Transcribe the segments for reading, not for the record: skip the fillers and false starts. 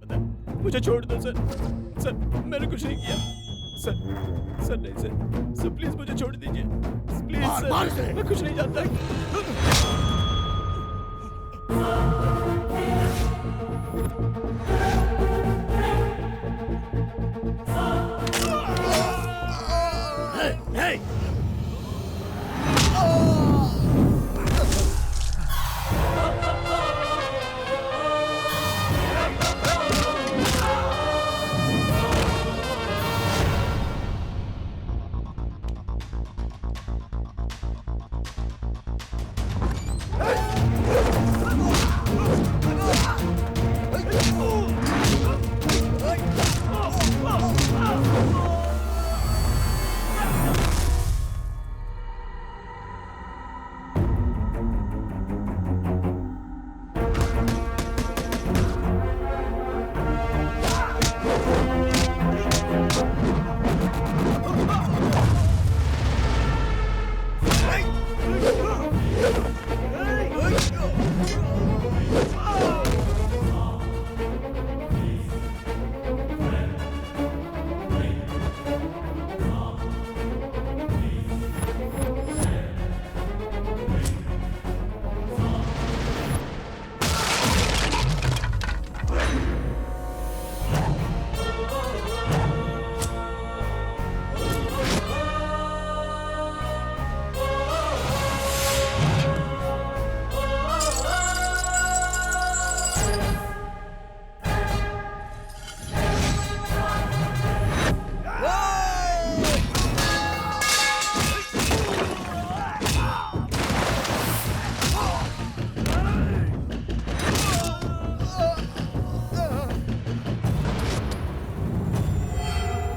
मुझे छोड़ दो सर। सर मैंने कुछ नहीं किया। सर नहीं सर प्लीज मुझे छोड़ दीजिए प्लीज सर। मैं कुछ नहीं जानता।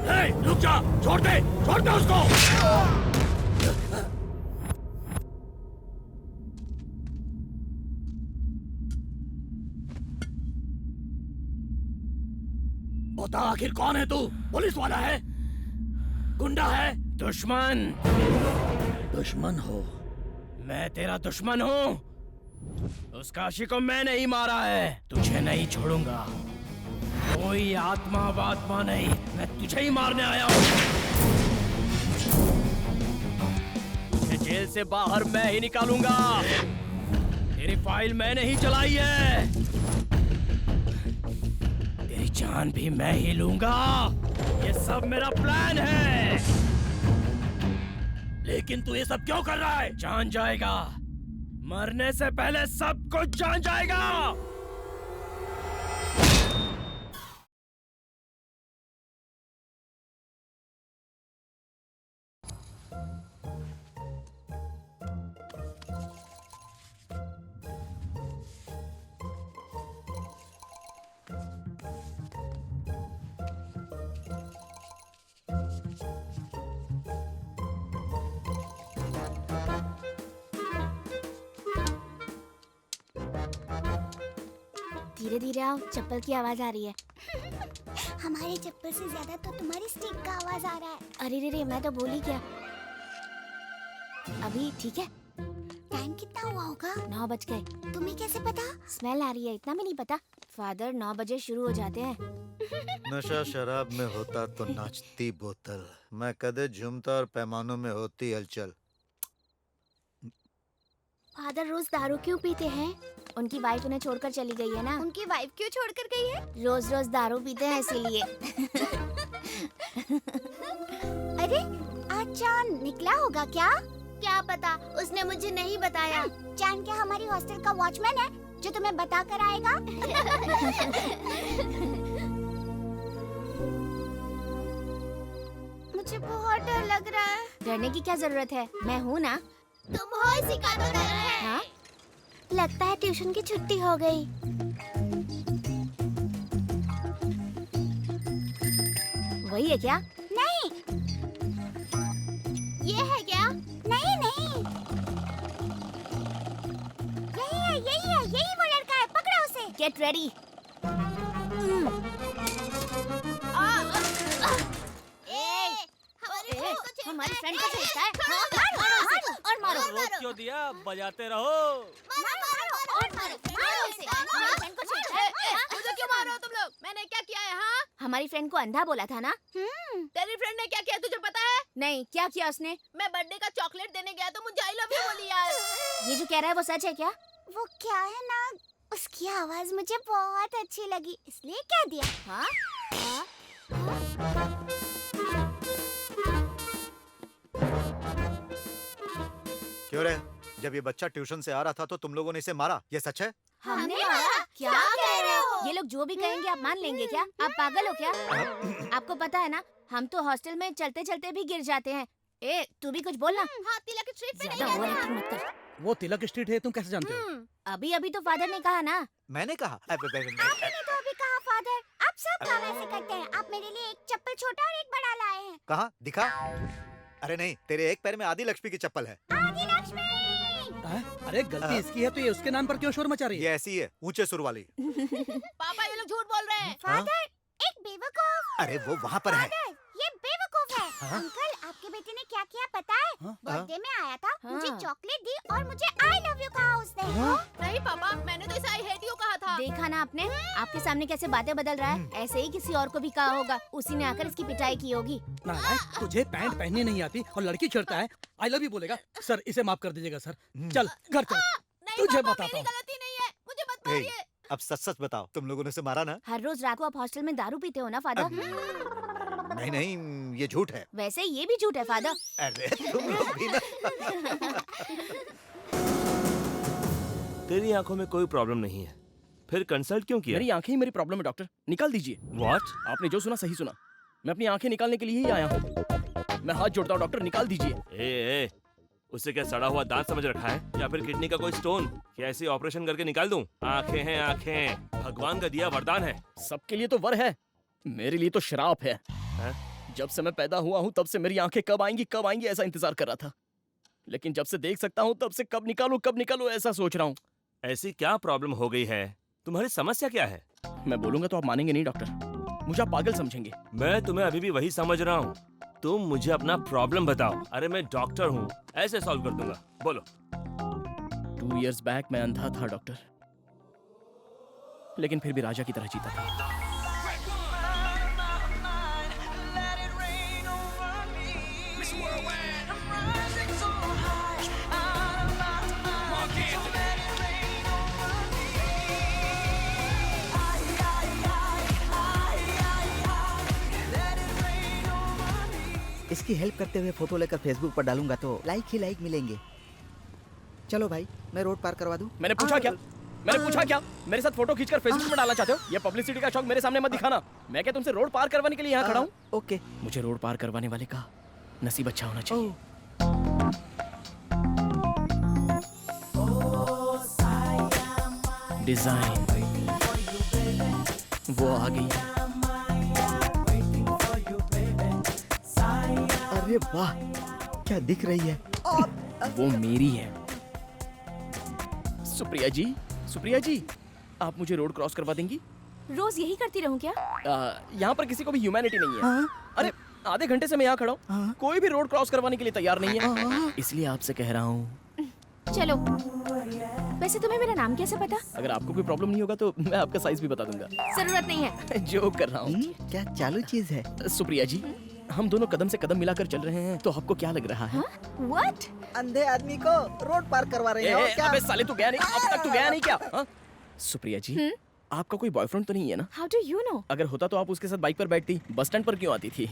Hey! रुक जा, छोड़ दे उसको। बता आखिर कौन है तू? पुलिस वाला है? गुंडा है? दुश्मन हो? मैं तेरा दुश्मन हूँ। उस काशी को मैंने ही मारा है। तुझे नहीं छोड़ूंगा। कोई आत्मा नहीं, मैं तुझे ही मारने आया हूँ। तुझे जेल से बाहर मैं ही निकालूंगा। तेरी फाइल मैंने ही चलाई है। तेरी जान भी मैं ही लूंगा। ये सब मेरा प्लान है। लेकिन तू ये सब क्यों कर रहा है? जान जाएगा। मरने से पहले सब कुछ जान जाएगा। धीरे धीरे आओ, चप्पल की आवाज आ रही है। हमारे चप्पल से ज्यादा तो तुम्हारी स्टिक का आवाज आ रहा है। अरे रे मैं तो भूल ही गया। अभी ठीक है? टाइम कितना हुआ होगा? 9 बज गए। तुम्हें कैसे पता? स्मेल आ रही है, इतना भी नहीं पता। फादर 9 बजे शुरू हो जाते हैं। नशा शराब में होता तो नाचती बोतल, मैं कदे झूमता और पैमानों में होती हलचल। फादर रोज दारू क्यों पीते हैं? उनकी वाइफ उन्हें छोड़कर चली गई है ना। उनकी वाइफ क्यों छोड़कर गई है? रोज रोज दारू पीते हैं इसीलिए। अरे आज चांद निकला होगा क्या? क्या पता, उसने मुझे नहीं बताया। चांद क्या हमारी हॉस्टल का वॉचमैन है जो तुम्हें बता कर आएगा? मुझे बहुत डर लग रहा है। डरने की क्या जरूरत है, मैं हूँ ना। तुम हो इसी का तो डर है। हाँ? लगता है ट्यूशन की छुट्टी हो गई। वही है क्या? नहीं। ये है क्या? नहीं यही वो लड़का है, पकड़ो उसे। Get ready. हमारे फ्रेंड को छेड़ता है। मारो उसे और मारो। रोक क्यों दिया? बजाते रहो। मारो उसे। हमारे फ्रेंड को छेड़ता है। मुझे क्यों मार रहे हो तुम लोग? मैंने हमारी फ्रेंड को अंधा बोला था ना? तेरी फ्रेंड ने क्या किया तुझे पता है? नहीं, क्या किया उसने? मैं बर्थडे का चॉकलेट देने गया तो मुझे आई लव यू बोली यार। ये जो कह रहा है वो सच है क्या? वो क्या है ना, उसकी आवाज मुझे बहुत अच्छी लगी इसलिए कह दिया। हाँ? क्यों रे? जब ये बच्चा ट्यूशन से आ रहा था तो तुम लोगों ने इसे मारा, ये सच है? हमने मारा? क्या कह रहे हो? ये लोग जो भी कहेंगे आप मान लेंगे क्या? आप पागल हो क्या? आपको पता है ना, हम तो हॉस्टल में चलते चलते भी गिर जाते हैं। ए, तू भी कुछ बोलना। हाँ, तिलक स्ट्रीट पे ज्यादा नहीं ओवर गया एक्टिंग मत कर। वो तिलक स्ट्रीट है, तुम कैसे जानते हो? अभी अभी तो फादर ने कहा ना। मैंने कहा आपने तो अभी कहा फादर, आप सब काम ऐसे करते हैं। आप मेरे लिए एक चप्पल छोटा और एक बड़ा लाए हैं। कहा दिखा? अरे नहीं, तेरे एक पैर में आदि लक्ष्मी की चप्पल है। आदि लक्ष्मी। अरे गलती इसकी है तो ये उसके नाम पर क्यों शोर मचा रही है? ये ऐसी है, ऊंचे सुर वाली। पापा ये लोग झूठ बोल रहे हैं। फादर, एक बेवकूफ। अरे वो वहाँ पर है। फादर, ये बेवकूफ है। अंकल, आपके बेटे ने क्या किया पता है? बर्थडे में आया था, मुझे हाँ। चॉकलेट दी और मुझे आई लव यू कहा उसने। नहीं पापा, मैंने तो इसे आई हेट यू कहा था। देखा ना आपने, आपके सामने कैसे बातें बदल रहा है। ऐसे ही किसी और को भी कहा होगा, उसी ने आकर इसकी पिटाई की होगी। नालायक, तुझे पैंट पहनने नहीं आती और लड़की चिढ़ता है, आई लव यू बोलेगा। सर इसे माफ कर दीजिएगा सर। चल घर चल, नहीं तुझे पापा, बताता मेरी हूँ। गलती नहीं है, मुझे मत ए, मारिए। अब सच सच बताओ, तुम लोगों ने उसे मारा ना? हर रोज रात को आप हॉस्टल में दारू पीते हो ना फादर? नहीं नहीं, ये झूठ है। वैसे ये भी झूठ है फादर। अरे तुम लोग भी ना। तेरी आंखों में कोई प्रॉब्लम नहीं है, फिर कंसल्ट क्यों किया? मेरी आंखें ही मेरी प्रॉब्लम है डॉक्टर, निकाल दीजिए। व्हाट? आपने जो सुना सही सुना, मैं अपनी आंखें निकालने के लिए ही आया हूँ। मैं हाथ जोड़ता हूँ डॉक्टर, निकाल दीजिए। ए, उसे क्या सड़ा हुआ दांत समझ रखा है या फिर किडनी का कोई स्टोन? क्या ऐसे ऑपरेशन करके निकाल दूं? आंखें हैं आंखें, भगवान का दिया वरदान है। सबके लिए तो वर है, मेरे लिए तो शराप है। जब से मैं पैदा हुआ हूँ तब से मेरी आंखें कब आएंगी ऐसा इंतजार कर रहा था, लेकिन जब से देख सकता हूँ तब से कब निकालूं ऐसा सोच रहा हूँ। ऐसी क्या प्रॉब्लम हो गई है? तुम्हारी समस्या क्या है? मैं बोलूंगा तो आप मानेंगे नहीं डॉक्टर, मुझे आप पागल समझेंगे। मैं तुम्हें अभी भी वही समझ रहा हूँ। तुम मुझे अपना प्रॉब्लम बताओ। अरे मैं डॉक्टर हूँ, ऐसे सॉल्व कर दूंगा। बोलो। 2 years बैक मैं अंधा था डॉक्टर, लेकिन फिर भी राजा की तरह जीता था। इसकी हेल्प करते हुए फोटो लेकर फेसबुक पर डालूंगा तो लाइक ही लाइक मिलेंगे। चलो भाई, मैं रोड पार करवा दूं। मैंने पूछा क्या? मेरे साथ फोटो खींचकर फेसबुक पर डालना चाहते हो? ये पब्लिसिटी का शौक मेरे सामने मत दिखाना। मैं क्या तुमसे रोड पार करवाने के लिए यहाँ खड़ा हूँ? ओके। मुझे रोड पार करवाने वाले का नसीब अच्छा होना चाहिए। डिजाइन वो आ गई। अरे वाह, क्या दिख रही है? वो मेरी है। सुप्रिया जी, आप मुझे रोड क्रॉस करवा देंगी? रोज यही करती रहूं क्या? यहाँ पर किसी को भी ह्यूमैनिटी नहीं है। अरे आधे घंटे से मैं यहाँ खड़ा हूँ, कोई भी रोड क्रॉस करवाने के लिए तैयार नहीं है, इसलिए आपसे कह रहा हूँ। चलो, वैसे तुम्हें मेरा नाम कैसे पता? अगर आपको कोई प्रॉब्लम नहीं होगा तो मैं आपका साइज भी बता दूंगा। जरूरत नहीं है। जोक कर रहा हूँ। क्या चालू चीज है? सुप्रिया जी, हम दोनों कदम से कदम मिलाकर चल रहे हैं, तो आपको क्या लग रहा है? What? अंधे आदमी को रोड पार करवा रहे हो क्या? अबे साले, तू गया नहीं? अब तक तू गया नहीं क्या? हाँ? सुप्रिया जी, आपका कोई बॉयफ्रेंड तो नहीं है ना? How do you know? अगर होता तो आप उसके साथ बाइक पर बैठती, बस स्टैंड पर क्यों आती थी?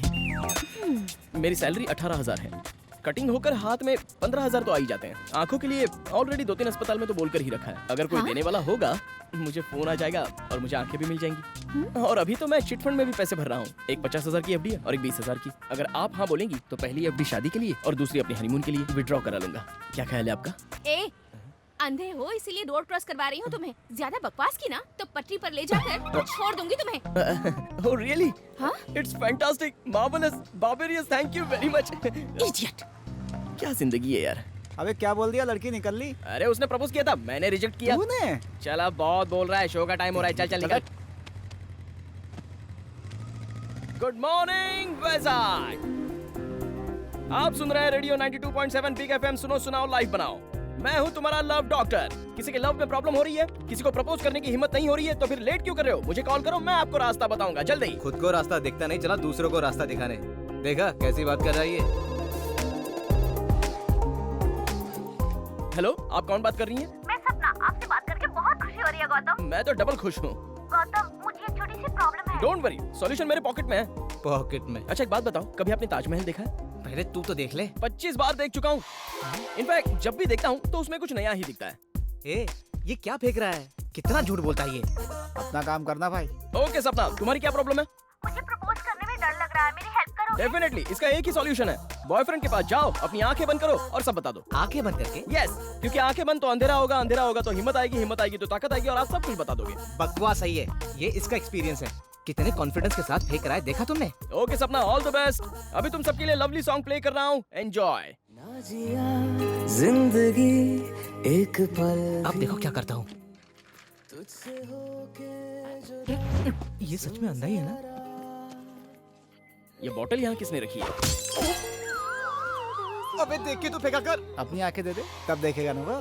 मेरी सैलरी 18,000 है, कटिंग होकर हाथ में 15,000 तो आ ही जाते हैं। आंखों के लिए ऑलरेडी 2-3 अस्पताल में तो बोलकर ही रखा है। अगर कोई देने वाला होगा, मुझे फोन आ जाएगा और मुझे आंखें भी मिल जाएंगी। और अभी तो मैं चिट फंड में भी पैसे भर रहा हूँ। एक 50,000 की एफडी है और एक 20,000 की। अगर आप हाँ बोलेंगी तो पहली एफडी शादी के लिए और दूसरी अपने हनीमून के लिए विड्रॉ करा लूंगा। क्या ख्याल है आपका? ए, अंधे हो इसीलिए रोड क्रॉस करवा रही हूँ तुम्हें। ज्यादा बकवास की ना तो पटरी पर ले जाकर छोड़ दूंगी तुम्हें। Oh really? हाँ? It's fantastic, marvellous, barbarous, thank you very much. Idiot! क्या जिंदगी है यार। अबे क्या बोल दिया? लड़की निकल ली? अरे उसने प्रपोज किया था, मैंने रिजेक्ट किया। तूने? चल अब बहुत बोल रहा है, शो का टाइम हो रहा है, चल निकल। Good morning Vizag. आप सुन रहे हैं रेडियो 92.7 बिग एफएम। सुनो सुनाओ लाइव बनाओ। मैं हूँ तुम्हारा लव डॉक्टर। किसी के लव में प्रॉब्लम हो रही है, किसी को प्रपोज करने की हिम्मत नहीं हो रही है, तो फिर लेट क्यों कर रहे हो? मुझे कॉल करो, मैं आपको रास्ता बताऊंगा जल्दी। खुद को रास्ता दिखता नहीं, चला दूसरों को रास्ता दिखाने। देखा कैसी बात कर रहा है ये। हेलो, आप कौन बात कर रही हैं? मैं सपना, आपसे बात करके बहुत खुशी हो रही है गौतम। मैं तो डबल खुश हूँ। गौतम, मुझे एक छोटी सी प्रॉब्लम है। डोंट वरी, सॉल्यूशन मेरे पॉकेट में है। पॉकेट में? अच्छा एक बात बताओ, कभी आपने ताजमहल देखा है? पहले तू तो देख ले। 25 बार देख चुका हूँ। इनफैक्ट जब भी देखता हूँ तो उसमें कुछ नया ही दिखता है। ए, ये क्या फेंक रहा है? कितना झूठ बोलता है ये। अपना काम करना भाई। ओके सपना, तुम्हारी क्या प्रॉब्लम है? मुझे प्रपोज करने में डर लग रहा है, मेरी हेल्प करो। डेफिनेटली, इसका एक ही सॉल्यूशन है। बॉयफ्रेंड के पास जाओ, अपनी आंखें बंद करो और सब बता दो। आंखें बंद करके? यस, क्योंकि आंखें बंद तो अंधेरा होगा, अंधेरा होगा तो हिम्मत आएगी तो ताकत आएगी और आप सब कुछ बता दोगे। बकवास सही है, ये इसका एक्सपीरियंस है। कितने कॉन्फिडेंस के साथ फेंक रहा है, देखा तुमने? ओके सपना, ऑल द बेस्ट। अभी तुम सबके लिए लवली सॉन्ग प्ले कर रहा हूँ, एंजॉय। जिंदगी एक पल। अब देखो क्या करता हूँ। ये सच में अंधा ही है ना? ये बोतल यहाँ किसने रखी है? अबे देख के तो फेंका कर। अपनी आंखें दे दे, तब देखेगा ना वो।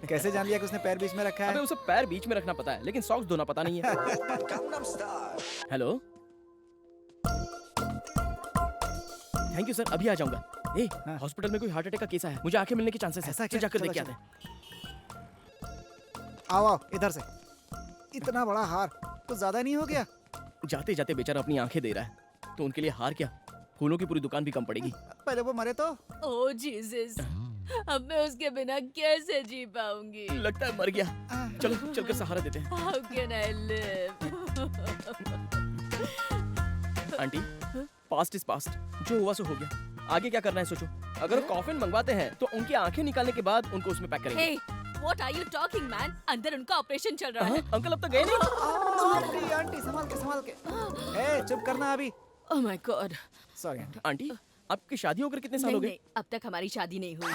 कैसे जान लिया कि उसने पैर बीच में रखा अबे है? उसे पैर बीच में रखना पता है, लेकिन सॉक्स धोना पता नहीं है। हेलो, थैंक यू सर, अभी आ जाऊंगा। ए, हाँ। हॉस्पिटल में कोई हार्ट अटैक का केस है, मुझे आंखें मिलने के चांसेस है। ऐसा चल क्या? जाकर चलो, देख के आते चलो। हैं। आओ आओ इधर से। इतना बड़ा हार कुछ ज्यादा नहीं हो गया? जाते जाते बेचारा अपनी आंखें दे रहा है, तो उनके लिए हार क्या, फूलों की पूरी दुकान भी कम पड़ेगी। पहले वो मरे तो। ओह जीसस, अब मैं उसके बिना कैसे जी पाऊंगी? लगता है मर गया। चलो चलकर सहारा देते हैं। How can I live? Aunty, past is past, जो हुआ सो हो गया। आगे क्या करना है सोचो। अगर कॉफिन मंगवाते हैं तो उनकी आंखें निकालने के बाद उनको उसमें पैक करेंगे। Hey, what are you talking, man? अंदर उनका ऑपरेशन चल रहा है। अंकल अब तक गए नहीं? आंटी आंटी संभाल के। ए चुप करना अभी। Oh my God. Sorry aunty. Aunty, आपकी शादी होकर कितने साल नहीं हो गए? नहीं, अब तक हमारी शादी नहीं हुई।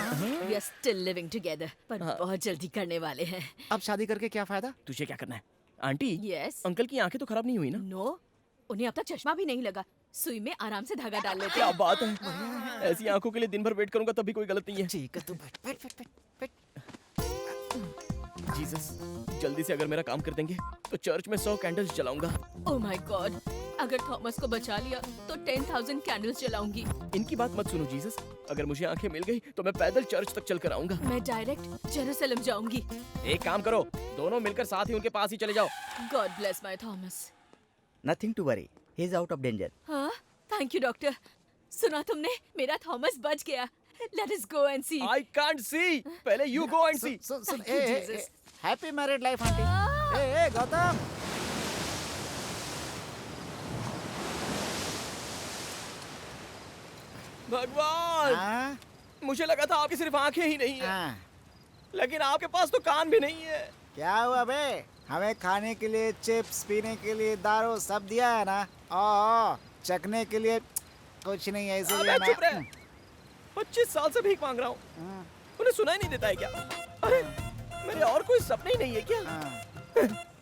We are still living together, पर बहुत जल्दी करने वाले हैं। अब शादी करके क्या फायदा? तुझे क्या करना है? Aunty, Yes. अंकल की आंखें तो खराब नहीं हुई ना? No, उन्हें अब तक चश्मा भी नहीं लगा। सुई में आराम से धागा डाल लेते क्या हैं। बात है, ऐसी आंखों के लिए दिन भर वेट करूंगा तब भी कोई गलत नहीं है। ठीक है, तू बैठ। जीसस, जल्दी से अगर मेरा काम कर देंगे तो चर्च में 100 कैंडल्स जलाऊंगा। Oh my God, अगर थॉमस को बचा लिया तो 10,000 कैंडल्स जलाऊंगी। इनकी बात मत सुनो जीसस, अगर मुझे आंखें मिल गई तो मैं पैदल चर्च तक चल कर आऊंगा। मैं डायरेक्ट जेरूसलम जाऊंगी। एक काम करो, दोनों मिलकर साथ ही उनके पास ही चले जाओ। God bless my Thomas. Nothing to worry, he is out of danger. हाँ, थैंक यू डॉक्टर। सुना तुमने, मेरा थॉमस बच गया। Let us go and see. I can't see, पहले यू गो एंड सी। सुन Thank you, Jesus. Happy married life aunty. ए गौतम। भगवान, हाँ? मुझे लगा था आपकी सिर्फ आंखें ही नहीं है, हाँ। लेकिन आपके पास तो कान भी नहीं है। क्या हुआ बे? हमें खाने के लिए चिप्स, पीने के लिए दारू सब दिया है ना? ओ चखने के लिए कुछ नहीं है, इसीलिए अबे चुप रहे। ना। 25 साल से भीख मांग रहा हूँ, उन्हें सुनाई नहीं देता है क्या? अरे मेरे और कोई सपने ही नहीं है क्या? हाँ,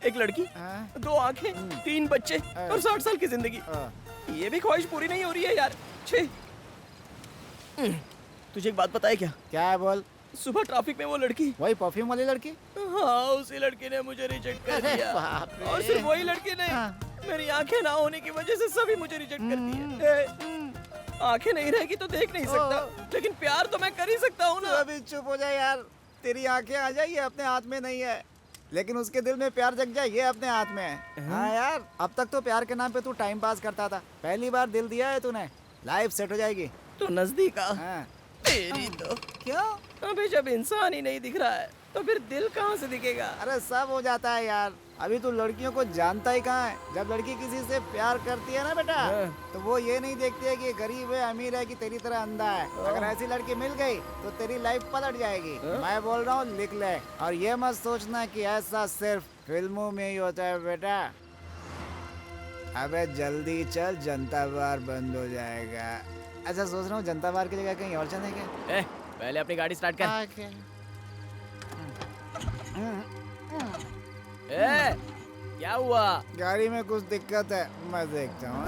एक लड़की, हाँ, 2 आंखें, 3 बच्चे और 60 साल की जिंदगी। हाँ। ये भी ख्वाहिश पूरी नहीं हो रही है यार। छे। तुझे एक बात पता है क्या? क्या है बोल? सुबह ट्रैफिक में वो लड़की, वही परफ्यूम वाली लड़की? हाँ उसी लड़की ने मुझे रिजेक्ट कर अरे दिया। बाप रे। और सिर्फ वही लड़की नहीं, हाँ। मेरी आंखें ना होने की वजह से सभी मुझे रिजेक्ट कर दिए। आंखें नहीं रहेगी तो देख नहीं सकता, लेकिन प्यार तो मैं कर ही सकता हूँ तू ना। अभी चुप हो जाए यार। तेरी आंखें आ जाए, ये अपने हाथ में नहीं है, लेकिन उसके दिल में प्यार जग जाए, ये अपने हाथ में है। हाँ यार, अब तक तो प्यार के नाम पे तू टाइम पास करता था, पहली बार दिल दिया है तूने, लाइफ सेट हो जाएगी। तो नजदीक आ। हाँ। तेरी तो क्यों? अबे जब इंसान ही नहीं दिख रहा है तो फिर दिल कहाँ से दिखेगा? अरे सब हो जाता है यार, अभी तू लड़कियों को जानता ही कहाँ है। जब लड़की किसी से प्यार करती है ना बेटा, तो वो ये नहीं देखती है कि गरीब है अमीर है कि तेरी तरह अंधा है। अगर ऐसी लड़की मिल गई तो तेरी लाइफ पलट जाएगी। मैं बोल रहा हूँ, लिख ले, और ये मत सोचना कि ऐसा सिर्फ फिल्मों में ही होता है बेटा। अबे जल्दी चल, जनता बार बंद हो जाएगा। अच्छा सोच रहा हूँ जनता बार की जगह कहीं और चलें क्या? पहले अपनी गाड़ी स्टार्ट कर। क्या हुआ? गाड़ी में कुछ दिक्कत है, मैं देखता हूँ।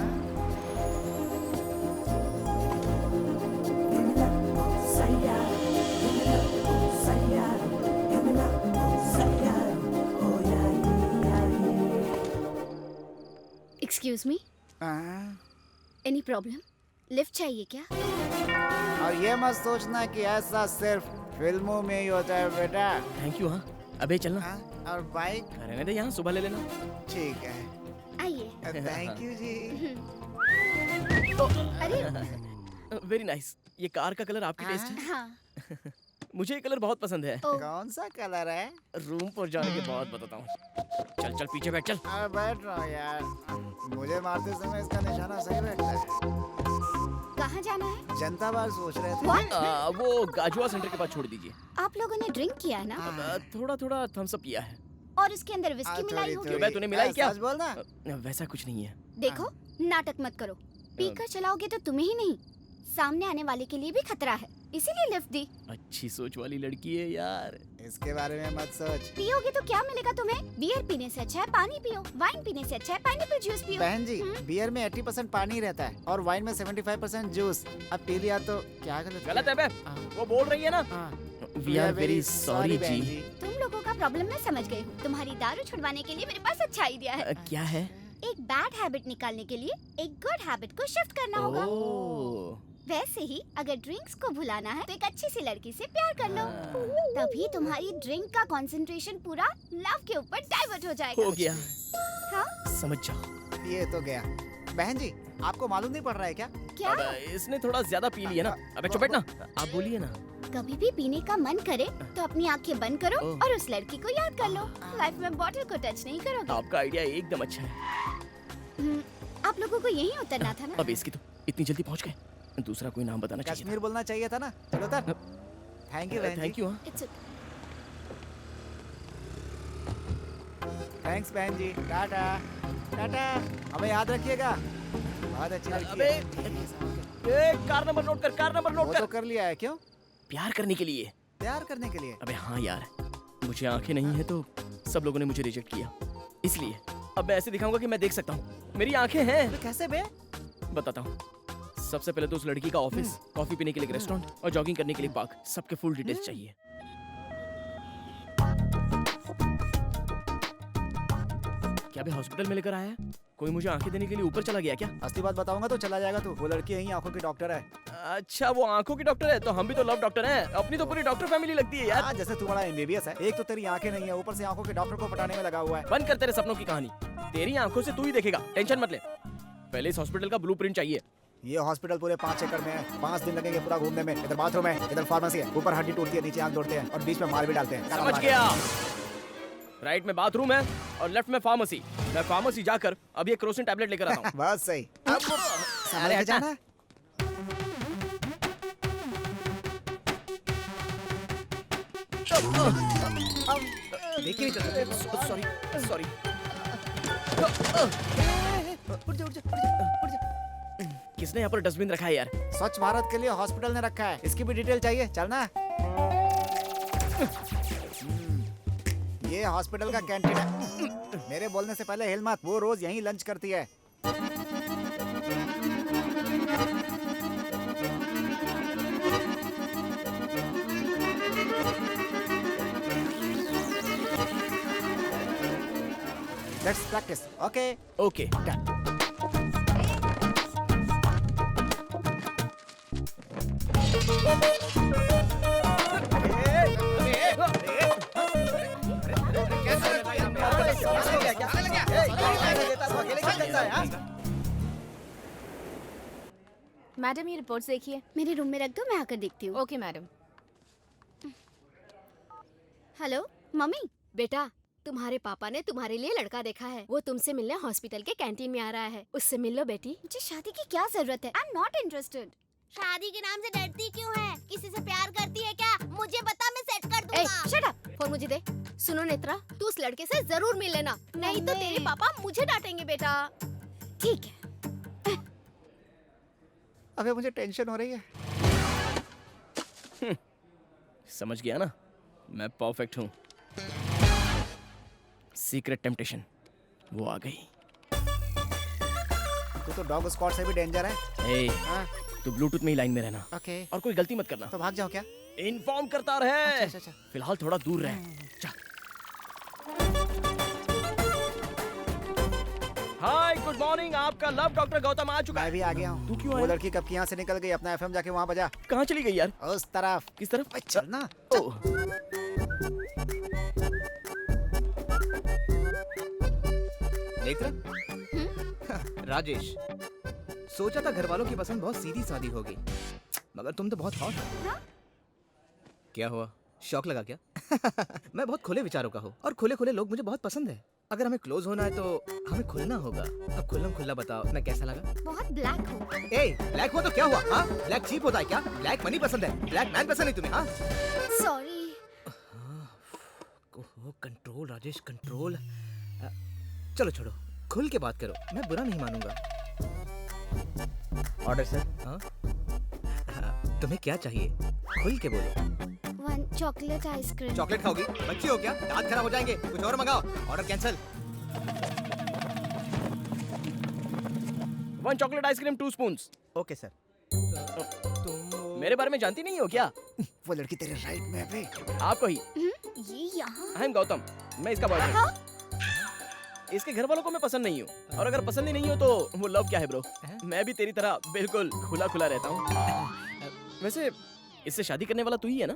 Excuse me, any problem? Lift चाहिए क्या? और ये मत सोचना कि ऐसा सिर्फ फिल्मों में ही होता है बेटा। Thank you. हाँ अबे चलना। और बाइक? रहने दे, यहाँ सुबह ले लेना। ठीक है, आइए। थैंक यू जी। अरे वेरी नाइस। ये कार का कलर आपकी टेस्ट है? हाँ। मुझे ये कलर बहुत पसंद है। कौन सा कलर है? रूम पर जाने के बाद बताता हूँ। चल चल पीछे बैठ, चल। बैठ रहा हूँ यार, मुझे मारते समय इसका निशाना सही बैठता है। कहाँ जाना है? जनता बार सोच रहे थे। वो गाजुआ सेंटर के पास छोड़ दीजिए। आप लोगों ने ड्रिंक किया है ना? थोड़ा थोड़ा थम्स अप किया है। और इसके अंदर विस्की मिलाई होगी? क्यों बे, तूने मिलाई क्या? सच बोलना। वैसा कुछ नहीं है। देखो, नाटक मत करो। पीकर चलाओगे तो तुम्हें ही नहीं, सामने आने वाले के लिए भी खतरा है, इसीलिए लिफ्ट दी। अच्छी सोच वाली लड़की है यार। इसके बारे में मत सोच। पियोगे तो क्या मिलेगा तुम्हें? बियर पीने से अच्छा है पानी पियो, वाइन पीने से अच्छा है पाइनएप्पल जूस पियो। बहन जी, बियर में 80% पानी रहता है और वाइन में 75% जूस। अब पी लिया तो क्या गलत है बे? वो बोल रही है ना। We are very sorry जी। तुम लोगों का प्रॉब्लम मैं समझ गई हूँ। तुम्हारी दारू छुड़वाने के लिए मेरे पास अच्छा आइडिया है। क्या है? एक बैड हैबिट निकालने के लिए एक गुड हैबिट को शिफ्ट करना होगा। वैसे ही अगर ड्रिंक्स को भुलाना है तो एक अच्छी सी लड़की से प्यार कर लो, तभी तुम्हारी ड्रिंक का कंसंट्रेशन पूरा लव के ऊपर डाइवर्ट हो जाएगा। हो गया। हाँ? समझ जाओ। ये तो गया। बहन जी, आपको मालूम नहीं पड़ रहा है क्या? क्या? इसने थोड़ा ज्यादा पी लिया ना। अबे चुप बैठ ना, आप बोलिए ना। कभी भी पीने का मन करे तो अपनी आंखें बंद करो और उस लड़की को याद कर लो। लाइफ में बॉटल को टच नहीं करोगे। आपका आइडिया एकदम अच्छा है। आप लोगों को यहीं उतरना था ना? अब इसकी तो इतनी जल्दी पहुंच गए। दूसरा कोई नाम बताना चाहिए। कश्मीर बोलना चाहिए था ना। चलो उतर। थैंक यू बहन जी। Thank you. It's okay. Thanks बहन जी। टाटा टाटा। हमें याद रखिएगा। बहुत अच्छी लड़की अबे, है। कार नंबर नोट कर, कार नंबर नोट वो कर। तो कर लिया है। क्यों? प्यार करने के लिए। प्यार करने के लिए? अबे हाँ यार, मुझे आंखें नहीं है तो सब लोगों ने मुझे रिजेक्ट किया, इसलिए अब मैं ऐसे दिखाऊंगा कि मैं देख सकता हूँ। मेरी आंखें हैं। तो कैसे बे? बताता हूँ। सबसे पहले तो उस लड़की का ऑफिस, कॉफी पीने के लिए रेस्टोरेंट और जॉगिंग करने के लिए पार्क, सबके फुल डिटेल्स चाहिए। क्या बे हॉस्पिटल में लेकर आया है? कोई मुझे आंखें देने के लिए ऊपर चला गया क्या? असली बात बताऊंगा तो चला जाएगा तू। वो लड़की यही आंखों की डॉक्टर है। अच्छा, वो आंखों की डॉक्टर है तो हम भी तो लव डॉक्टर हैं। अपनी तो पूरी डॉक्टर फैमिली लगती है यार। जैसे तू बड़ा एमबीबीएस है, एक तो तेरी आंखें नहीं है, ऊपर से आंखों के डॉक्टर को पटाने में लगा हुआ है। बंद कर तेरे सपनों की कहानी। तेरी आंखों से तू ही देखेगा, टेंशन मत ले। पहले इस हॉस्पिटल का ब्लूप्रिंट चाहिए। ये हॉस्पिटल पूरे 5 एकड़ में है। 5 दिन लगेंगे पूरा घूमने में। इधर बाथरूम है, इधर फार्मेसी है, ऊपर हड्डी टूटती है, नीचे आंख जोड़ते हैं और बीच में मार भी डालते हैं। समझ गया। राइट में बाथरूम है और लेफ्ट में फार्मेसी। मैं फार्मेसी जाकर अभी एक क्रोसिन टैबलेट लेकर आता हूँ। बस सही। अब संभाल के जाना। देखिए नहीं चलता। Sorry sorry. किसने यहाँ पर डस्टबिन रखा है यार? स्वच्छ भारत के लिए हॉस्पिटल ने रखा है। इसकी भी डिटेल चाहिए? चलना। ये हॉस्पिटल का कैंटीन है। मेरे बोलने से पहले हिल मत। वो रोज यहीं लंच करती है। Let's practice. Okay okay done. Madam ये रिपोर्ट्स देखिए। मेरे रूम में रख दो, मैं आकर देखती हूँ। Okay madam. Hello mummy. बेटा, तुम्हारे पापा ने तुम्हारे लिए लड़का देखा है। वो तुमसे मिलने हॉस्पिटल के कैंटीन में आ रहा है। उससे मिल लो बेटी। मुझे शादी की क्या जरूरत है? I am not interested. शादी के नाम से डरती क्यों है? किसी से प्यार करती है क्या? मुझे बता, मैं सेट कर दूंगा। Shut up. फोन मुझे दे। सुनो नेत्रा, तू उस लड़के से जरूर मिल लेना, नहीं तो तेरे पापा मुझे डांटेंगे बेटा। ठीक है। अबे मुझे टेंशन हो रही है। समझ गया ना, मैं परफेक्ट हूँ। सीक्रेट टेम्पटेशन वो आ गई। तू तो डॉग स्क्वाड से भी डेंजर है। ए, तू ब्लूटूथ में ही लाइन में रहना। ओके। और कोई गलती मत करना। तो भाग जाओ क्या? इन्फॉर्म करता रहे। अच्छा। फिलहाल थोड़ा दूर रहे। Hi good morning. मॉर्निंग, आपका लव डॉक्टर गौतम आ चुका मैं है। भी आ गया हूँ। तू क्यों वो आया? लड़की कब की यहाँ से निकल गई, अपना एफएम जाके वहाँ बजा। कहाँ चली गई यार? उस तरफ। किस तरफ? भाई चलना। ओह, देख रहा राजेश, सोचा था घर वालों की पसंद बहुत सीधी सादी होगी, मगर तुम तो बहुत हॉट हो। क्या हुआ, शौक लगा क्या? मैं बहुत खुले विचारों का हूँ और खुले खुले लोग मुझे बहुत पसंद है। अगर हमें क्लोज होना है तो हमें खुलना होगा। अब खुल्लम खुल्ला बताओ, मैं कैसा लगा? बहुत ब्लैक हो। ए, ब्लैक हुआ तो क्या हुआ? हाँ, ब्लैक चीप होता है क्या? ब्लैक मनी पसंद है, ब्लैक मैन पसंद नहीं तुम्हें? हाँ, सॉरी। Control Rajesh, control. चलो छोड़ो, खुल के बात करो, मैं बुरा नहीं मानूंगा। Order sir. हाँ? तुम्हें क्या चाहिए? खुल के बोलो। 1 चॉकलेट आइसक्रीम। चॉकलेट खाओगी? बच्ची हो क्या? दांत खराब हो जाएंगे, कुछ और मंगाओ। Order cancel. 1 chocolate ice cream 2 spoons. Okay sir. मेरे बारे में जानती नहीं हो क्या? वो लड़की तेरे राइट में है बे। आपको ही। ये यहाँ। आई एम गौतम, मैं इसका बॉयफ्रेंड। इसके घर वालों को मैं पसंद नहीं हूँ, और अगर पसंद ही नहीं हो तो वो लव क्या है ब्रो? मैं भी तेरी तरह बिल्कुल खुला खुला रहता हूँ। वैसे इससे शादी करने वाला तू ही है ना?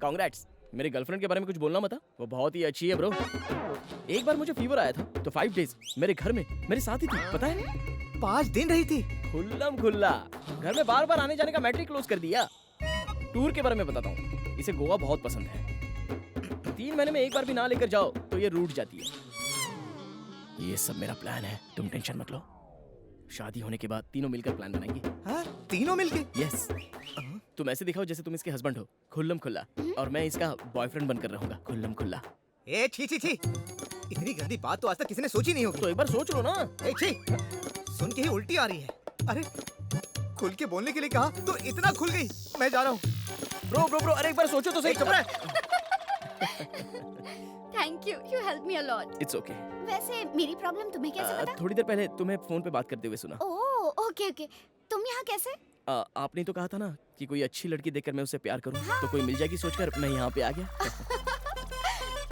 कांग्रेट्स। मेरी गर्लफ्रेंड के बारे में कुछ बोलना मत। वो बहुत ही अच्छी है ब्रो। एक बार मुझे फीवर आया था तो 5 डेज मेरे घर में मेरे साथ ही थी, पता है? 5 दिन रही थी? खुल्लम खुल्ला। घर में बार बार आने जाने का मैट्रिक क्लोज कर दिया। टूर के बारे में बताता हूँ, इसे गोवा बहुत पसंद है। 3 महीने में एक बार भी ना लेकर जाओ तो ये रूठ जाती है। ये सब मेरा प्लान है, तुम टेंशन मत लो। शादी होने के बाद तीनों मिलकर प्लान बनाएंगे। हाँ? तीनों मिलके? यस। तुम ऐसे दिखाओ जैसे तुम इसके हस्बैंड हो, खुल्लम खुल्ला, और मैं इसका बॉयफ्रेंड बनकर रहूंगा, खुल्लम खुल्ला। ए छी छी छी, इतनी गंदी बात तो आज तक किसी ने सोची नहीं होगी। तो एक बार सोच लो ना। ए छी, सुन के ही उल्टी आ रही है। अरे, खुल के बोलने के लिए कहा तो इतना खुल गई। मैं जा रहा हूँ। ब्रो ब्रो ब्रो, अरे एक बार सोचो तो सही। चुप रह। Thank you, you help me a lot. It's okay. वैसे मेरी प्रॉब्लम तुम्हें कैसे पता? थोड़ी देर पहले तुम्हें फोन पे बात करते हुए सुना। ओह, ओके ओके। तुम यहाँ कैसे? आपने तो कहा था ना कि कोई अच्छी लड़की देखकर मैं उससे प्यार करूं, तो कोई मिल जाएगी सोचकर मैं यहाँ पे आ गया।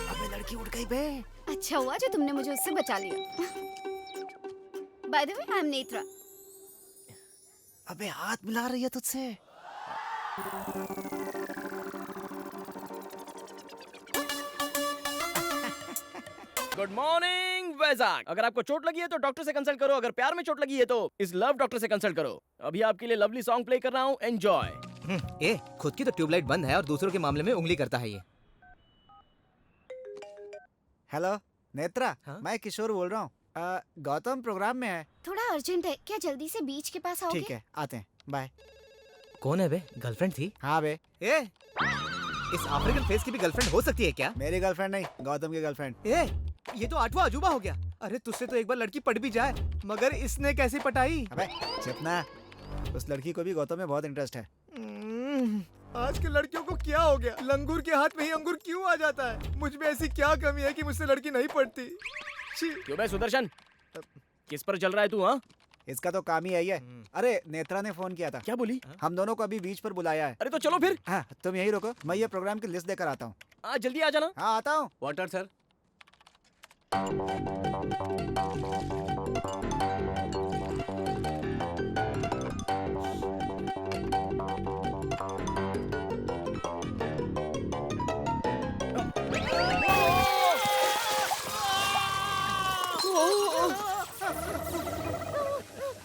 अबे लड़की उठ गई बे। अच्छा हुआ जो तुमने मुझे उससे बचा लिया। By the way, I am Netra. अबे हाथ मिला रही है तुझसे। Good morning Vizag. अगर आपको चोट लगी है तो डॉक्टर से कंसल्ट करो, अगर प्यार में चोट लगी है तो इस लव डॉक्टर से कंसल्ट करो। अभी आपके लिए लवली सॉन्ग प्ले कर रहा हूँ, एंजॉय। ए, खुद की तो ट्यूबलाइट बंद है और दूसरों के मामले में उंगली करता है ये। हेलो नेत्रा। हाँ? मैं किशोर बोल रहा हूँ। गौतम प्रोग्राम में है। थोड़ा अर्जेंट है, क्या जल्दी से बीच के पास आओगे? ठीक है, आते हैं, बाय। कौन है बे? गर्लफ्रेंड थी? हाँ बे। ए, इस अफ्रीकन फेस की भी गर्लफ्रेंड हो सकती है क्या? मेरी गर्लफ्रेंड नहीं, गौतम की गर्लफ्रेंड। ए, ये तो 8वां अजूबा हो गया। अरे तुझसे तो एक बार लड़की पट भी जाए, मगर इसने कैसे पटाई? अबे चुप ना। उस लड़की को भी गौतम में बहुत इंटरेस्ट है। आज के लड़कियों को क्या हो गया? लंगूर के हाथ में ही अंगूर क्यों आ जाता है? मुझ में ऐसी क्या कमी है कि मुझसे लड़की नहीं पड़ती? क्यों बे सुदर्शन, किस पर चल रहा है तू? हाँ, इसका तो काम ही यही है। अरे नेत्रा ने फोन किया था। क्या बोली? हम दोनों को अभी बीच पर बुलाया है। अरे तो चलो फिर। हाँ, तुम यही रुको, मैं ये प्रोग्राम की लिस्ट देकर आता हूँ। आज जल्दी आ जाना। हाँ आता हूँ। Water sir.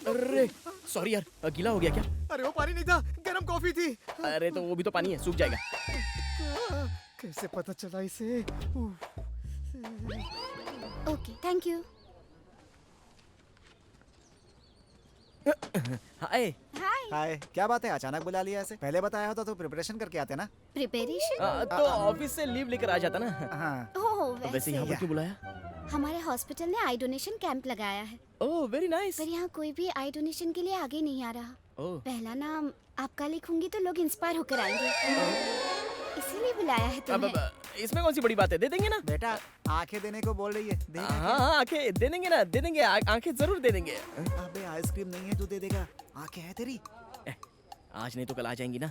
अरे सॉरी यार, गीला हो गया क्या? अरे वो पानी नहीं था, गर्म कॉफी थी। अरे तो वो भी तो पानी है, सूख जाएगा। कैसे पता चला इसे? Okay, thank you. Hi. Hi. Hi, क्या बात है, अचानक बुला लिया ऐसे? पहले बताया होता तो प्रिपरेशन करके आते ना। प्रिपरेशन? तो ऑफिस से लीव लेकर आ जाता ना। हाँ। ओह, तो वैसे यहाँ पर क्यों बुलाया? हमारे हॉस्पिटल ने आई डोनेशन कैंप लगाया है। Oh very nice. पर यहाँ कोई भी आई डोनेशन के लिए आगे नहीं आ रहा। ओह। पहला नाम आपका लिखूंगी तो लोग इंस्पायर होकर आएंगे, इसीलिए बुलाया है तुम्हें। इसमें कौन सी बड़ी बात है, दे देंगे ना। बेटा आंखें देने को बोल रही है, दे। हाँ आंखें दे देंगे ना, दे देंगे, आंखें जरूर दे देंगे। अबे आइसक्रीम नहीं है, तू दे देगा। आंखें हैं तेरी। आज नहीं तो कल आ जाएंगी ना।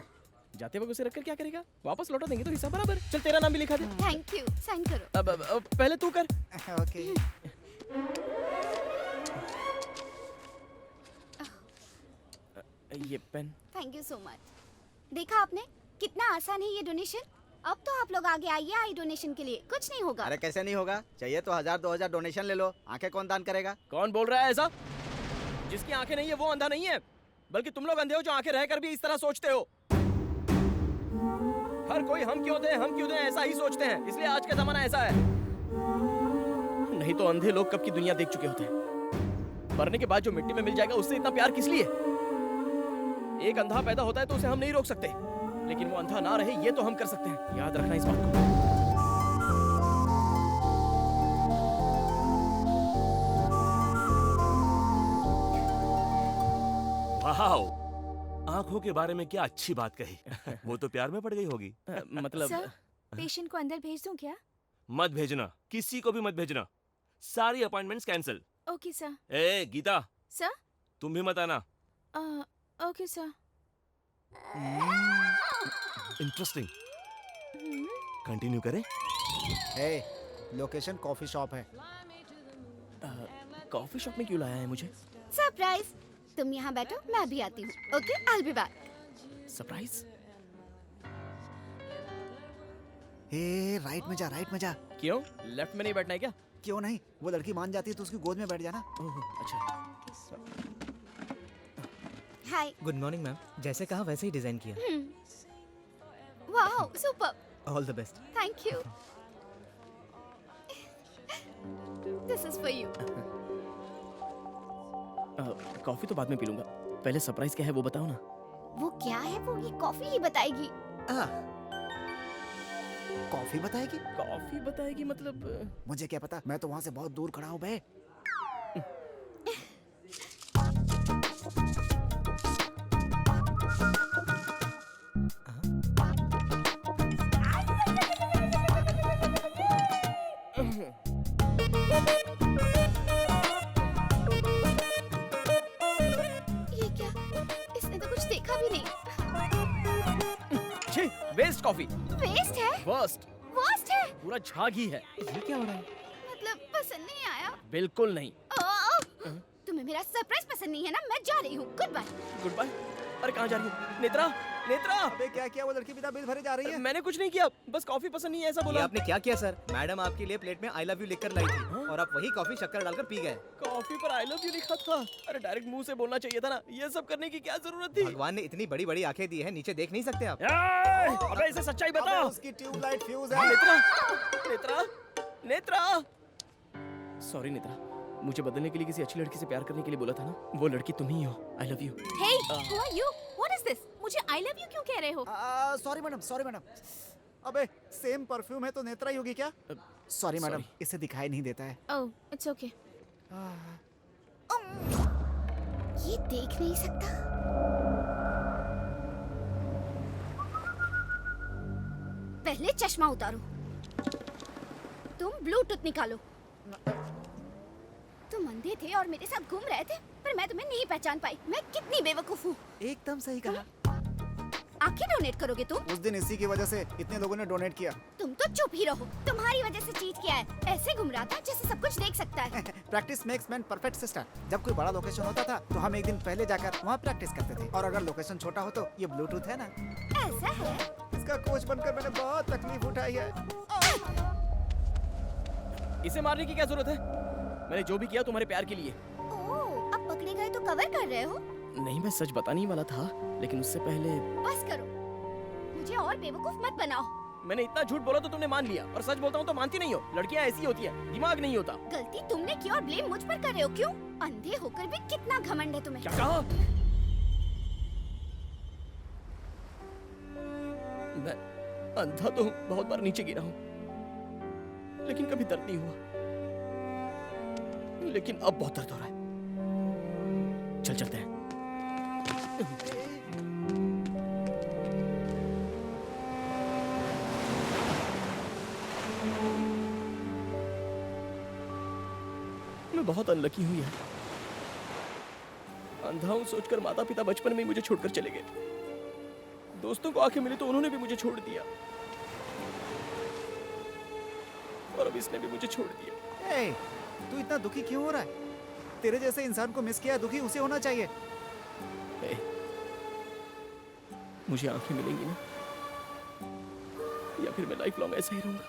जाते वक्त उसे रखकर क्या करेगा? वापस लौटा देंगे तो हिसाब बराबर। चल तेरा नाम भी लिखा दे। थैंक यू, साइन करो। अब पहले तू कर। ओके। ये pen. Thank you so much. देखा आपने कितना आसान है ये डोनेशन। अब तो आप लोग आगे आइए आई डोनेशन के लिए, कुछ नहीं होगा। अरे कैसे नहीं होगा, चाहिए तो 1000-2000 डोनेशन ले लो। आंखें कौन दान करेगा? कौन बोल रहा है ऐसा? जिसकी आंखें नहीं है वो अंधा नहीं है, बल्कि तुम लोग अंधे हो जो आंखें रहकर भी इस तरह सोचते हो। हर कोई हम क्यों दें ऐसा ही सोचते हैं, इसलिए आज का जमाना ऐसा है। नहीं तो अंधे लोग कब की दुनिया देख चुके होते हैं। मरने के बाद जो मिट्टी में मिल जाएगा उससे इतना प्यार किस लिए? एक अंधा पैदा होता है तो उसे हम नहीं रोक सकते, लेकिन वो अंधा ना रहे ये तो हम कर सकते हैं। याद रखना इस बात को। वाओ, आंखों के बारे में क्या अच्छी बात कही। वो तो प्यार में पड़ गई होगी। मतलब सर, पेशेंट को अंदर भेज दूं क्या? मत भेजना, किसी को भी मत भेजना। सारी अपॉइंटमेंट्स कैंसिल। Okay sir. ए गीता, सर? तुम भी मत आना। Okay sir. इंटरेस्टिंग। कंटिन्यू करें? ए, लोकेशन कॉफी शॉप है। कॉफी शॉप में क्यों लाया है मुझे? सरप्राइज। तुम यहाँ बैठो, मैं अभी आती हूँ। Okay, I will be back. Surprise? A, right में जा, राइट में जा। क्यों? लेफ्ट में नहीं बैठना है क्या? क्यों नहीं, वो लड़की मान जाती है तो उसकी गोद में बैठ जाना। ओह, अच्छा। हाय। गुड मॉर्निंग मैम, जैसे कहा वैसे ही डिजाइन किया। Wow, super. All the best. Thank you. This is for you. Coffee तो बाद में पी लूंगा, पहले सरप्राइज क्या है वो बताओ ना। वो क्या है, वो ये कॉफी ही बताएगी। कॉफी बताएगी? कॉफी बताएगी मतलब? मुझे क्या पता, मैं तो वहाँ से बहुत दूर खड़ा हूँ बे। ये क्या? इसने तो कुछ देखा भी नहीं। छी, वेस्ट कॉफी। वेस्ट है? वर्स्ट। वर्स्ट है? पूरा झाग ही है। ये क्या हो रहा है? मतलब पसंद नहीं आया? बिल्कुल नहीं। तुम्हें मेरा सरप्राइज पसंद नहीं है ना? मैं जा रही हूँ। Goodbye. Goodbye. अरे कहाँ जा रही हो? नेत्रा, नेत्रा। अबे क्या किया, वो लड़की बिना बिल भरे जा रही है। मैंने कुछ नहीं किया, बस कॉफी पसंद नहीं है ऐसा ये बोला। आपने क्या किया सर? मैडम आपके लिए प्लेट में आई लव यू लिखकर लाई थी और आप वही कॉफी शक्कर डालकर पी गए। कॉफी पर आई लव यू लिखा था। अरे डायरेक्ट मुंह से बोलना चाहिए था ना, ये सब करने की क्या जरूरत थी? भगवान ने इतनी बड़ी बड़ी आंखें दी है, नीचे देख नहीं सकते आप? अबे इसे सच्चाई बता। अबे उसकी ट्यूबलाइट फ्यूज है। नेत्रा, नेत्रा, नेत्रा। सॉरी नेत्रा, मुझे बदलने के लिए किसी अच्छी लड़की से प्यार करने के लिए बोला था ना, वो लड़की तुम ही हो। I love you. Hey, who are you? What is this? मुझे I love you क्यों कह रहे हो? Sorry madam, sorry madam. अबे सेम परफ्यूम है तो नेत्रा ही होगी क्या? सॉरी मैडम, इसे दिखाई नहीं देता है। Oh, it's okay. ये देख नहीं सकता। पहले चश्मा उतारो। तुम ब्लूटूथ निकालो। तुम अंधे थे और मेरे साथ घूम रहे थे, पर मैं तुम्हें नहीं पहचान पाई। मैं कितनी बेवकूफ हूँ। एकदम सही कहा। आंखें डोनेट करोगे तुम? उस दिन इसी की वजह से इतने लोगों ने डोनेट किया। तुम तो चुप ही रहो। तुम्हारी वजह से चीज क्या है? ऐसे घूम रहा था जैसे सब कुछ देख सकता है। Practice makes man perfect sister. जब कोई बड़ा लोकेशन होता था तो हम एक दिन पहले जाकर वहाँ प्रैक्टिस करते थे, और अगर लोकेशन छोटा हो तो ये ब्लूटूथ है ना, ऐसा है? इसका कोच बनकर मैंने बहुत तकलीफ उठाई है। इसे मारने की क्या जरूरत है? मैंने जो भी किया तुम्हारे प्यार के लिए। ओह, अब पकड़े गए तो कवर कर रहे हो? नहीं, मैं सच बताने ही वाला था, लेकिन उससे पहले बस करो, मुझे और बेवकूफ मत बनाओ। मैंने इतना झूठ बोला तो तुमने मान लिया, और सच बोलता हूँ तो मानती नहीं हो। लड़कियाँ ऐसी होती है, दिमाग नहीं होता। गलती तुमने की और ब्लेम मुझ पर कर रहे हो। क्यों? अंधे होकर भी कितना घमंड है तुम्हें। क्या कहा? मैं अंधा तो हूँ, बहुत बार नीचे गिरा हूँ, लेकिन कभी दर्द नहीं हुआ। लेकिन अब बहुत दर्द हो रहा है। चल चलते हैं। मैं बहुत अनलकी हूँ यार। अंधा हूँ सोचकर माता पिता बचपन में ही मुझे छोड़कर चले गए। दोस्तों को आंखें मिली तो उन्होंने भी मुझे छोड़ दिया, और अब इसने भी मुझे छोड़ दिया। ए, तू इतना दुखी क्यों हो रहा है? तेरे जैसे इंसान को मिस किया, दुखी उसे होना चाहिए। मुझे आंखें मिलेंगी ना, या फिर मैं लाइफ लॉन्ग ऐसा ही रहूंगा?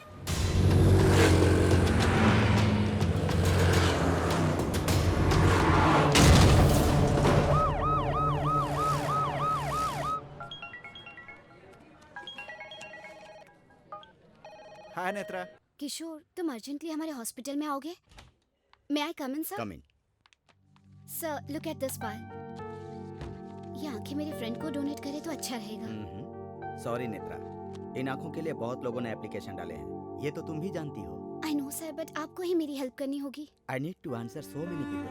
हाय नेत्रा। किशोर, तुम अर्जेंटली हमारे हॉस्पिटल में आओगे? May I come in sir? Come in. Sir, look at this file. ये आंखें मेरे फ्रेंड को डोनेट करे तो अच्छा रहेगा। सॉरी नेत्रा, इन आंखों के लिए बहुत लोगों ने एप्लीकेशन डाले हैं, ये तो तुम भी जानती हो। आई नो सर, बट आपको ही मेरी हेल्प करनी होगी। I need to answer so many people.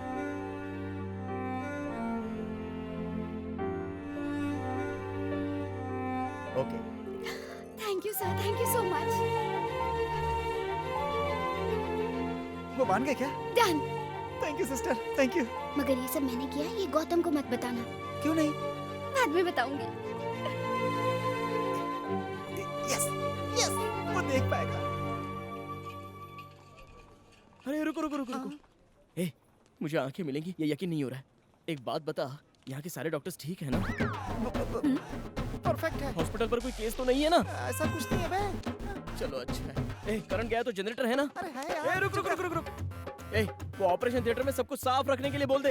Okay. Thank you sir, thank you so much. वो मान गए क्या? Done. Thank you sister, thank you. मगर ये सब मैंने किया, ये गौतम को मत बताना। क्यों नहीं? बाद में बताऊंगी। यस यस, वो देख पाएगा। अरे रुको रुको रुको रुको। ए, मुझे आंखें मिलेंगी ये यकीन नहीं हो रहा है। एक बात बता, यहाँ के सारे डॉक्टर्स ठीक है ना? परफेक्ट है। हॉस्पिटल पर कोई केस तो नहीं है ना? ऐसा कुछ नहीं है बे। चलो अच्छा है। ए, करंट गया तो जनरेटर है ना? अरे है यार। ए, रुक रुक रुक रुक रुक। ए, वो ऑपरेशन थिएटर में सब कुछ साफ रखने के लिए बोल दे।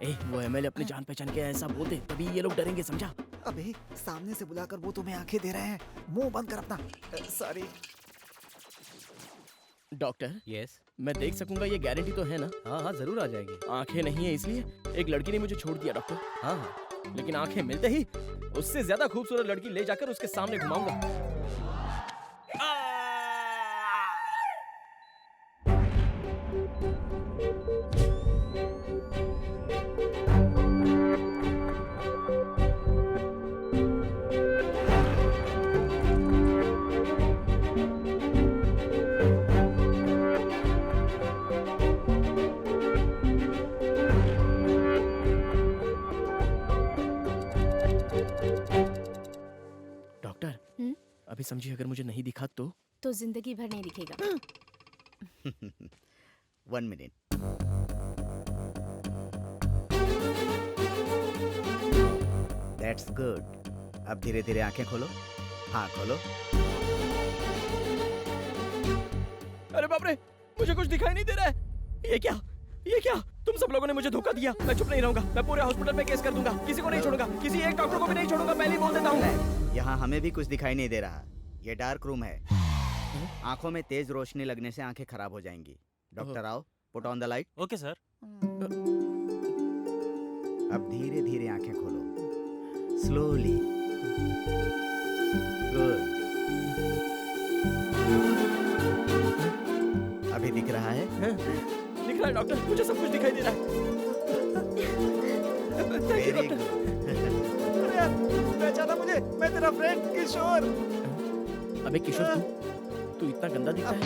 ए, वो एमएलए अपनी जान पहचान के ऐसा बोल दे, तभी ये लोग डरेंगे, समझा? अबे सामने से बुलाकर वो तुम्हें आंखें दे रहे हैं, मुंह बंद कर अपना। सॉरी। Doctor, yes. मैं देख सकूंगा ये गारंटी तो है ना? हाँ हाँ, जरूर आ जाएगी। आंखें नहीं है इसलिए एक लड़की ने मुझे छोड़ दिया डॉक्टर। हाँ हाँ। लेकिन आंखें मिलते ही उससे ज्यादा खूबसूरत लड़की ले जाकर उसके सामने घुमाऊंगा। अभी समझिए, अगर मुझे नहीं दिखा तो जिंदगी भर नहीं दिखेगा। 1 मिनट। That's good. अब धीरे धीरे आंखें खोलो। हाँ खोलो। अरे बाप रे, मुझे कुछ दिखाई नहीं दे रहा है। ये क्या? ये क्या? तुम सब लोगों ने मुझे धोखा दिया। मैं चुप नहीं रहूंगा। मैं पूरे हॉस्पिटल में केस कर दूंगा। किसी को नहीं छोड़ूंगा। किसी एक डॉक्टर को भी नहीं छोड़ूंगा। पहले ही बोल देता हूँ। यहाँ हमें भी कुछ दिखाई नहीं दे रहा। ये डार्क रूम है। आंखों में तेज रोशनी लगने से आंखें खराब हो जाएंगी। डॉक्टर आओ, put on the light. Okay sir. अब धीरे धीरे आंखें खोलो, स्लोली। गुड। अभी दिख रहा है? दिख रहा है डॉक्टर, मुझे सब कुछ दिखाई दे रहा है। Very good. अरे यार, पहचाना मुझे? मैं तेरा फ्रेंड किशोर। अबे किशोर, तू इतना गंदा दिखता है।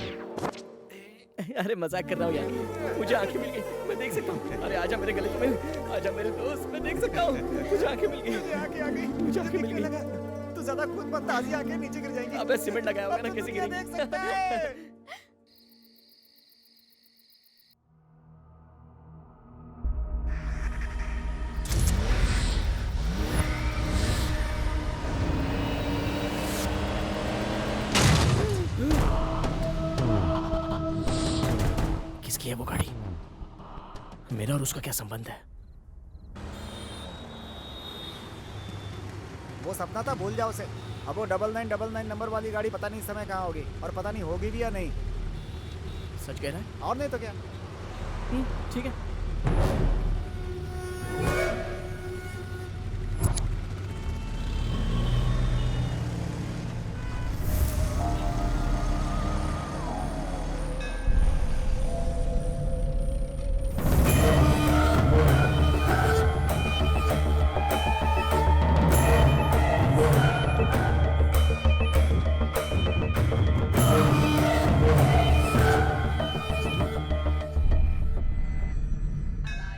अरे मजाक कर रहा हूँ यार। मुझे आंखें मिल गई, मैं देख सकता हूँ। अरे आजा मेरे गले में, आजा मेरे दोस्त, मैं देख सकता हूँ। मुझे आंखें मिल गई। मुझे आंखें आ गई। मुझे आंखें मिल गई। तू ज्यादा खुद मत, ताजी आंखें नीचे गिर जाएंगी। अबे सीमेंट लगाया होगा ना, किसी क्या की देख सकता है? किसकी है वो गाड़ी? मेरा और उसका क्या संबंध है? वो सपना था, भूल जाओ उसे। अब वो 9999 नंबर वाली गाड़ी पता नहीं इस समय कहाँ होगी, और पता नहीं होगी भी या नहीं। सच कह रहा है? और नहीं तो क्या। ठीक है।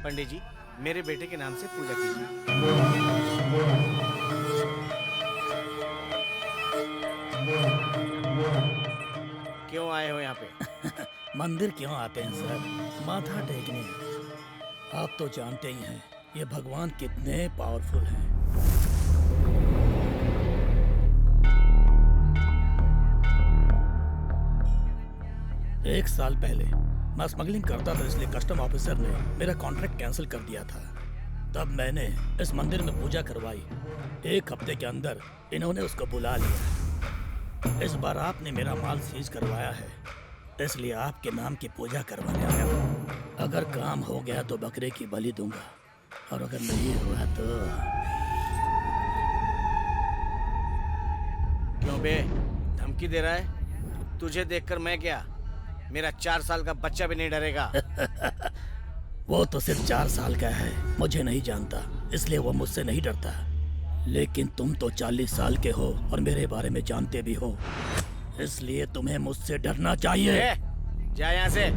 पंडित जी, मेरे बेटे के नाम से पूजा कीजिए। क्यों आए हो यहाँ पे? मंदिर क्यों आते हैं सर? माथा टेकने। आप तो जानते ही हैं ये भगवान कितने पावरफुल हैं। 1 साल पहले मैं स्मगलिंग करता था, इसलिए कस्टम ऑफिसर ने मेरा कॉन्ट्रैक्ट कैंसिल कर दिया था। तब मैंने इस मंदिर में पूजा करवाई। 1 हफ्ते के अंदर इन्होंने उसको बुला लिया। इस बार आपने मेरा माल सीज करवाया है, इसलिए आपके नाम की पूजा करवाने आया हूँ। अगर काम हो गया तो बकरे की बलि दूंगा, और अगर नहीं हुआ तो क्यों बे, धमकी दे रहा है? तुझे देखकर मैं क्या, मेरा 4 साल का बच्चा भी नहीं डरेगा। वो तो सिर्फ 4 साल का है, मुझे नहीं जानता, इसलिए वो मुझसे नहीं डरता। लेकिन तुम तो 40 साल के हो और मेरे बारे में जानते भी हो, इसलिए तुम्हें मुझसे डरना चाहिए। जा यहाँ से।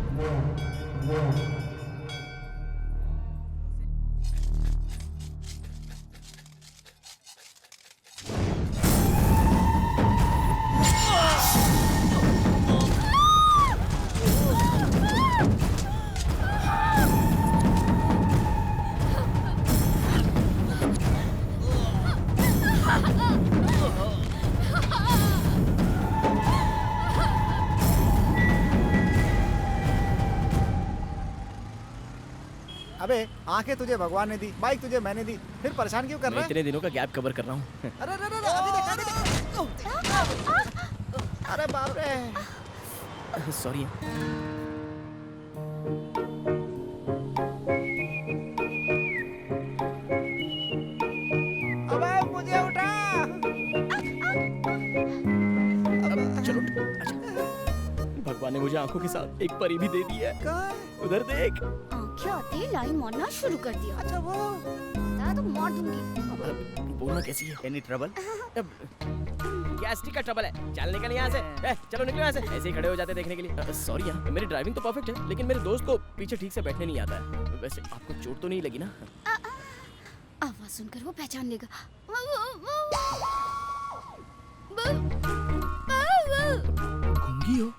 अबे आंखें तुझे भगवान ने दी, बाइक तुझे मैंने दी, फिर परेशान क्यों कर रहा मैं है? इतने दिनों का गैप कवर कर रहा हूँ। अरे अरे अरे अभी देख, अरे बाप रे। सॉरी। अबे मुझे उठा। चलो अच्छा। भगवान ने मुझे आंखों के साथ एक परी भी दे दी है। उधर देख। आंखें आते ही लाइन मारना शुरू कर दिया। अच्छा वो बता तो मार दूंगी। बोलना कैसी है? Any trouble? गैस्ट्रिक का ट्रबल है, चल निकल यहाँ से। चलो निकलो यहाँ से, ऐसे ही खड़े हो जाते देखने के लिए। सॉरी यार, मेरी ड्राइविंग तो परफेक्ट है, लेकिन मेरे दोस्त को पीछे ठीक से बैठने नहीं आता है। वैसे आपको चोट तो नहीं लगी ना? आवाज सुनकर वो पहचान लेगा। गूंगी हो?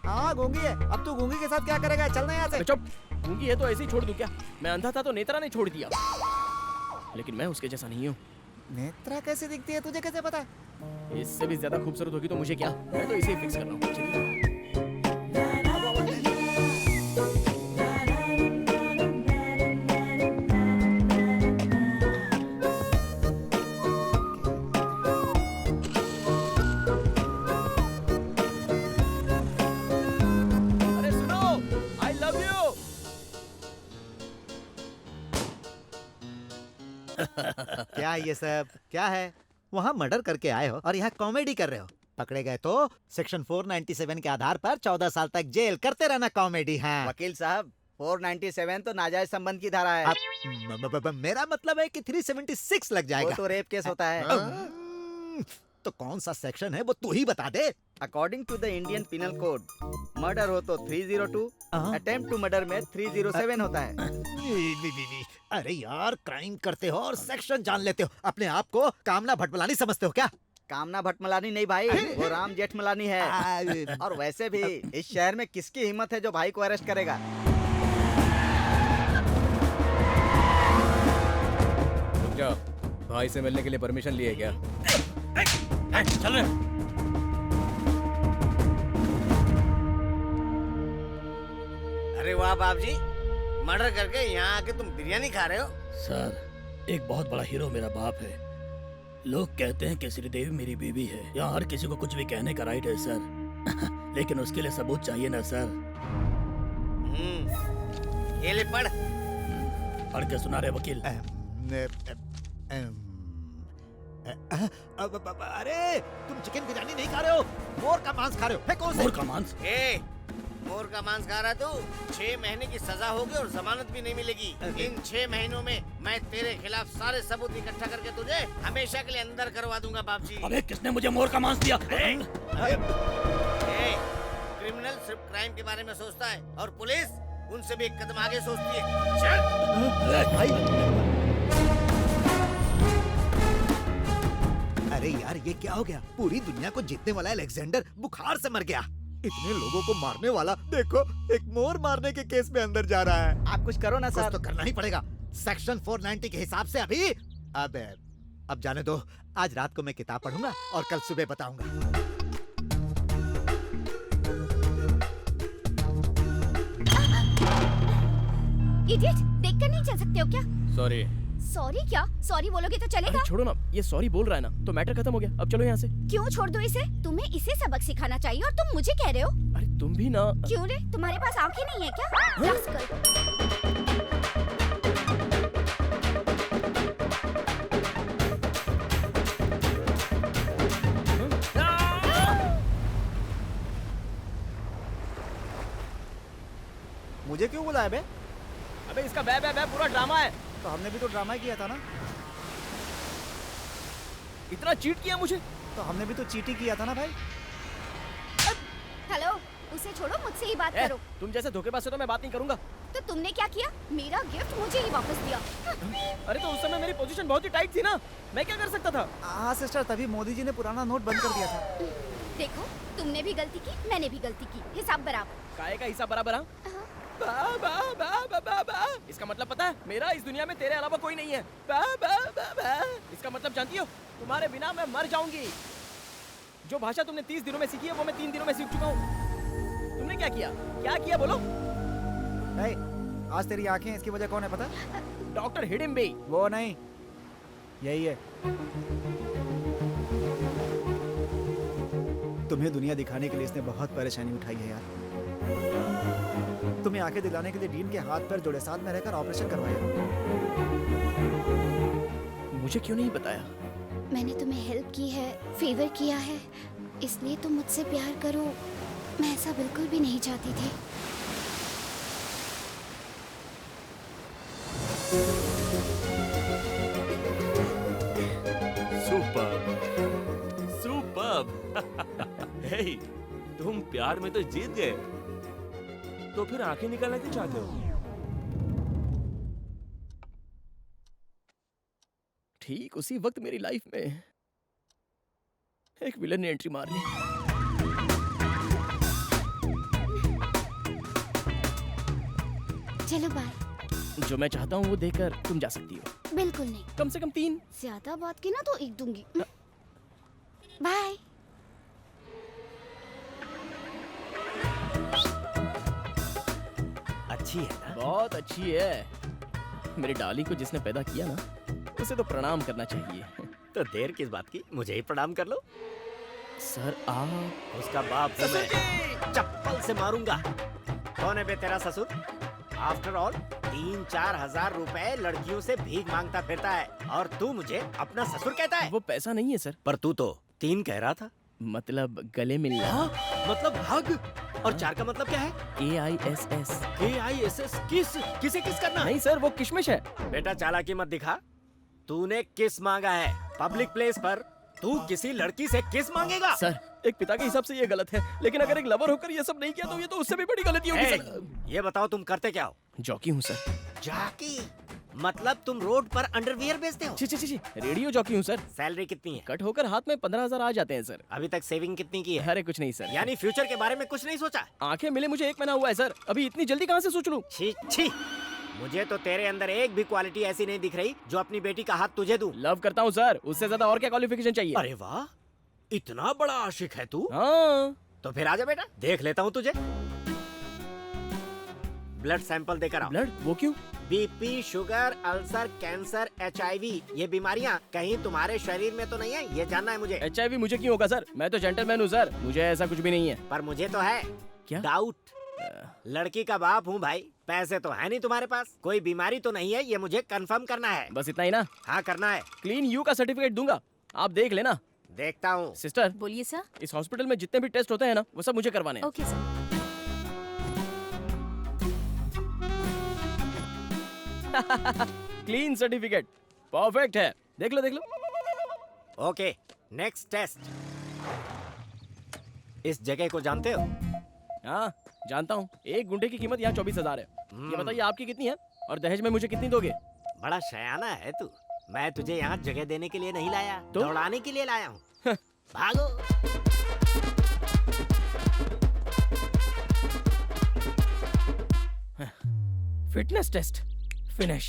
हाँ गूंगी है। अब तू गूंगी के साथ क्या करेगा? चलना यहाँ से। चुप। गूंगी है तो ऐसे ही छोड़ दूं क्या? मैं अंधा था तो नेत्रा ने छोड़ दिया, लेकिन मैं उसके जैसा नहीं हूँ। नेत्रा कैसे दिखती है, तुझे कैसे पता? इससे भी ज्यादा खूबसूरत होगी तो मुझे क्या, मैं तो इसे ही फिक्स कर रहा हूँ। चलिए। अरे सुनो, I love you। क्या ये सब क्या है? वहाँ मर्डर करके आए हो और यहाँ कॉमेडी कर रहे हो। पकड़े गए तो सेक्शन 497 के आधार पर 14 साल तक जेल, करते रहना कॉमेडी। हाँ वकील साहब, 497 तो नाजायज संबंध की धारा है। मेरा मतलब है कि 376 लग वो जाएगा। तो रेप केस होता है। तो कौन सा सेक्शन है वो तू ही बता दे। According to the Indian penal code, murder हो तो 302, अटेम्प्ट टू मर्डर में 307 होता है। अरे यार, क्राइम करते हो और सेक्शन जान लेते हो। अपने आप को कामना भटमलानी समझते हो क्या? कामना भटमलानी नहीं भाई, वो राम जेठमलानी है। और वैसे भी इस शहर में किसकी हिम्मत है जो भाई को अरेस्ट करेगा? रुक जाओ, भाई से मिलने के लिए परमिशन लिए क्या? चल रहे। अरे वाह बाप जी, मर्डर करके यहाँ आके तुम बिरयानी खा रहे हो? सर, एक बहुत बड़ा हीरो मेरा बाप है। लोग कहते हैं कि श्रीदेवी मेरी बीवी है। यहाँ हर किसी को कुछ भी कहने का राइट है सर। लेकिन उसके लिए सबूत चाहिए ना सर। ये ले पढ़। पढ़ के सुना रहे वकील। अरे तुम चिकन बिरयानी नहीं खा रहे हो, मोर का मांस खा रहे हो। फेंको उसे। मोर का मांस? मोर का मांस खा रहा तू? 6 महीने की सजा होगी और जमानत भी नहीं मिलेगी। इन 6 महीनों में मैं तेरे खिलाफ सारे सबूत इकट्ठा करके तुझे हमेशा के लिए अंदर करवा दूंगा बाप जी। अबे किसने मुझे मोर का मांस दिया? क्रिमिनल सिर्फ क्राइम के बारे में सोचता है और पुलिस उनसे भी एक कदम आगे सोचती है। चल। अरे यार, ये क्या हो गया? पूरी दुनिया को जीतने वाला अलेक्जेंडर बुखार से मर गया। इतने लोगों को मारने वाला देखो, एक मोर मारने के केस में अंदर जा रहा है। आप कुछ करो ना सर। कुछ तो करना ही पड़ेगा। सेक्शन 490 के हिसाब से अभी अब जाने दो। आज रात को मैं किताब पढ़ूंगा और कल सुबह बताऊंगा। इडियट, देखकर नहीं चल सकते हो क्या? सॉरी। सॉरी क्या? सॉरी बोलोगे तो चलेगा? छोड़ो ना, ये सॉरी बोल रहा है ना, तो मैटर खत्म हो गया। अब चलो यहाँ से। क्यों छोड़ दो इसे? तुम्हें इसे सबक सिखाना चाहिए और तुम मुझे कह रहे हो? अरे तुम भी ना। क्यों रे, तुम्हारे पास आंखें नहीं है क्या? मुझे क्यों बुलाया बे? अबे इसका बे बे बे पूरा ड्रामा है। तो हमने भी तो ड्रामा ही किया था ना। इतना चीट किया मुझे। तो हमने भी तो चीटी किया था ना भाई। हेलो, उसे छोड़ो, मुझसे ही बात करो। तुम जैसे धोखेबाज से तो मैं बात नहीं करूंगा। तो तुमने क्या किया? मेरा गिफ्ट मुझे ही वापस दिया। अरे तो उस समय मेरी पोजीशन बहुत ही टाइट थी ना, मैं क्या कर सकता था? हाँ सिस्टर, तभी मोदी जी ने पुराना नोट बंद कर दिया था। देखो, तुमने भी गलती की, मैंने भी गलती की, हिसाब बराबर। काहे का हिसाब बराबर? बा, बा, बा, बा, बा, बा। इसका मतलब पता है, मेरा इस दुनिया में तेरे अलावा कोई नहीं है। बा, बा, बा, बा। इसका मतलब जानती हो, तुम्हारे बिना मैं मर जाऊंगी। जो भाषा तुमने 30 दिनों में सीखी है वो मैं 3 दिनों में सीख चुका हूँ। तुमने क्या किया? क्या किया बोलो? आज तेरी आंखें, इसकी वजह कौन है पता? डॉक्टर हिडिम्बे। वो नहीं, यही है। तुम्हें दुनिया दिखाने के लिए इसने बहुत परेशानी उठाई है यार। तुम्हें आंखें दिलाने के लिए डीन के हाथ पैर जोड़े, साथ में रहकर ऑपरेशन करवाया। मुझे क्यों नहीं बताया? मैंने तुम्हें हेल्प की है, फेवर किया है, इसलिए तुम मुझसे प्यार करो। मैं ऐसा बिल्कुल भी नहीं चाहती थी। Superb, superb. हे, तुम प्यार में तो जीत गए, तो फिर आंखें निकालना क्यों चाहते हो? ठीक उसी वक्त मेरी लाइफ में एक विलन ने एंट्री मार ली। चलो बाय। जो मैं चाहता हूँ वो देकर तुम जा सकती हो। बिल्कुल नहीं। कम से कम 3। ज्यादा बात की ना तो एक दूंगी। बाय। अच्छी है ना? बहुत अच्छी है। मेरी डाली को जिसने पैदा किया ना, उसे तो प्रणाम करना चाहिए। तो देर किस बात की, मुझे ही प्रणाम कर लो। सर आप उसका बाप हूँ मैं, चप्पल से मारूंगा। कौन है बे तेरा ससुर? आफ्टर ऑल 3-4 हजार रुपए लड़कियों से भीख मांगता फिरता है, और तू मुझे अपना ससुर कहता है? वो पैसा नहीं है सर। पर तू तो 3 कह रहा था। मतलब गले मिलना। मतलब हग। और 4 का मतलब क्या है? KISS। KISS किसे किस करना? नहीं सर, वो किशमिश है। बेटा चालाकी मत दिखा। तूने किस मांगा है पब्लिक प्लेस पर? तू किसी लड़की से किस मांगेगा? सर, एक पिता के हिसाब से ये गलत है, लेकिन अगर एक लवर होकर ये सब नहीं किया तो ये तो उससे भी बड़ी गलती होगी सर। ये बताओ तुम करते क्या हो? जॉकी हूँ सर। जॉकी? मतलब तुम रोड पर अंडरवियर बेचते हो? छी, रेडियो जॉकी हूँ सर। सैलरी कितनी है? कट होकर हाथ में 15,000 आ जाते हैं सर। अभी तक सेविंग कितनी की है? अरे कुछ नहीं सर। यानी फ्यूचर के बारे में कुछ नहीं सोचा? आंखें मिले मुझे 1 महीना हुआ है सर, अभी इतनी जल्दी कहाँ से सोच लूं? छी, मुझे तो तेरे अंदर एक भी क्वालिटी ऐसी नहीं दिख रही जो अपनी बेटी का हाथ तुझे दूं। लव करता हूँ सर, उससे ज्यादा और क्या क्वालिफिकेशन चाहिए? अरे वाह, इतना बड़ा आशिक है तू? हाँ। तो फिर आजा बेटा, देख लेता हूँ तुझे। ब्लड सैंपल देकर आओ। ब्लड? वो क्यों? BP, sugar, ulcer, cancer, HIV, ये बीमारियाँ कहीं तुम्हारे शरीर में तो नहीं है, ये जानना है मुझे। HIV मुझे क्यों होगा सर? मैं तो जेंटलमैन हूँ सर, मुझे ऐसा कुछ भी नहीं है। पर मुझे तो है। क्या? डाउट। लड़की का बाप हूँ भाई, पैसे तो है नहीं तुम्हारे पास, कोई बीमारी तो नहीं है, ये मुझे कंफर्म करना है। बस इतना ही ना? हाँ करना है। क्लीन यू का सर्टिफिकेट दूंगा, आप देख लेना। देखता हूँ। सिस्टर बोलिए सर। इस हॉस्पिटल में जितने भी टेस्ट होते हैं ना, वो सब मुझे करवाने हैं। Okay sir. Clean certificate, perfect है। देख लो। Okay, next test. इस जगह को जानते हो? हाँ जानता हूँ। 1 गुंठे की कीमत यहाँ 24,000 है। ये बताइए आपकी कितनी है, और दहेज में मुझे कितनी दोगे? बड़ा शयाना है तू। मैं तुझे यहाँ जगह देने के लिए नहीं लाया, तो? दौड़ाने के लिए लाया हूँ। भागो। Fitness test finish.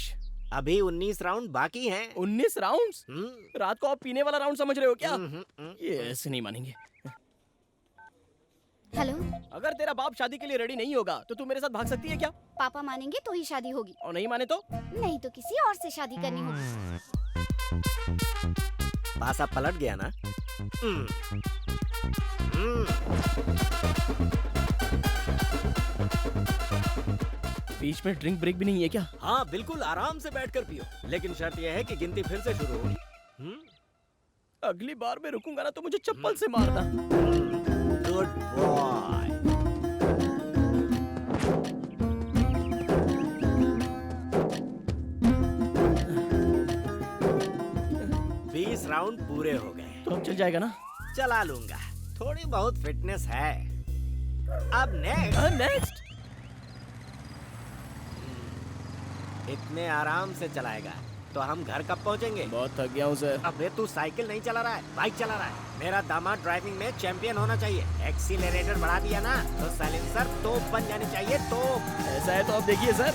अभी 19 राउंड बाकी हैं। 19 राउंड्स? रात को आप पीने वाला राउंड समझ रहे हो क्या? ये ऐसे नहीं मानेंगे। हेलो, अगर तेरा बाप शादी के लिए रेडी नहीं होगा तो तू मेरे साथ भाग सकती है क्या? पापा मानेंगे तो ही शादी होगी, और नहीं माने तो? नहीं तो किसी और से शादी करनी होगी। पासा पलट गया ना? बीच में ड्रिंक ब्रेक भी नहीं है क्या? हाँ बिल्कुल, आराम से बैठकर पियो, लेकिन शर्त यह है कि गिनती फिर से शुरू होगी। अगली बार मैं रुकूंगा ना तो मुझे चप्पल से मारना। Good boy. राउंड पूरे हो गए। तो अब चल जाएगा ना? चला लूंगा, थोड़ी बहुत फिटनेस है। अब नेक्स्ट इतने आराम से चलाएगा तो हम घर कब पहुंचेंगे? बहुत थक गया हूँ सर। अबे तू साइकिल नहीं चला रहा है, बाइक चला रहा है। मेरा दामाद ड्राइविंग में चैंपियन होना चाहिए। एक्सीलरेटर बढ़ा दिया ना तो साइलेंसर तोप बन जानी चाहिए, तोप। ऐसा है तो अब देखिए सर।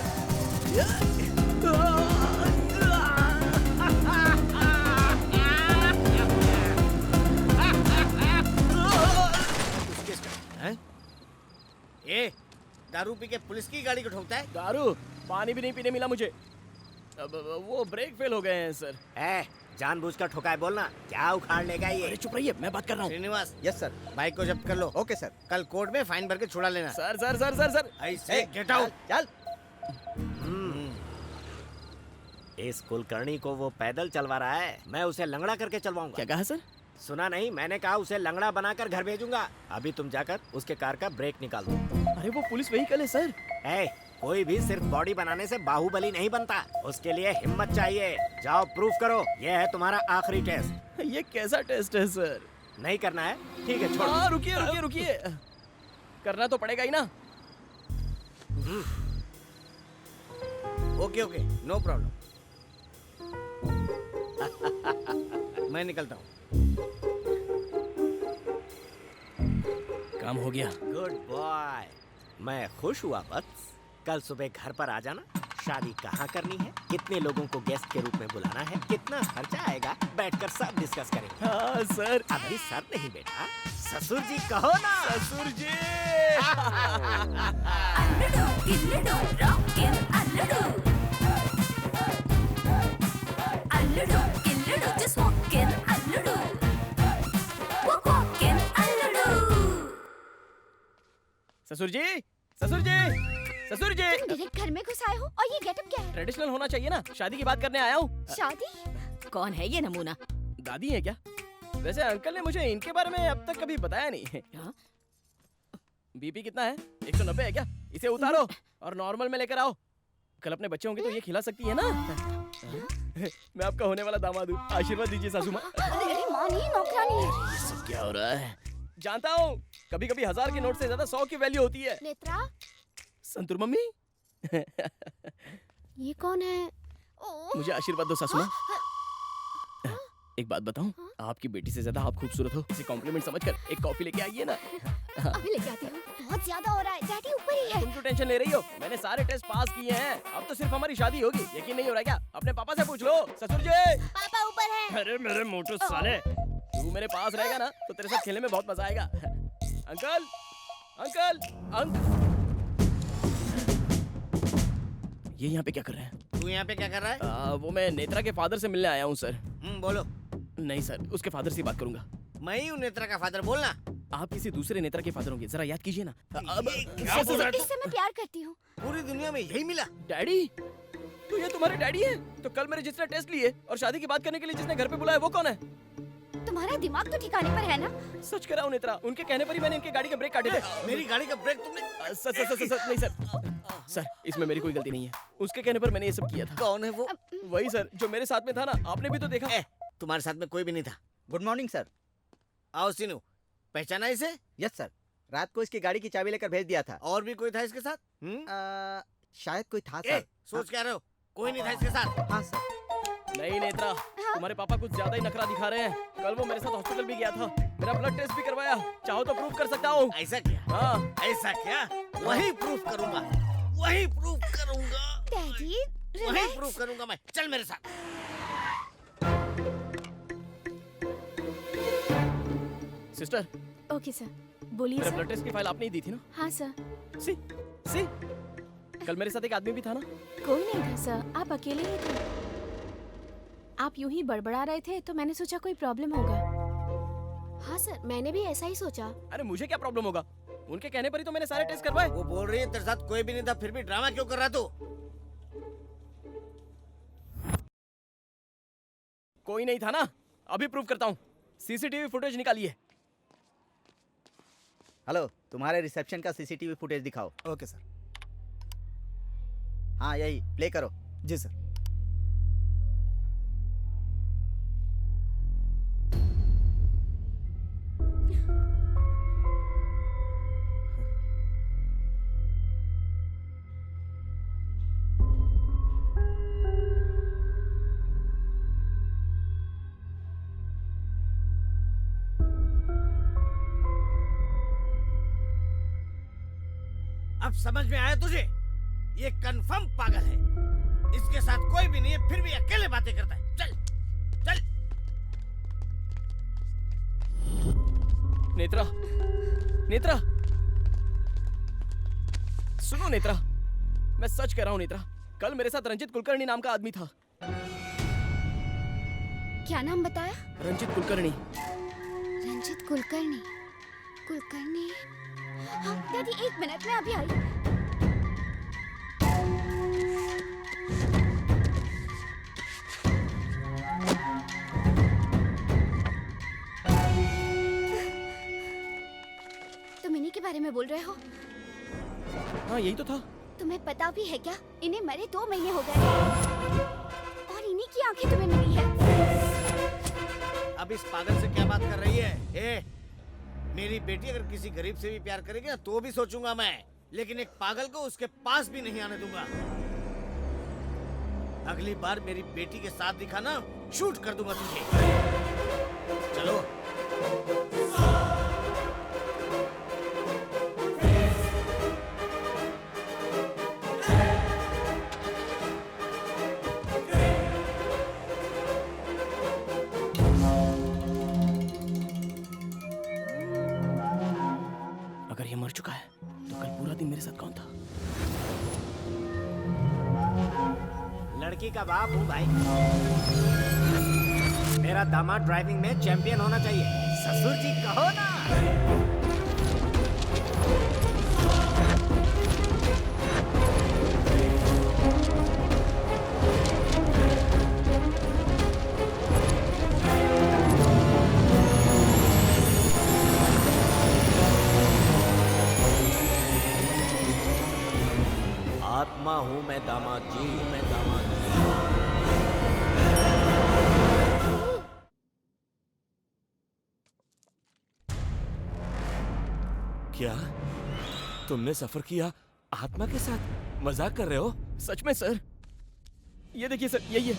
ये दारू पी के पुलिस की गाड़ी को ठोकता है? दारू? पानी भी नहीं पीने मिला मुझे। अब वो ब्रेक फेल हो गए हैं सर। जानबूझकर ठोका है बोलना, क्या उखाड़ लेगा ये? अरे चुप रहिए, मैं बात कर रहा हूँ। श्रीनिवास। Yes sir. बाइक को जब्त कर लो। Okay sir. कल कोर्ट में फाइन भर के छुड़ा लेना। Sir sir sir sir sir ऐसे गेट आउट। चल। इस कुलकर्णी को वो पैदल चलवा रहा है, मैं उसे लंगड़ा करके चलवाऊंगा। क्या कहा सर? सुना नहीं, मैंने कहा उसे लंगड़ा बनाकर घर भेजूंगा। अभी तुम जाकर उसके कार का ब्रेक निकाल दो। अरे वो पुलिस व्हीकल है सर। कोई भी सिर्फ बॉडी बनाने से बाहुबली नहीं बनता, उसके लिए हिम्मत चाहिए। जाओ प्रूफ करो, ये है तुम्हारा आखिरी टेस्ट। ये कैसा टेस्ट है सर? नहीं करना है? ठीक है छोड़। हाँ रुकिए रुकिए रुकिए, करना तो पड़ेगा ही ना। Okay okay, no problem. मैं निकलता हूँ। काम हो गया। Good boy. मैं खुश हुआ बस। कल सुबह घर पर आ जाना। शादी कहाँ करनी है, कितने लोगों को गेस्ट के रूप में बुलाना है, कितना खर्चा आएगा, बैठकर सब डिस्कस करेंगे। हाँ सर। अभी सर नहीं बेटा, ससुर जी कहो ना। ससुर जी। ससुर जी, ससुर जी, ससुर जी। तुम डायरेक्ट घर में घुस आए हो और ये गेटअप क्या है? ट्रेडिशनल होना चाहिए ना, शादी की बात करने आया हूँ। शादी? कौन है ये नमूना? दादी है क्या? वैसे अंकल ने मुझे इनके बारे में अब तक कभी बताया नहीं। बीपी कितना है? 190 है क्या? इसे उतारो और नॉर्मल में लेकर आओ। कल अपने बच्चे होंगे तो ये खिला सकती है ना। मैं आपका होने वाला दामाद हूँ, आशीर्वाद दीजिए सासू माँ। अरे माँ नहीं, नौकरानी है। ये सब क्या हो रहा है? जानता हूँ, कभी कभी 1000 के नोट से ज्यादा 100 की वैल्यू होती है। नेत्रा, संतूर मम्मी। ये कौन है? मुझे आशीर्वाद दो सासू माँ। एक बात बताऊं, आपकी बेटी से ज्यादा आप खूबसूरत हो। इसे कॉम्प्लीमेंट समझकर एक कॉफी लेके आइए ना। अभी लेके आती हूँ। बहुत ज्यादा हो रहा है, डैडी ऊपर ही है। तुम क्यों टेंशन ले रही हो? मैंने सारे टेस्ट पास किए हैं, अब तो सिर्फ हमारी शादी होगी। यकीन नहीं हो रहा क्या? अपने पापा से पूछ लो। ससुर जी। पापा ऊपर है। अरे मेरे मोटू साले, तू मेरे पास रहेगा ना तो तेरे साथ खेलने में बहुत मजा आएगा। अंकल, अंकल, ये यहाँ पे क्या कर रहे हैं? तू यहाँ पे क्या कर रहा है? वो मैं नेत्रा के फादर से मिलने आया हूँ सर। बोलो। नहीं सर, उसके फादर से बात करूंगा। मैं ही हूँ नेत्रा का फादर, बोलना। आप किसी दूसरे नेत्रा के फादर होंगे, जरा याद कीजिए ना। अब इससे मैं प्यार करती हूँ। पूरी दुनिया में यही मिला। डैडी, तो ये तुम्हारे डैडी हैं? तो कल मेरे जिसने टेस्ट लिए और शादी की बात करने के लिए जिसने घर पे बुलाया वो कौन है? तुम्हारा दिमाग तो ठिकाने पर है ना? सच कह रहा हूँ नेत्रा, उनके कहने पर ही मैंने इनके गाड़ी के ब्रेक काटे थे। मेरी गाड़ी का ब्रेक तुमने? सर सर सर सर नहीं सर, इसमें मेरी कोई गलती नहीं है। उसके कहने पर मैंने ये सब किया था। कौन है वो? वही सर जो मेरे साथ में था ना, आपने भी तो देखा। तुम्हारे साथ में कोई भी नहीं था। Good morning sir. आओ सीनू, पहचाना इसे? यस सर, रात को इसकी गाड़ी की चाबी लेकर भेज दिया था। और भी कोई था इसके साथ? शायद कोई था सर। सोच क्या रहे हो? कोई नहीं था इसके साथ? हाँ सर। नहीं नेत्रा, तुम्हारे पापा कुछ ज्यादा ही नखरा दिखा रहे हैं। कल वो मेरे साथ हॉस्पिटल भी गया था, मेरा ब्लड टेस्ट भी करवाया। चाहो तो प्रूफ कर सकता हूँ। ऐसा क्या? हाँ ऐसा क्या? वही प्रूफ करूंगा, वही प्रूफ करूंगा। डैडी, वही प्रूफ करूंगा मैं। चल मेरे साथ। सिस्टर। Okay sir. बोलिए मेरे सर। ब्लड टेस्ट की फाइल आपने ही दी थी ना? हाँ सर। सी सी कल मेरे साथ एक आदमी भी था ना? कोई नहीं था सर, आप अकेले ही थे। आप यूं ही बड़बड़ा रहे थे तो मैंने सोचा कोई प्रॉब्लम होगा। हाँ सर, मैंने भी ऐसा ही सोचा। अरे मुझे क्या प्रॉब्लम होगा? उनके कहने पर ही तो मैंने सारे टेस्ट करवाए। वो बोल रही है तेरे साथ कोई भी नहीं था, फिर भी ड्रामा क्यों कर रहा तू? कोई नहीं था ना? अभी प्रूव करता हूँ। सीसीटीवी फुटेज निकालिए। हेलो, तुम्हारे रिसेप्शन का सीसीटीवी फुटेज दिखाओ। Okay sir. हाँ यही प्ले करो। जी सर। अब समझ में आया तुझे? ये कंफर्म पागल है। इसके साथ कोई भी नहीं है, फिर भी अकेले बातें करता है। चल चल। नेत्रा, नेत्रा, सुनो नेत्रा, मैं सच कह रहा हूँ नेत्रा, कल मेरे साथ रंजित कुलकर्णी नाम का आदमी था। क्या नाम बताया? रंजित कुलकर्णी। रंजित कुलकर्णी। कुलकर्णी। हाँ दादी, एक मिनट में अभी आई। तुम इन्हीं के बारे में बोल रहे हो? हाँ यही तो था। तुम्हें पता भी है क्या, इन्हें मरे 2 महीने हो गए और इन्हीं की आंखें तुम्हें मिली है। अब इस पागल से क्या बात कर रही है? ए, मेरी बेटी अगर किसी गरीब से भी प्यार करेगी ना तो भी सोचूंगा मैं, लेकिन एक पागल को उसके पास भी नहीं आने दूंगा। अगली बार मेरी बेटी के साथ दिखा ना, शूट कर दूंगा तुझे। चलो। अगर ये मर चुका है तो कल पूरा दिन मेरे साथ कौन था? लड़की का बाप हूँ भाई। मेरा दामाद ड्राइविंग में चैंपियन होना चाहिए। ससुर जी कहो ना। आत्मा हूँ मैं दामाद जी, मैं दामाद जी। क्या तुमने सफर किया आत्मा के साथ? मजाक कर रहे हो? सच में सर, ये देखिए सर, यही है।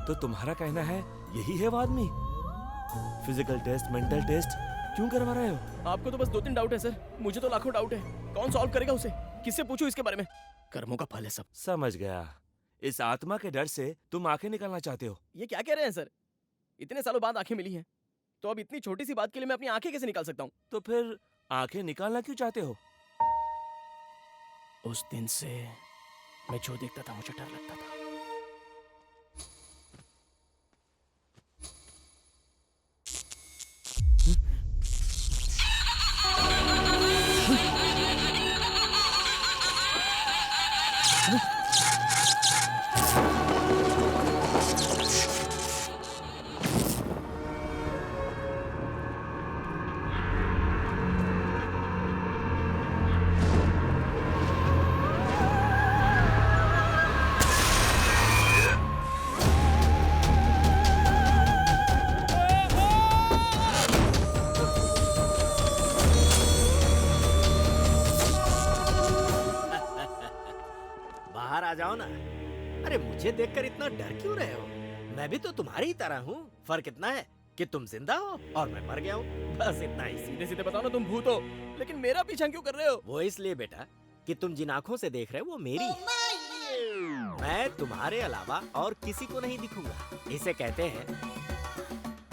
तो तुम्हारा कहना है यही है वो आदमी? फिजिकल टेस्ट, मेंटल टेस्ट क्यों करवा रहे हो? आपको तो बस 2-3 डाउट है सर, मुझे तो लाखों डाउट है। कौन सॉल्व करेगा उसे? किससे पूछूं इसके बारे में? कर्मों का फल है सब। समझ गया। इस आत्मा के डर से तुम आंखें निकालना चाहते हो? ये क्या कह रहे हैं सर? इतने सालों बाद आंखें मिली हैं, तो अब इतनी छोटी सी बात के लिए मैं अपनी आंखें कैसे निकाल सकता हूँ? तो फिर आंखें निकालना क्यों चाहते हो? उस दिन से मैं जो देखता था मुझे डर लगता था। बाहर आ जाओ ना। अरे मुझे देखकर इतना डर क्यों रहे हो? मैं भी तो तुम्हारी ही तरह हूँ। फर्क इतना है कि तुम जिंदा हो और मैं मर गया हूँ, बस इतना ही। सीधे सीधे बताओ ना, तुम भूत हो, लेकिन मेरा पीछा क्यों कर रहे हो? वो इसलिए बेटा कि तुम जिन आंखों से देख रहे हो वो मेरी है। मैं तुम्हारे अलावा और किसी को नहीं दिखूंगा। इसे कहते हैं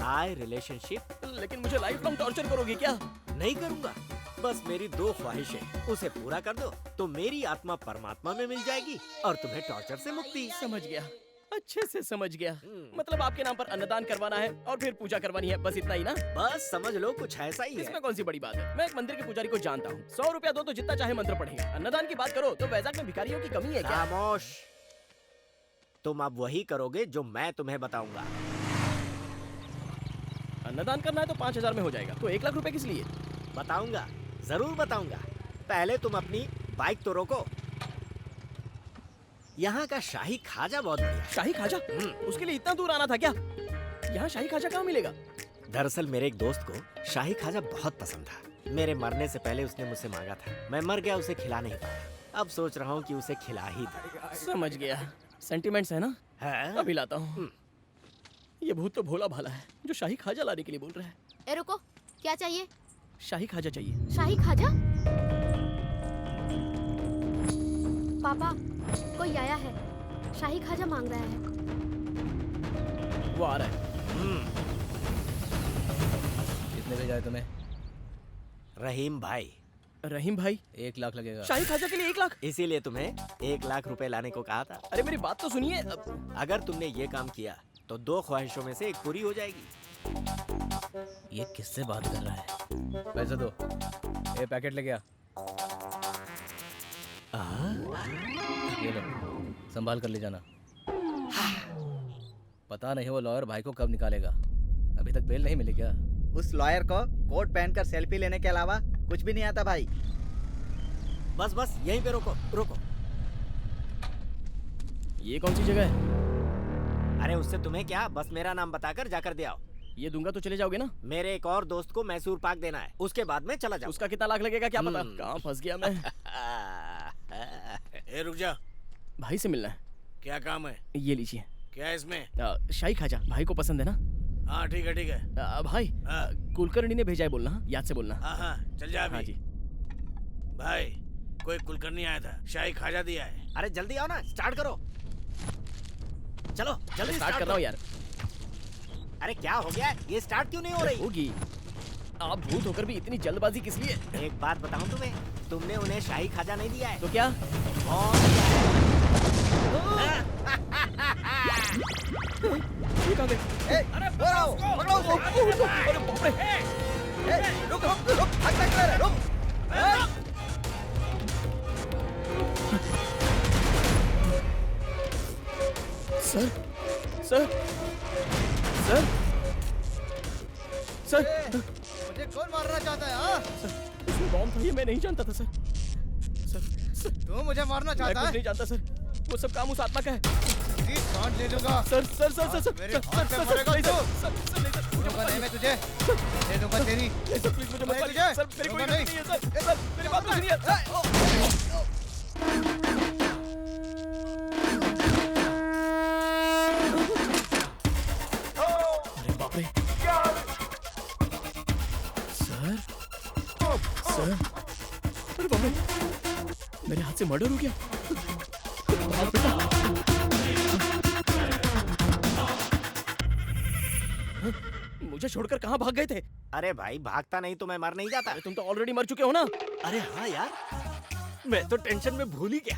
हाई रिलेशनशिप। लेकिन मुझे लाइफ लॉन्ग टॉर्चर करोगे क्या? नहीं करूँगा, बस मेरी 2 ख्वाहिशें, उसे पूरा कर दो तो मेरी आत्मा परमात्मा में मिल जाएगी और तुम्हें टॉर्चर से मुक्ति। समझ गया, अच्छे से समझ गया। मतलब आपके नाम पर अन्नदान करवाना है और फिर पूजा करवानी है, बस इतना ही ना? बस समझ लो कुछ ऐसा ही है। इसमें कौन सी बड़ी बात है? मैं एक मंदिर के पुजारी को जानता हूँ, 100 रुपया दो तो जितना चाहे मंत्र पढ़ेगा। अन्नदान की बात करो तो वैजाग में भिखारियों की कमी है क्या? खामोश, तुम अब वही करोगे जो मैं तुम्हें बताऊंगा। अन्नदान करना है तो 5000 में हो जाएगा, तो 1 लाख रुपए किस लिए? बताऊंगा, जरूर बताऊंगा। पहले तुम अपनी बाइक तो रोको। यहाँ का शाही खाजा बहुत बढ़िया। शाही खाजा? उसके लिए इतना दूर आना था क्या? यहाँ शाही खाजा कहाँ मिलेगा? दरअसल मेरे एक दोस्त को शाही खाजा बहुत पसंद था। मेरे मरने से पहले उसने मुझसे मांगा था, मैं मर गया, उसे खिला नहीं पाया। अब सोच रहा हूँ कि उसे खिला ही दूं। समझ गया, सेंटिमेंट्स है ना? है? अभी लाता हूँ। ये भूत तो भोला भाला है जो शाही खाजा लाने के लिए बोल रहा है। ए रुको, क्या चाहिए? शाही खाजा चाहिए। शाही खाजा? पापा, कोई आया है, शाही खाजा मांग रहा है। वो आ रहा है। कितने भेजा है तुम्हें? रहीम भाई। रहीम भाई? 1 लाख लगेगा। शाही खाजा के लिए 1 लाख? इसीलिए तुम्हें 1 लाख रुपए लाने को कहा था। अरे मेरी बात तो सुनिए। अगर तुमने ये काम किया तो 2 ख्वाहिशों में से 1 पूरी हो जाएगी। ये किससे बात कर रहा है? पैसे दो, ये पैकेट ले गया। ये लो, संभाल कर ले जाना। पता नहीं वो लॉयर भाई को कब निकालेगा, अभी तक बेल नहीं मिली क्या? उस लॉयर को कोट पहनकर सेल्फी लेने के अलावा कुछ भी नहीं आता भाई। बस बस यहीं पे रोको रोको। ये कौन सी जगह है? अरे उससे तुम्हें क्या, बस मेरा नाम बताकर जाकर दे आओ। ये दूंगा तो चले जाओगे ना? मेरे एक और दोस्त को मैसूर पाक देना है, उसके बाद में चला जाओ। उसका कितना लाख लगेगा क्या पता? कहाँ फंस गया मैं। ए रुक जा, भाई से मिलना है। क्या काम है? ये लीजिए। क्या है इसमें? शाही खाजा भाई को पसंद है ना? हाँ ठीक है ठीक है। भाई कुलकर्णी ने भेजा है बोलना, याद से बोलना। हाँ चल जा अभी। हाँ जी। भाई कोई कुलकर्णी आया था, शाही खाजा दिया है। अरे जल्दी आओ ना, स्टार्ट करो। चलो जल्दी स्टार्ट कर रहा हूँ यार। अरे क्या हो गया, ये स्टार्ट क्यों नहीं हो रही? होगी। आप भूत होकर भी इतनी जल्दबाजी किस लिए? एक बात बताऊं तुम्हें, तुमने उन्हें शाही खाजा नहीं दिया है। तो क्या? ये कहाँ गए? अरे पकड़ो उसको। अरे बाप रे। रुक रुक रुक, हट कर रुक। सर सर सर सर मुझे कौन मारना चाहता है? हाँ? इसमें बॉम्ब था, ये मैं नहीं जानता था सर। सर तू मुझे मारना मैं चाहता कुछ है? नहीं जानता सर, वो सब काम उस आत्मा का है। जान ले लूंगा। Sir sir sir sir sir मेरे हाथ पे मरेगा तू। छोड़ूंगा नहीं मैं तुझे, दे दूंगा तेरी। सर प्लीज मुझे मत नहीं मारिए। तुझे, सर मेरी कोई छोड़ूंगा गलती नहीं है सर। सर मेरी बात तो सुनिए। अरे बाप रे। सर सर, अरे बाप रे, मेरे हाथ से मर्डर हो गया। भाग बेटा। मुझे छोड़कर कहाँ भाग गए थे? अरे भाई भागता नहीं तो मैं मर नहीं जाता। अरे तुम तो ऑलरेडी मर चुके हो ना? अरे हाँ यार, मैं तो टेंशन में भूल ही गया।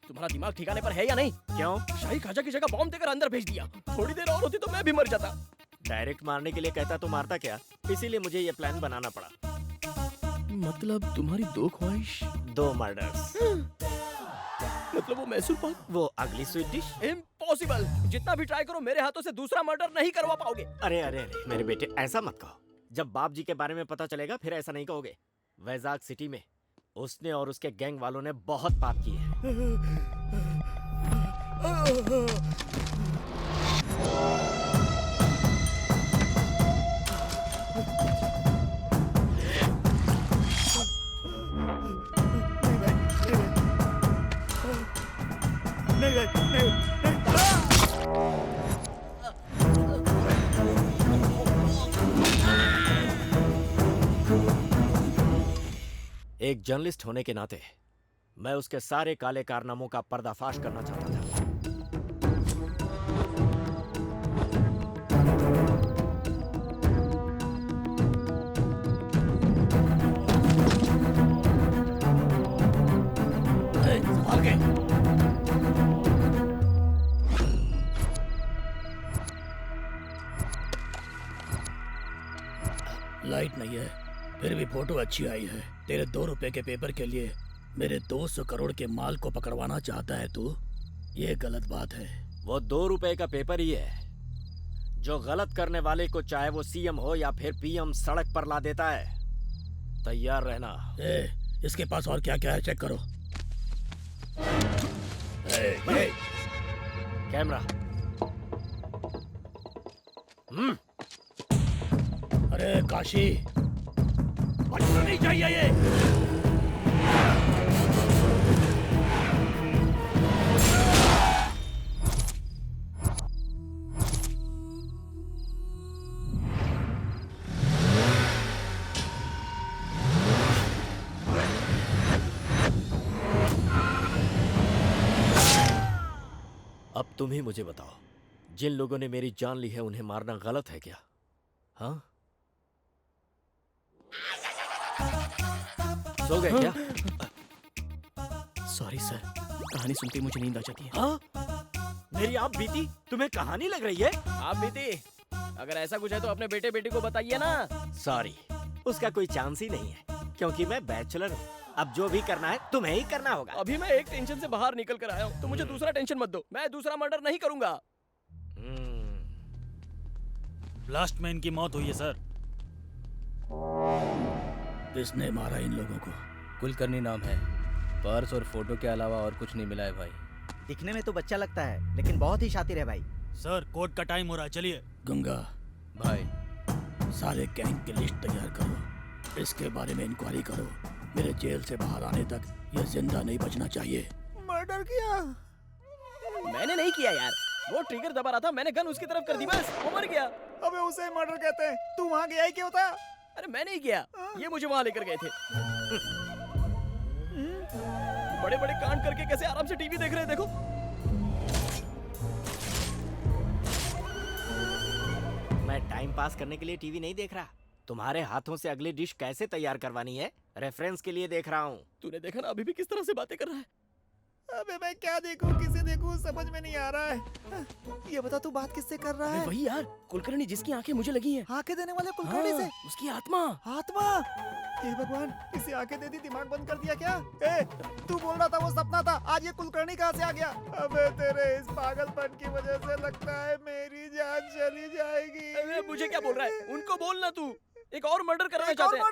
तुम्हारा दिमाग ठिकाने पर है या नहीं? क्यों? शाही खाजा की जगह बॉम्ब देकर अंदर भेज दिया। थोड़ी देर और होती तो मैं भी मर जाता। डायरेक्ट मारने के लिए कहता तो मारता क्या, इसीलिए मुझे ये प्लान बनाना पड़ा। मतलब तुम्हारी 2 ख्वाहिश? 2 मर्डर्स। मतलब वो मैसूर पाक? वो अगली स्वीट डिश? इम्पॉसिबल। जितना भी ट्राई करो मेरे हाथों से दूसरा मर्डर नहीं करवा पाओगे। अरे अरे अरे मेरे बेटे, ऐसा मत कहो। जब बाप जी के बारे में पता चलेगा फिर ऐसा नहीं कहोगे। वैजाग सिटी में उसने और उसके गैंग वालों ने बहुत पाप किए हैं। एक जर्नलिस्ट होने के नाते मैं उसके सारे काले कारनामों का पर्दाफाश करना चाहता था। फोटो अच्छी आई है। तेरे 2 रुपए के पेपर के लिए मेरे 200 करोड़ के माल को पकड़वाना चाहता है तू? ये गलत बात है। वो 2 रुपए का पेपर ही है जो गलत करने वाले को, चाहे वो सीएम हो या फिर पीएम, सड़क पर ला देता है। तैयार रहना। इसके पास और क्या क्या है, चेक करो। कैमरा। अरे काशी, बचना नहीं चाहिए ये। अब तुम ही मुझे बताओ, जिन लोगों ने मेरी जान ली है उन्हें मारना गलत है क्या? हाँ, सो गए क्या? सॉरी सर, कहानी सुनते ही मुझे नींद आ जाती है। हाँ? मेरी आप बीती तुम्हें कहानी लग रही है? आप बीती, अगर ऐसा कुछ है तो अपने बेटे बेटी को बताइए ना। सॉरी, उसका कोई चांस ही नहीं है, क्योंकि मैं बैचलर हूँ। अब जो भी करना है तुम्हें ही करना होगा। अभी मैं एक टेंशन से बाहर निकल कर आया हूँ, तो मुझे दूसरा टेंशन मत दो। मैं दूसरा मर्डर नहीं करूंगा। ब्लास्ट में इनकी मौत हुई है सर। किसने मारा इन लोगों को? कुलकर्णी नाम है। पर्स और फोटो के अलावा और कुछ नहीं मिला है भाई। दिखने में तो बच्चा लगता है, लेकिन बहुत ही शातिर है भाई। सर कोर्ट का टाइम हो रहा है, चलिए। गंगा भाई, सारे गैंग की लिस्ट तैयार करो, इसके बारे में इंक्वायरी करो। मेरे जेल से बाहर आने तक ये जिंदा नहीं बचना चाहिए। मर्डर किया? मैंने नहीं किया यार, वो ट्रिगर दबा रहा था, मैंने गन उसकी तरफ कर दी, बस वो मर गया। अबे उसे मर्डर कहते हैं। तू वहाँ गया ही क्यों था? अरे मैं नहीं गया, ये मुझे वहाँ लेकर गए थे। बड़े बड़े कांड करके कैसे आराम से टीवी देख रहे हैं, देखो। मैं टाइम पास करने के लिए टीवी नहीं देख रहा, तुम्हारे हाथों से अगली डिश कैसे तैयार करवानी है रेफरेंस के लिए देख रहा हूँ। तूने देखा ना अभी भी किस तरह से बातें कर रहा है। अबे मैं क्या देखूं, किसे देखूं, समझ में नहीं आ रहा है। ये बता तू बात किससे कर रहा है? वही यार, कुलकर्णी जिसकी आंखें मुझे लगी हैं। आंखें देने वाले कुलकर्णी से? उसकी आत्मा। आत्मा? हे भगवान, इसे आंखें दे दी, दिमाग बंद कर दिया क्या? तू बोल रहा था वो सपना था, आज ये कुलकर्णी कहाँ से आ गया? अबे तेरे इस पागलपन की वजह से लगता है मेरी जान चली जाएगी। अरे मुझे क्या बोल रहा है? उनको बोलना तू। एक और मर्डर करना चाहते हैं।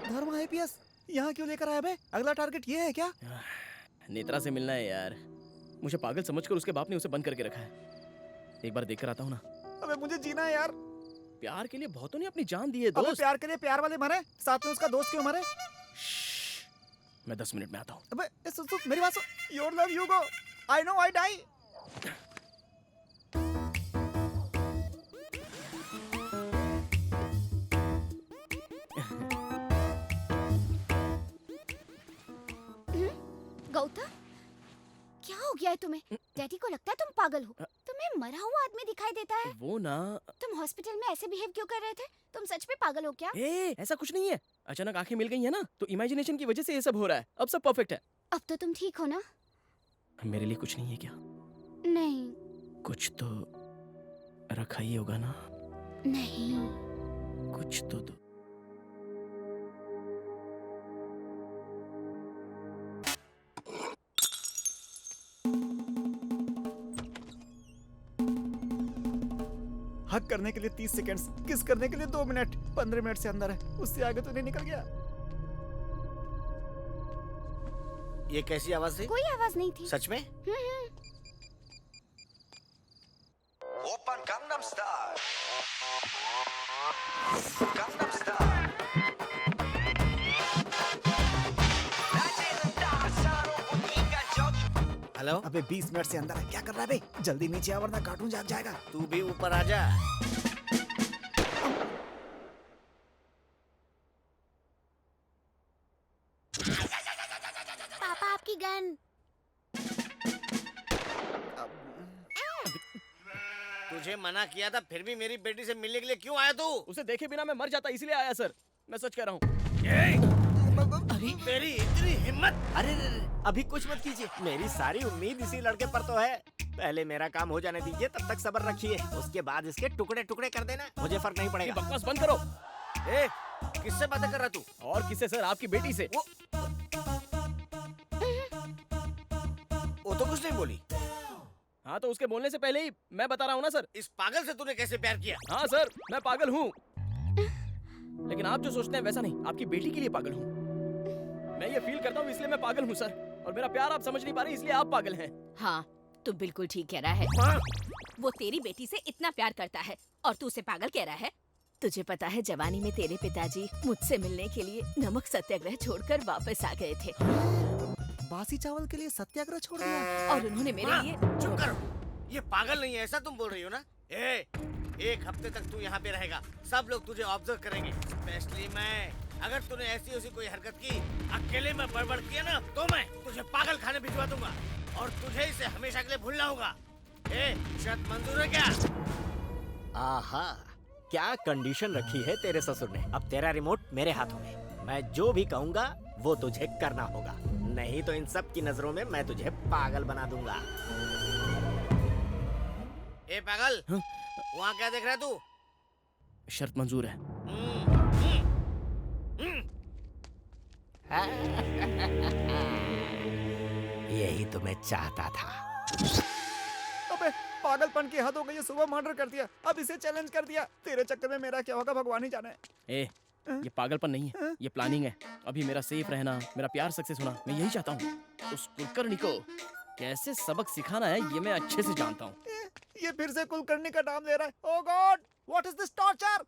धर्मा आईपीएस यहाँ क्यों लेकर आया बे? अगला टारगेट ये है क्या? नेत्रा से मिलना है यार। मुझे पागल समझकर उसके बाप ने उसे बंद करके रखा है। एक बार देखकर आता हूँ ना। अबे मुझे जीना है यार। प्यार के लिए बहुतों ने अपनी जान दी है दोस्त। अबे प्यार के लिए प्यार वाले मरे, साथ में उसका दोस्त क्यों मरे? मैं 10 मिनट में आता हूँ। अबे सुन सुन मेरी बात सुन। Your love you go, I know I die. Gautam, क्या हो गया है तुम्हें? डैडी को लगता है तुम पागल हो। तुम्हें मरा हुआ आदमी दिखाई देता है। वो ना, तुम हॉस्पिटल में ऐसे बिहेव क्यों कर रहे थे? तुम सच में पागल हो क्या? ऐसा कुछ नहीं है। अचानक आंखें मिल गई है ना, तो इमेजिनेशन की वजह से ये सब हो रहा है। अब सब परफेक्ट है। अब तो तुम ठीक हो ना? मेरे लिए कुछ नहीं है क्या? नहीं। कुछ तो रखा ही होगा ना? नहीं। कुछ तो दो। हक करने के लिए 30 सेकंड्स, किस करने के लिए 2 मिनट, 15 मिनट से अंदर है, उससे आगे तो नहीं निकल गया। ये कैसी आवाज थी? कोई आवाज नहीं थी। सच में? Open Gangnam style, Gangnam style. Hello? अबे 20 मिनट से अंदर है, क्या कर रहा है बे? जल्दी नीचे आ वरना कार्टून जाग जाएगा। तू भी ऊपर आ जा। पापा आपकी गन। तुझे मना किया था, फिर भी मेरी बेटी से मिलने के लिए क्यों आया तू? उसे देखे बिना मैं मर जाता, इसलिए आया सर। मैं सच कह रहा हूँ। अरे तेरी इतनी हिम्मत! अरे अभी कुछ मत कीजिए, मेरी सारी उम्मीद इसी लड़के पर तो है। पहले मेरा काम हो जाने दीजिए, तब तक सब्र रखिए, उसके बाद इसके टुकड़े टुकड़े कर देना, मुझे फर्क नहीं पड़ेगा। बकवास बंद करो। ए, किससे बातें कर रहा तू? और किससे सर? आपकी बेटी से। वो तो कुछ नहीं बोली। हाँ तो उसके बोलने से पहले ही मैं बता रहा हूँ ना सर। इस पागल से तूने कैसे प्यार किया? हाँ सर, मैं पागल हूँ, लेकिन आप जो सोचते हैं वैसा नहीं। आपकी बेटी के लिए पागल हूँ। मैं ये फील करता हूँ इसलिए मैं पागल हूँ सर, और मेरा प्यार आप समझ नहीं पा रहे इसलिए आप पागल हैं। हाँ, तू बिल्कुल ठीक कह रहा है। वो तेरी बेटी से इतना प्यार करता है और तू उसे पागल कह रहा है। तुझे पता है जवानी में तेरे पिताजी मुझसे मिलने के लिए नमक सत्याग्रह छोड़कर वापस आ गए थे। बासी चावल के लिए सत्याग्रह छोड़ दिया? और उन्होंने मेरे लिए। चुप करो, ये पागल नहीं है ऐसा तुम बोल रही हो ना? एक हफ्ते तक तू यहाँ पे रहेगा, सब लोग तुझे ऑब्जर्व करेंगे, स्पेशली मैं। अगर तूने ऐसी वैसी कोई हरकत की, अकेले में बड़बड़ किया ना, तो मैं तुझे पागल खाने भिजवा दूंगा और तुझे इसे हमेशा के लिए भूलना होगा। शर्त मंजूर है क्या? आहा, क्या कंडीशन रखी है तेरे ससुर ने। अब तेरा रिमोट मेरे हाथों में, मैं जो भी कहूँगा वो तुझे करना होगा, नहीं तो इन सब की नजरों में मैं तुझे पागल बना दूंगा। ए पागल, वहाँ क्या देख रहा है तू? शर्त मंजूर है। यही तो मैं चाहता था। अबे पागलपन की हद हो गई है, सुबह मर्डर कर दिया, अब इसे चैलेंज कर दिया। तेरे चक्कर में मेरा क्या होगा भगवान ही जाने। ये पागलपन नहीं है, ये प्लानिंग है। अभी मेरा सेफ रहना, मेरा प्यार सक्सेस होना, मैं यही चाहता हूँ। उस कुलकर्णी को कैसे सबक सिखाना है ये मैं अच्छे से जानता हूँ। ये फिर से कुलकर्णी का नाम ले रहा है। Oh God, what is this torture?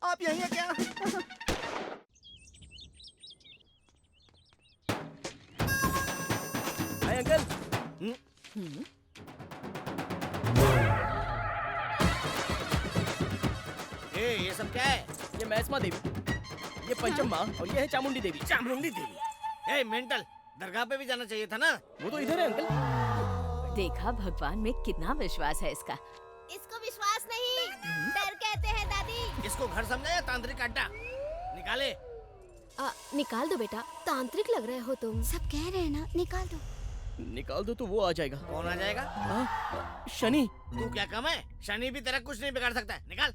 आप यहीं हैं क्या? Hi uncle. ये सब क्या है? ये मैसमा देवी, ये पंचम्मा और ये है चामुंडी देवी। चामुंडी देवी? ए मेंटल, दरगाह पे भी जाना चाहिए था ना। वो तो इधर है अंकल। देखा भगवान में कितना विश्वास है इसका। इसको विश्वास नहीं, डर कहते हैं दादी। इसको घर समझा या तांत्रिक अड्डा? निकाले। निकाल दो बेटा, तांत्रिक लग रहे हो तुम। सब कह रहे हैं ना, निकाल दो। निकाल दो तो वो आ जाएगा। कौन आ जाएगा? शनि। तू क्या कम है? शनि भी तेरा कुछ नहीं बिगाड़ सकता है, निकाल।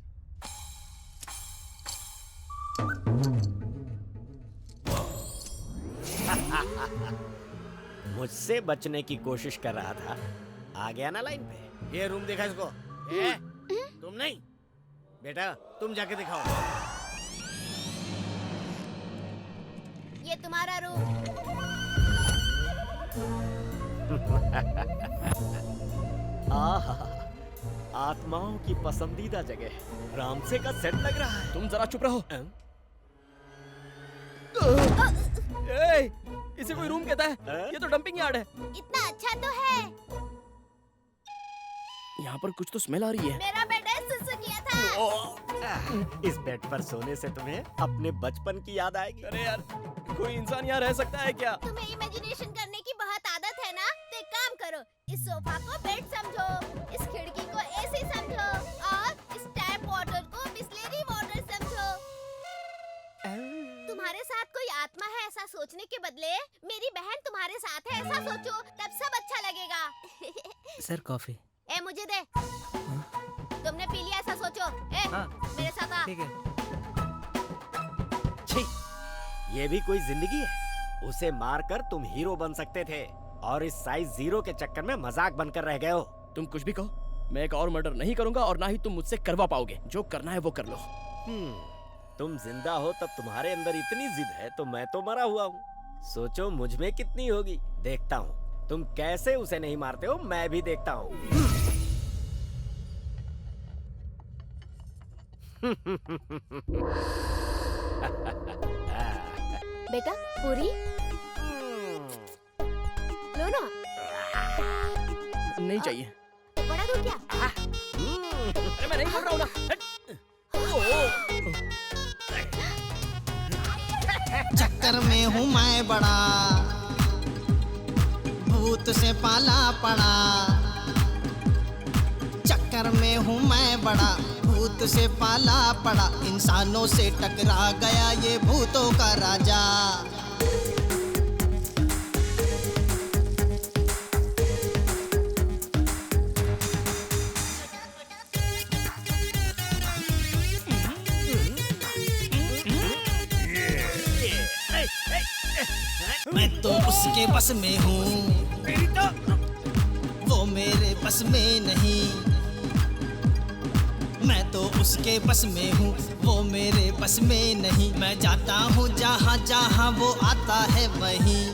मुझसे बचने की कोशिश कर रहा था, आ गया ना लाइन पे। ये रूम देखा इसको? तुम नहीं बेटा, तुम जाके दिखाओ। ये तुम्हारा रूम। आहा, आत्माओं की पसंदीदा जगह, रामसे का सेट लग रहा है। तुम जरा चुप रहो। इसे कोई रूम कहता है? ये तो डंपिंग यार्ड है। इतना अच्छा तो है। यहाँ पर कुछ तो स्मेल आ रही है। मेरा बेड सुसु किया था। इस बेड पर सोने से तुम्हें अपने बचपन की याद आएगी। अरे यार, कोई इंसान यहाँ रह सकता है क्या? तुम्हें इमेजिनेशन करने की बहुत आदत है ना, तो एक काम करो, इस सोफा को बेड समझो, इस खिड़की को एसी समझो और इस टैप वाटर को बिस्लेरी वाटर समझो। तुम्हारे साथ कोई आत्मा है ऐसा सोचने के बदले मेरी बहन तुम्हारे साथ है ऐसा सोचो, तब सब अच्छा लगेगा। Sir coffee. ए मुझे दे। तुमने पी लिया ऐसा सोचो। मेरे साथ आ। ठीक है। छी, ये भी कोई जिंदगी है? उसे मारकर तुम हीरो बन सकते थे और इस साइज 0 के चक्कर में मजाक बनकर रह गए हो। तुम कुछ भी कहो, मैं एक और मर्डर नहीं करूंगा और ना ही तुम मुझसे करवा पाओगे। जो करना है वो कर लो। तुम जिंदा हो तब तुम्हारे अंदर इतनी जिद है, तो मैं तो मरा हुआ हूँ। सोचो मुझ में कितनी होगी। देखता हूँ तुम कैसे उसे नहीं मारते हो, मैं भी देखता हूँ। बेटा पूरी लो ना। नहीं चाहिए। बड़ा दूर क्या? अरे मैं नहीं बोल रहा हूँ ना। चक्कर में हूँ मैं बड़ा, भूत से पाला पड़ा। चक्कर में हूँ मैं बड़ा, भूत से पाला पड़ा। इंसानों से टकरा गया ये भूतों का राजा। मैं तो उसके बस में हूँ, वो मेरे बस में नहीं। मैं तो उसके बस में हूँ, वो मेरे बस में नहीं। मैं जाता हूँ जहाँ जहाँ वो आता है वहीं।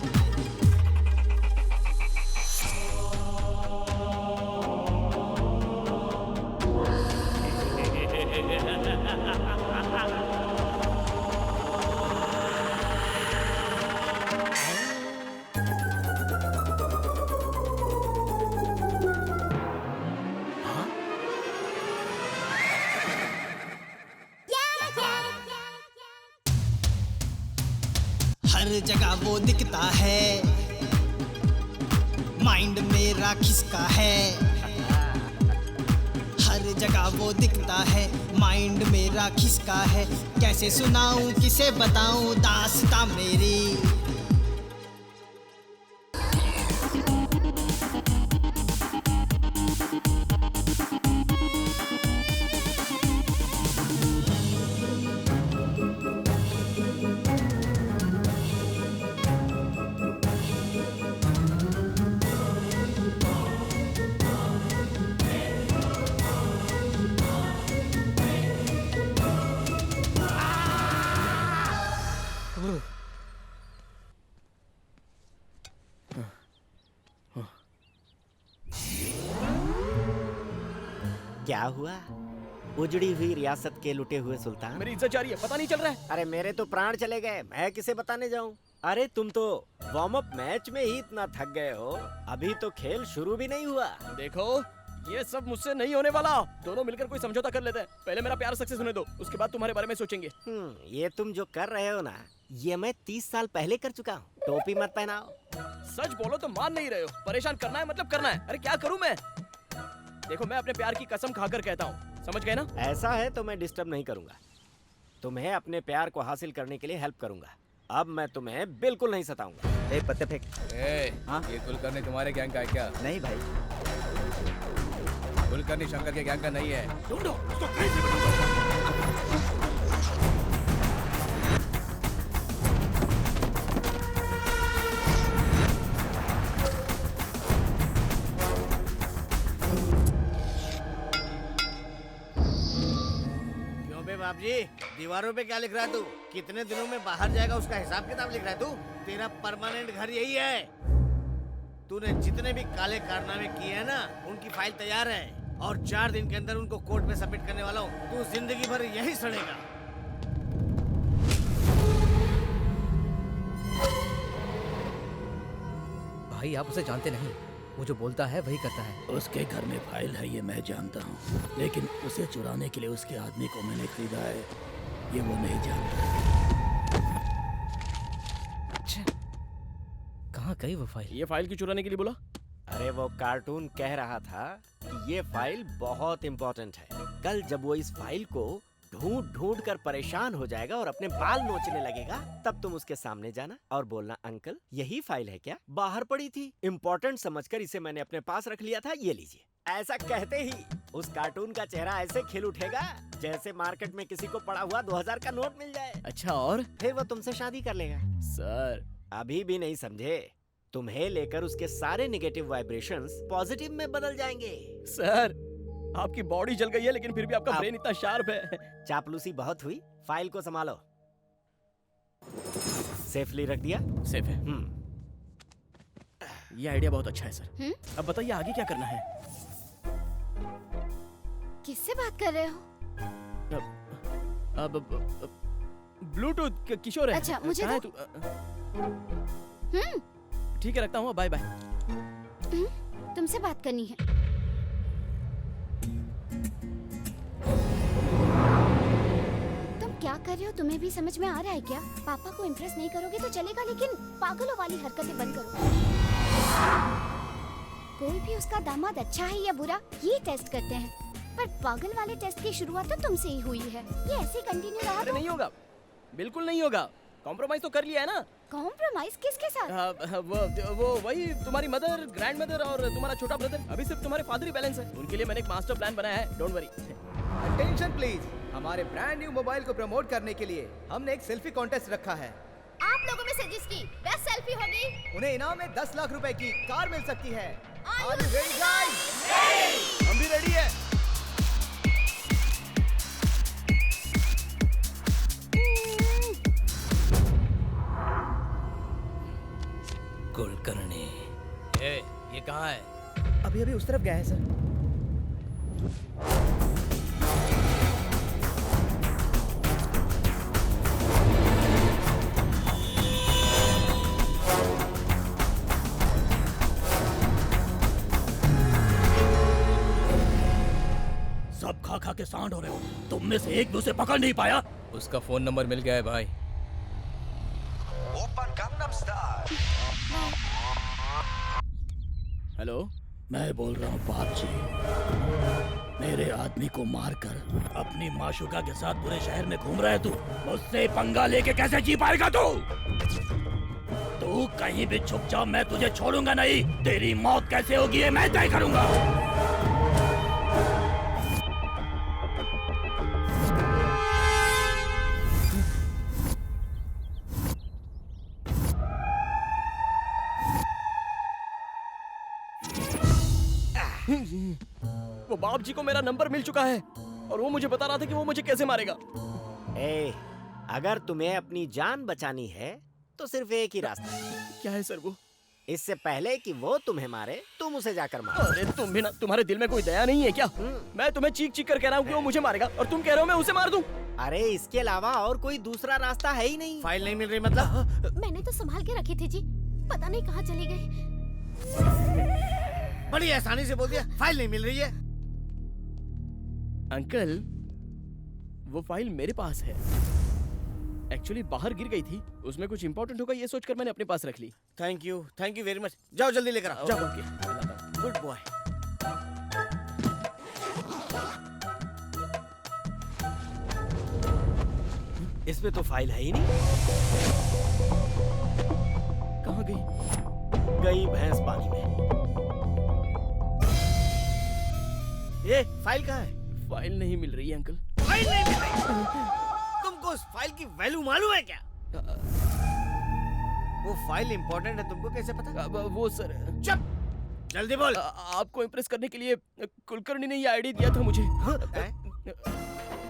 हर जगह वो दिखता है, माइंड मेरा खिसका है। हर जगह वो दिखता है, माइंड मेरा खिसका है। कैसे सुनाऊं किसे बताऊं दास्तां मेरी। क्या हुआ? उजड़ी हुई रियासत के लुटे हुए सुल्तान। मेरी इज्जत जा रही है, पता नहीं चल रहा है। अरे मेरे तो प्राण चले गए, मैं किसे बताने जाऊं? अरे तुम तो वार्म अप मैच में ही इतना थक गए हो, अभी तो खेल शुरू भी नहीं हुआ। देखो ये सब मुझसे नहीं होने वाला। दोनों मिलकर कोई समझौता कर लेते हैं। पहले मेरा प्यार सक्सेस होने दो, उसके बाद तुम्हारे बारे में सोचेंगे। ये तुम जो कर रहे हो ना, ये मैं 30 साल पहले कर चुका हूँ। टोपी मत पहनाओ। सच बोलो तो मान नहीं रहे हो। परेशान करना है मतलब करना है। अरे क्या करूँ मैं? देखो मैं अपने प्यार की कसम खाकर कहता हूँ, समझ गए ना? ऐसा है तो मैं डिस्टर्ब नहीं करूंगा, तुम्हें अपने प्यार को हासिल करने के लिए हेल्प करूंगा। अब मैं तुम्हें बिल्कुल नहीं सताऊंगा। ए पत्ते फेंक। हाँ? ये कुलकर्णी तुम्हारे गैंग का है क्या? नहीं भाई, कुलकर्णी शंकर के गैंग का नहीं है। ढूंढो उसको कहीं से ढूंढो। बाप जी, दीवारों पे क्या लिख रहा है तू? कितने दिनों में बाहर जाएगा उसका हिसाब किताब लिख रहा है तू? तेरा परमानेंट घर यही है। तूने जितने भी काले कारनामे किए हैं ना, उनकी फाइल तैयार है और 4 दिन के अंदर उनको कोर्ट में सबमिट करने वाला हूँ। तू जिंदगी भर यही सड़ेगा। भाई आप उसे जानते नहीं, वो जो बोलता है वही करता है। उसके घर में फाइल है ये मैं जानता हूँ, लेकिन उसे चुराने के लिए उसके आदमी को मैंने खरीदा है, ये वो नहीं जानता। अच्छा, कहाँ गई वो फाइल? ये फाइल क्यों चुराने के लिए बोला? अरे वो कार्टून कह रहा था कि ये फाइल बहुत इम्पोर्टेंट है। कल जब वो इस फाइल को ढूंढ ढूंढ कर परेशान हो जाएगा और अपने बाल नोचने लगेगा, तब तुम उसके सामने जाना और बोलना, अंकल यही फाइल है क्या? बाहर पड़ी थी, इम्पोर्टेंट समझकर इसे मैंने अपने पास रख लिया था, ये लीजिए। ऐसा कहते ही उस कार्टून का चेहरा ऐसे खिल उठेगा जैसे मार्केट में किसी को पड़ा हुआ 2000 का नोट मिल जाए। अच्छा और? फिर वो तुमसे शादी कर लेगा। सर अभी भी नहीं समझे? तुम्हें लेकर उसके सारे नेगेटिव वाइब्रेशंस पॉजिटिव में बदल जाएंगे। सर आपकी बॉडी जल गई है, लेकिन फिर भी आपका ब्रेन इतना शार्प है। चापलूसी बहुत हुई, फाइल को संभालो। सेफली रख दिया? सेफ है। ये आइडिया बहुत अच्छा है सर। अब बताइए आगे क्या करना है? किससे बात कर रहे हो? अब ब्लूटूथ किशोर है। अच्छा मुझे कहाँ है दो। ठीक है रखता हूँ, बाय बाय। तुमसे बात करनी है। तुम क्या कर रहे हो? तुम्हें भी समझ में आ रहा है क्या? पापा को इम्प्रेस नहीं करोगे तो चलेगा, लेकिन पागलों वाली हरकतें बंद करो। कोई भी उसका दामाद अच्छा है या बुरा, ये टेस्ट करते हैं, पर पागल वाले टेस्ट की शुरुआत तो तुमसे ही हुई है। ये ऐसे कंटिन्यू रहा तो नहीं होगा, बिल्कुल नहीं होगा। कॉम्प्रोमाइज तो कर लिया है ना। कॉम्प्रोमाइज किसके साथ? वो वही तुम्हारी मदर, ग्रैंड मदर और तुम्हारा छोटा ब्रदर। अभी सिर्फ तुम्हारे फादर ही बैलेंस है। उनके लिए मैंने एक मास्टर प्लान बनाया है, डोंट वरी। अटेंशन प्लीज, हमारे ब्रांड न्यू मोबाइल को प्रमोट करने के लिए हमने एक सेल्फी कॉन्टेस्ट रखा है। आप लोगों में से जिसकी बेस्ट सेल्फी होगी। उन्हें इनाम में 10 लाख रुपए की कार मिल सकती है। Are you ready, guys? हम भी रेडी है। कुलकर्णी, ये कहाँ है? अभी अभी उस तरफ गया है सर। सब खा खा के सांड हो रहे हो। तुम में से एक भी उसे पकड़ नहीं पाया। उसका फोन नंबर मिल गया है भाई। Open Gangnam style. हेलो, मैं बोल रहा हूँ बाप जी। मेरे आदमी को मारकर अपनी माशुका के साथ पूरे शहर में घूम रहा है तू। मुझसे पंगा लेके कैसे जी पाएगा तू? तू कहीं भी छुप जा, मैं तुझे छोड़ूंगा नहीं। तेरी मौत कैसे होगी ये मैं तय करूंगा। वो बाप जी को मेरा नंबर मिल चुका है और वो मुझे बता रहा था कि वो मुझे कैसे मारेगा। अगर तुम्हें अपनी जान बचानी है तो सिर्फ एक ही रास्ता है। क्या है सर वो? इससे पहले कि वो तुम्हें मारे, तुम उसे जाकर मारो। अरे तुम भी ना, तुम्हारे दिल में कोई दया नहीं है क्या? मैं तुम्हें चीख चीख कर कह रहा हूँ कि वो मुझे मारेगा और तुम कह रहे हो मैं उसे मार दूं। अरे इसके अलावा और कोई दूसरा रास्ता है ही नहीं। फाइल नहीं मिल रही मतलब? मैंने तो संभाल के रखी थी जी, पता नहीं कहाँ चली गई। बड़ी आसानी से बोल दिया फाइल नहीं मिल रही है। अंकल, वो फाइल मेरे पास है। एक्चुअली बाहर गिर गई थी, उसमें कुछ इंपॉर्टेंट होगा ये सोचकर मैंने अपने पास रख ली। Thank you very much. जाओ जल्दी लेकर आओ। जाओ। Okay, good boy. इसमें तो फाइल है ही नहीं। कहाँ गई? गई भैंस पानी में। ये फाइल कहाँ है? फाइल नहीं मिल रही है अंकल। फाइल नहीं मिल रही? तुमको उस फाइल की वैल्यू मालूम है क्या? वो फाइल इंपॉर्टेंट है, तुमको कैसे पता? वो सर। चुप, जल्दी बोल। आपको इम्प्रेस करने के लिए कुलकर्णी ने ये आईडी दिया था मुझे।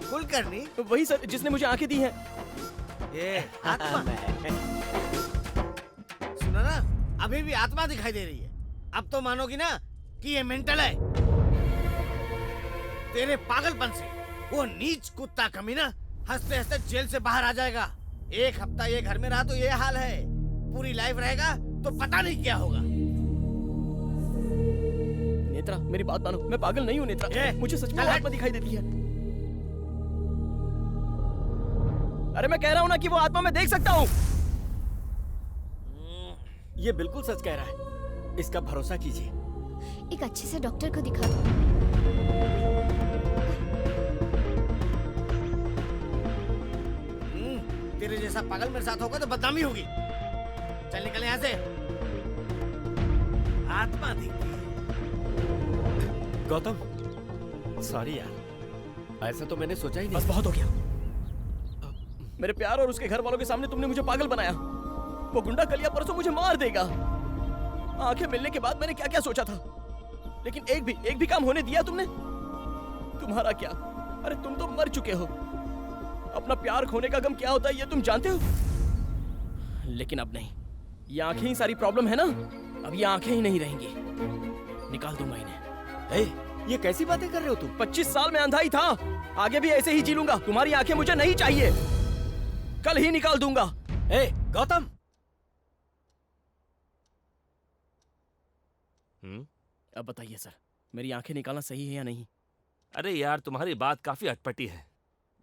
कुलकर्णी? वही सर जिसने मुझे आंखें दी हैं। ये आत्मा। सुना ना, अभी भी आत्मा दिखाई दे रही है। अब तो मानोगी ना कि ये मेंटल है। तेरे पागलपन से वो नीच कुत्ता कमीना हंसते हंसते जेल से बाहर आ जाएगा। एक हफ्ता ये घर में रहा तो ये हाल है, पूरी लाइफ रहेगा तो पता नहीं क्या होगा। नेत्रा, मेरी बात मानो, मैं पागल नहीं हूँ नेत्रा। मुझे सच में आत्मा दिखाई देती है। अरे मैं कह रहा हूँ ना कि वो आत्मा मैं देख सकता हूँ। ये बिल्कुल सच कह रहा है, इसका भरोसा कीजिए। एक अच्छे से डॉक्टर को दिखा दो। तेरे जैसा पागल मेरे साथ होगा तो बदनामी होगी। चल निकल यहाँ से। आत्मा दिखती है। गौतम, सॉरी यार, ऐसा तो मैंने सोचा ही नहीं। बस बहुत हो गया। मेरे प्यार और उसके घर वालों के सामने तुमने मुझे पागल बनाया। वो गुंडा कलिया परसों मुझे मार देगा। आंखें मिलने के बाद मैंने क्या क्या सोचा था, लेकिन एक भी काम होने दिया तुमने? तुम्हारा क्या? अरे तुम तो मर चुके हो। अपना प्यार खोने का गम क्या होता है ये तुम जानते हो। लेकिन अब नहीं, ये आंखें ही सारी प्रॉब्लम है ना। अब ये आंखें ही नहीं रहेंगी, निकाल दूंगा इन्हें। ये कैसी बातें कर रहे हो तुम? 25 साल में अंधा ही था, आगे भी ऐसे ही जी लूंगा। तुम्हारी आंखें मुझे नहीं चाहिए, कल ही निकाल दूंगा। गौतम। अब बताइए सर, मेरी आंखें निकालना सही है या नहीं? अरे यार, तुम्हारी बात काफी अटपटी है,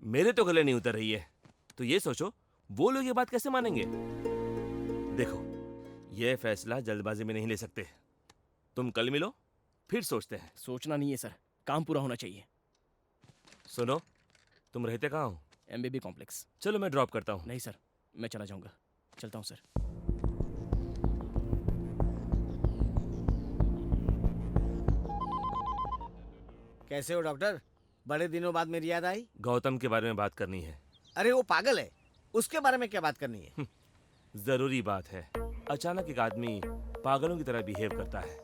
मेरे तो गले नहीं उतर रही है। तो ये सोचो वो लोग ये बात कैसे मानेंगे। देखो, ये फैसला जल्दबाजी में नहीं ले सकते। तुम कल मिलो, फिर सोचते हैं। सोचना नहीं है सर, काम पूरा होना चाहिए। सुनो, तुम रहते कहाँ हो? MBB complex. चलो मैं ड्रॉप करता हूँ। नहीं सर, मैं चला जाऊंगा। चलता हूँ सर। कैसे हो डॉक्टर? बड़े दिनों बाद मेरी याद आई। गौतम के बारे में बात करनी है। अरे वो पागल है, उसके बारे में क्या बात करनी है? जरूरी बात है। अचानक एक आदमी पागलों की तरह बिहेव करता है,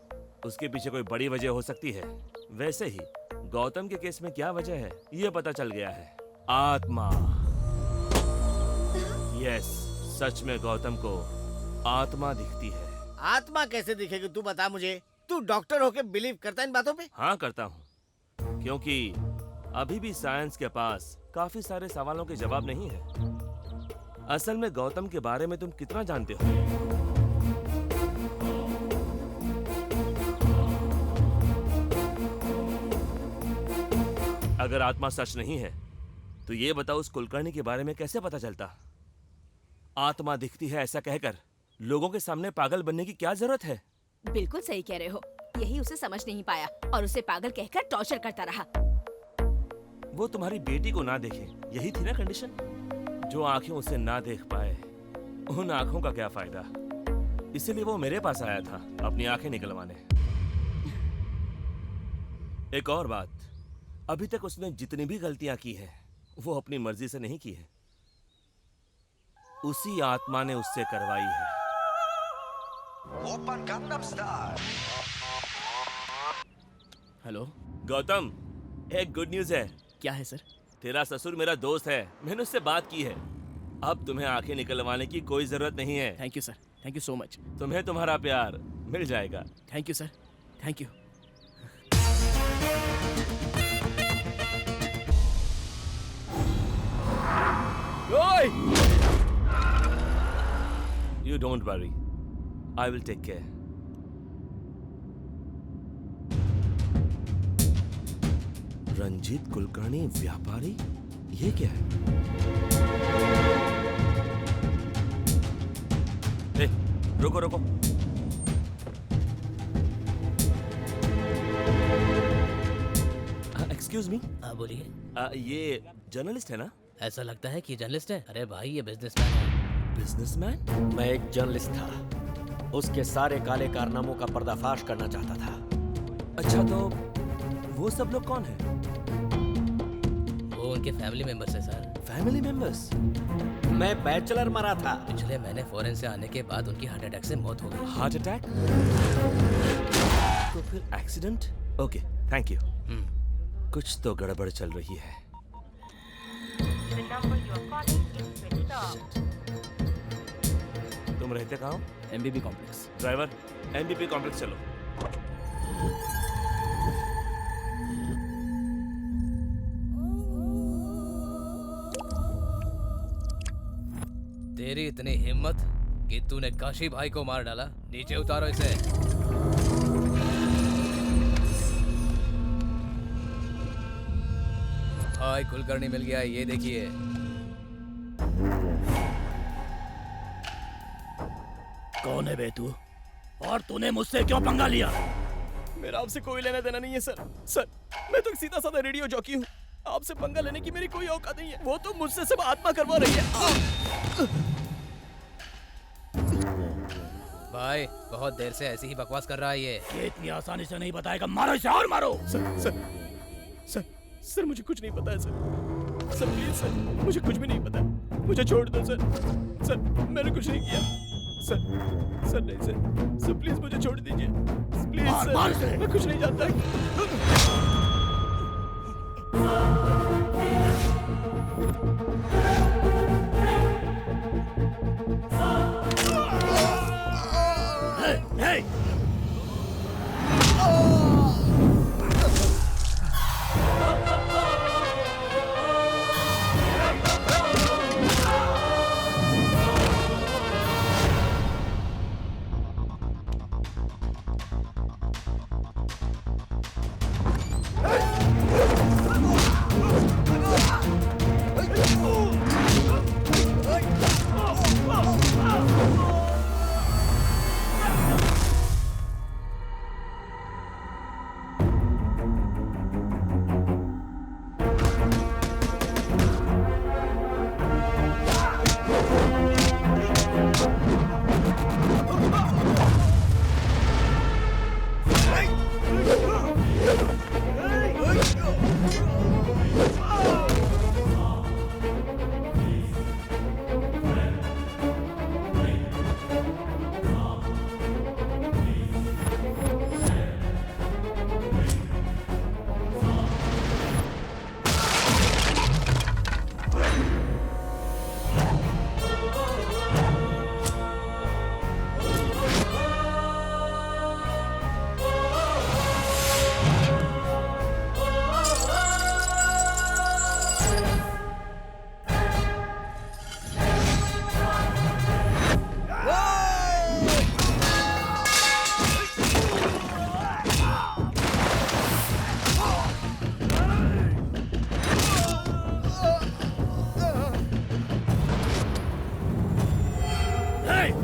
उसके पीछे कोई बड़ी वजह हो सकती है। वैसे ही गौतम के केस में क्या वजह है ये पता चल गया है। आत्मा। यस, सच में गौतम को आत्मा दिखती है। आत्मा कैसे दिखेगी तू बता मुझे। तू डॉक्टर होके बिलीव करता है इन बातों पे? हाँ करता हूँ, क्योंकि अभी भी साइंस के पास काफी सारे सवालों के जवाब नहीं है। असल में गौतम के बारे में तुम कितना जानते हो? अगर आत्मा सच नहीं है तो ये बताओ उस कुलकर्णी के बारे में कैसे पता चलता? आत्मा दिखती है ऐसा कहकर लोगों के सामने पागल बनने की क्या जरूरत है? बिल्कुल सही कह रहे हो, यही उसे समझ नहीं पाया और उसे पागल कहकर टॉर्चर करता रहा। वो तुम्हारी बेटी को ना देखे, यही थी ना कंडीशन? जो आंखें उसे ना देख पाए, उन आंखों का क्या फायदा? इसीलिए वो मेरे पास आया था अपनी आंखें निकलवाने। एक और बात, अभी तक उसने जितनी भी गलतियां की हैं वो अपनी मर्जी से नहीं की है, उसी आत्मा ने उससे करवाई है। Open Gangnam style. Hello Gautam, एक गुड न्यूज है। क्या है सर? तेरा ससुर मेरा दोस्त है, मैंने उससे बात की है। अब तुम्हें आंखें निकलवाने की कोई जरूरत नहीं है। Thank you sir, thank you so much. तुम्हें तुम्हारा प्यार मिल जाएगा। Thank you sir, thank you. You don't worry, I will take care. Ranjit Kulkarni व्यापारी, ये क्या है? ए, रुको रुको। Excuse me. हाँ बोलिए। ये जर्नलिस्ट है ना? ऐसा लगता है कि जर्नलिस्ट है। अरे भाई ये बिजनेसमैन है। बिजनेसमैन? मैं एक जर्नलिस्ट था, उसके सारे काले कारनामों का पर्दाफाश करना चाहता था। अच्छा, तो वो सब लोग कौन है? वो उनके फैमिली मेंबर्स है सर। Family members? मैं बैचलर मरा था। पिछले महीने फॉरेन से आने के बाद उनकी हार्ट अटैक से मौत हो गई। Heart attack? तो फिर एक्सीडेंट? Okay, thank you. कुछ तो गड़बड़ चल रही है। तुम रहते कहाँ हो? MBB complex. Driver, MBB complex चलो। तेरी इतनी हिम्मत कि तूने काशी भाई को मार डाला। नीचे उतारो इसे। भाई कुलकर्णी मिल गया, ये देखिए। कौन है बे तू? और तूने मुझसे क्यों पंगा लिया? मेरा आपसे कोई लेना देना नहीं है सर। सर, मैं तो सीधा साधा रेडियो जॉकी हूँ। आपसे पंगा लेने की मेरी कोई औकात नहीं है। वो तो मुझसे सब आत्मा करवा रही है। भाई बहुत देर से ऐसी ही बकवास कर रहा है ये इतनी आसानी से नहीं बताएगा। मारो इसे और मारो। सर मुझे कुछ नहीं पता है सर। सर प्लीज सर, मुझे कुछ भी नहीं पता। मुझे छोड़ दो सर। सर मैंने कुछ नहीं किया। सर नहीं सर प्लीज मुझे छोड़ दीजिए प्लीज सर। मैं कुछ नहीं जानता। Hey!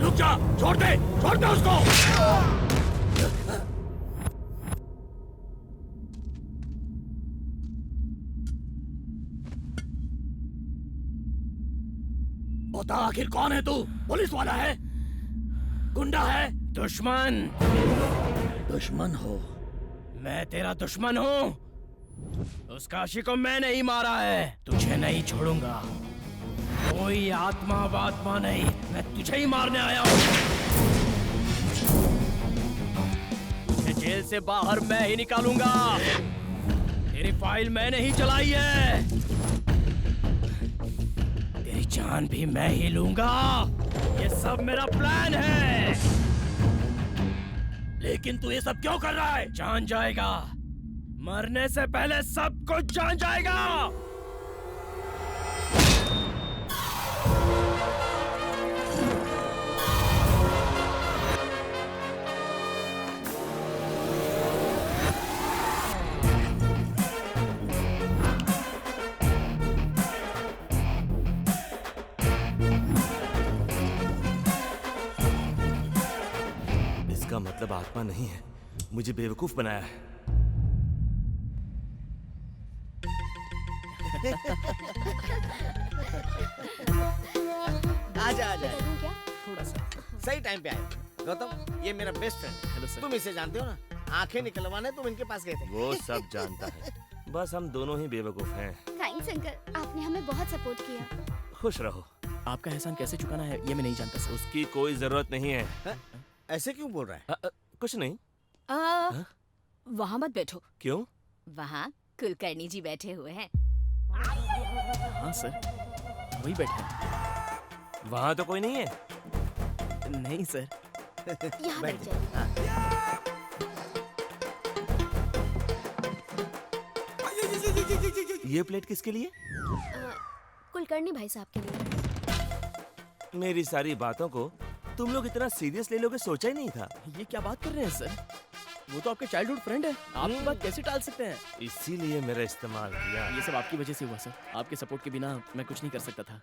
रुक जा, छोड़ दे उसको। बता आखिर कौन है तू? पुलिस वाला है? गुंडा है? दुश्मन। दुश्मन हो? मैं तेरा दुश्मन हूँ। उस काशी को मैंने ही मारा है। तुझे नहीं छोड़ूंगा। कोई आत्मा वात्मा नहीं, मैं तुझे ही मारने आया हूँ। तुझे जेल से बाहर मैं ही निकालूंगा। तेरी फाइल मैंने ही चलाई है। तेरी जान भी मैं ही लूंगा। ये सब मेरा प्लान है। लेकिन तू ये सब क्यों कर रहा है? जान जाएगा। मरने से पहले सब कुछ जान जाएगा। इसका मतलब आत्मा नहीं है, मुझे बेवकूफ बनाया है। आजा आजा क्या? थोड़ा सा। सही टाइम पे आए। गौतम, ये मेरा बेस्ट फ्रेंड है। Hello sir. तुम इसे जानते हो ना? आंखें निकलवाने तुम इनके पास गए थे। वो सब जानता है, बस हम दोनों ही बेवकूफ हैं। थैंक्स अंकल, आपने हमें बहुत सपोर्ट किया। खुश रहो। आपका एहसान कैसे चुकाना है ये मैं नहीं जानता सर। उसकी कोई जरूरत नहीं है। ऐसे क्यों बोल रहा है? कुछ नहीं। वहाँ मत बैठो। क्यों? वहाँ कुलकर्णी जी बैठे हुए हैं। हाँ सर, वही बैठे हैं। वहाँ तो कोई नहीं है। नहीं सर। यहाँ बैठ जाइए। ये प्लेट किसके लिए? कुलकर्णी भाई साहब के लिए। मेरी सारी बातों को तुम लोग इतना सीरियस ले लोगे सोचा ही नहीं था। ये क्या बात कर रहे हैं सर? वो तो आपके चाइल्डहुड फ्रेंड है। आप ये बात कैसे टाल सकते हैं? इसीलिए मेरा इस्तेमाल किया। ये सब आपकी वजह से हुआ सर। आपके सपोर्ट के बिना मैं कुछ नहीं कर सकता था।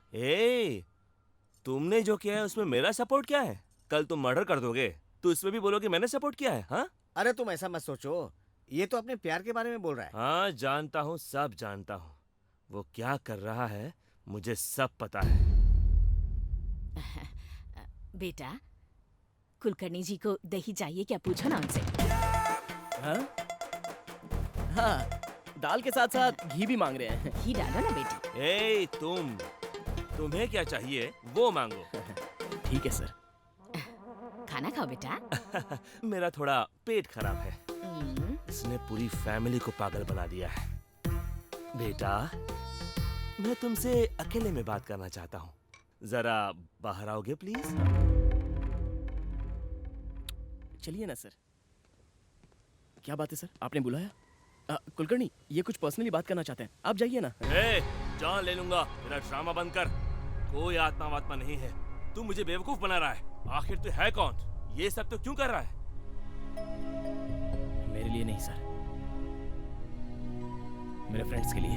तुमने जो किया है उसमें मेरा सपोर्ट क्या है? कल तुम मर्डर कर दोगे तो इसमें भी बोलोगे मैंने सपोर्ट किया है। हाँ? अरे तुम ऐसा मत सोचो, ये तो अपने प्यार के बारे में बोल रहा है। हाँ जानता हूँ, सब जानता हूँ। वो क्या कर रहा है मुझे सब पता है। बेटा, कुलकर्णी जी को दही चाहिए क्या? पूछो ना उनसे। हाँ? हाँ, दाल के साथ साथ घी भी मांग रहे हैं। घी डालो ना बेटी। तुम्हें क्या चाहिए वो मांगो। ठीक है सर। खाना खाओ बेटा। मेरा थोड़ा पेट खराब है। इसने पूरी फैमिली को पागल बना दिया है। बेटा, मैं तुमसे अकेले में बात करना चाहता हूँ। जरा बाहर आओगे प्लीज? चलिए ना सर। क्या बात है सर? आपने बुलाया? कुलकर्णी, ये कुछ पर्सनली बात करना चाहते हैं। आप जाइए ना। जान ले लूंगा। मेरा ड्रामा बंद कर। कोई आत्मा वात्मा नहीं है। तू मुझे बेवकूफ बना रहा है। आखिर तू है कौन? ये सब तो क्यों कर रहा है? मेरे लिए नहीं सर, मेरे फ्रेंड्स के लिए।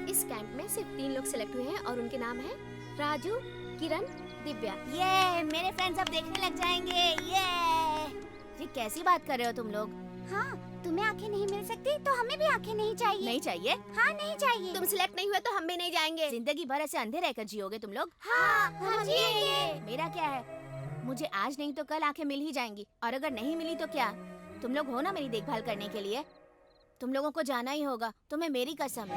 इस कैंप में सिर्फ 3 लोग सिलेक्ट हुए हैं और उनके नाम हैं राजू, किरण, दिव्या। ये मेरे फ्रेंड्स अब देखने लग जाएंगे। ये कैसी बात कर रहे हो तुम लोग? हाँ, तुम्हें आंखें नहीं मिल सकती तो हमें भी आंखें नहीं चाहिए। नहीं चाहिए? हाँ, नहीं चाहिए। तुम सिलेक्ट नहीं हुए तो हम भी नहीं जाएंगे। जिंदगी भर ऐसे अंधे रहकर जियोगे तुम लोग? हाँ, हम जिएंगे। मेरा क्या है, मुझे आज नहीं तो कल आंखें मिल ही जाएंगी। और अगर नहीं मिली तो क्या? तुम लोग हो ना मेरी देखभाल करने के लिए। तुम लोगों को जाना ही होगा, तुम्हें मेरी कसम।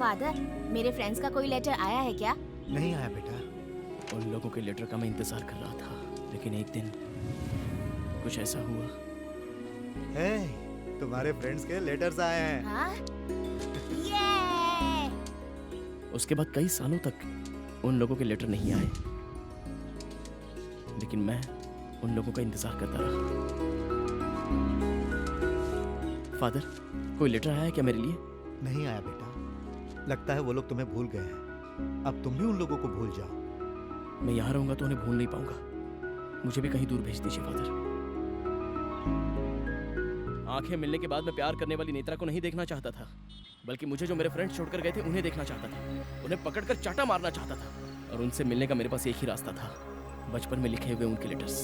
फादर, मेरे फ्रेंड्स का कोई लेटर आया है क्या? नहीं आया बेटा। उन लोगों के लेटर का मैं इंतजार कर रहा था, लेकिन एक दिन कुछ ऐसा हुआ। तुम्हारे फ्रेंड्स के लेटर्स आए हैं। हाँ? उसके बाद कई सालों तक उन लोगों के लेटर नहीं आए, लेकिन मैं उन लोगों का इंतजार करता रहा। फादर, कोई लेटर आया है क्या मेरे लिए? नहीं आया बेटा। लगता है वो लोग तुम्हें भूल गए हैं। अब तुम भी उन लोगों को भूल जाओ। मैं यहाँ रहूंगा तो उन्हें भूल नहीं पाऊंगा। मुझे भी कहीं दूर भेज दीजिए फादर। आंखें मिलने के बाद मैं प्यार करने वाली नेत्रा को नहीं देखना चाहता था, बल्कि मुझे जो मेरे फ्रेंड्स छोड़कर गए थे उन्हें देखना चाहता था। उन्हें पकड़कर चाटा मारना चाहता था, और उनसे मिलने का मेरे पास एक ही रास्ता था, बचपन में लिखे हुए उनके लेटर्स।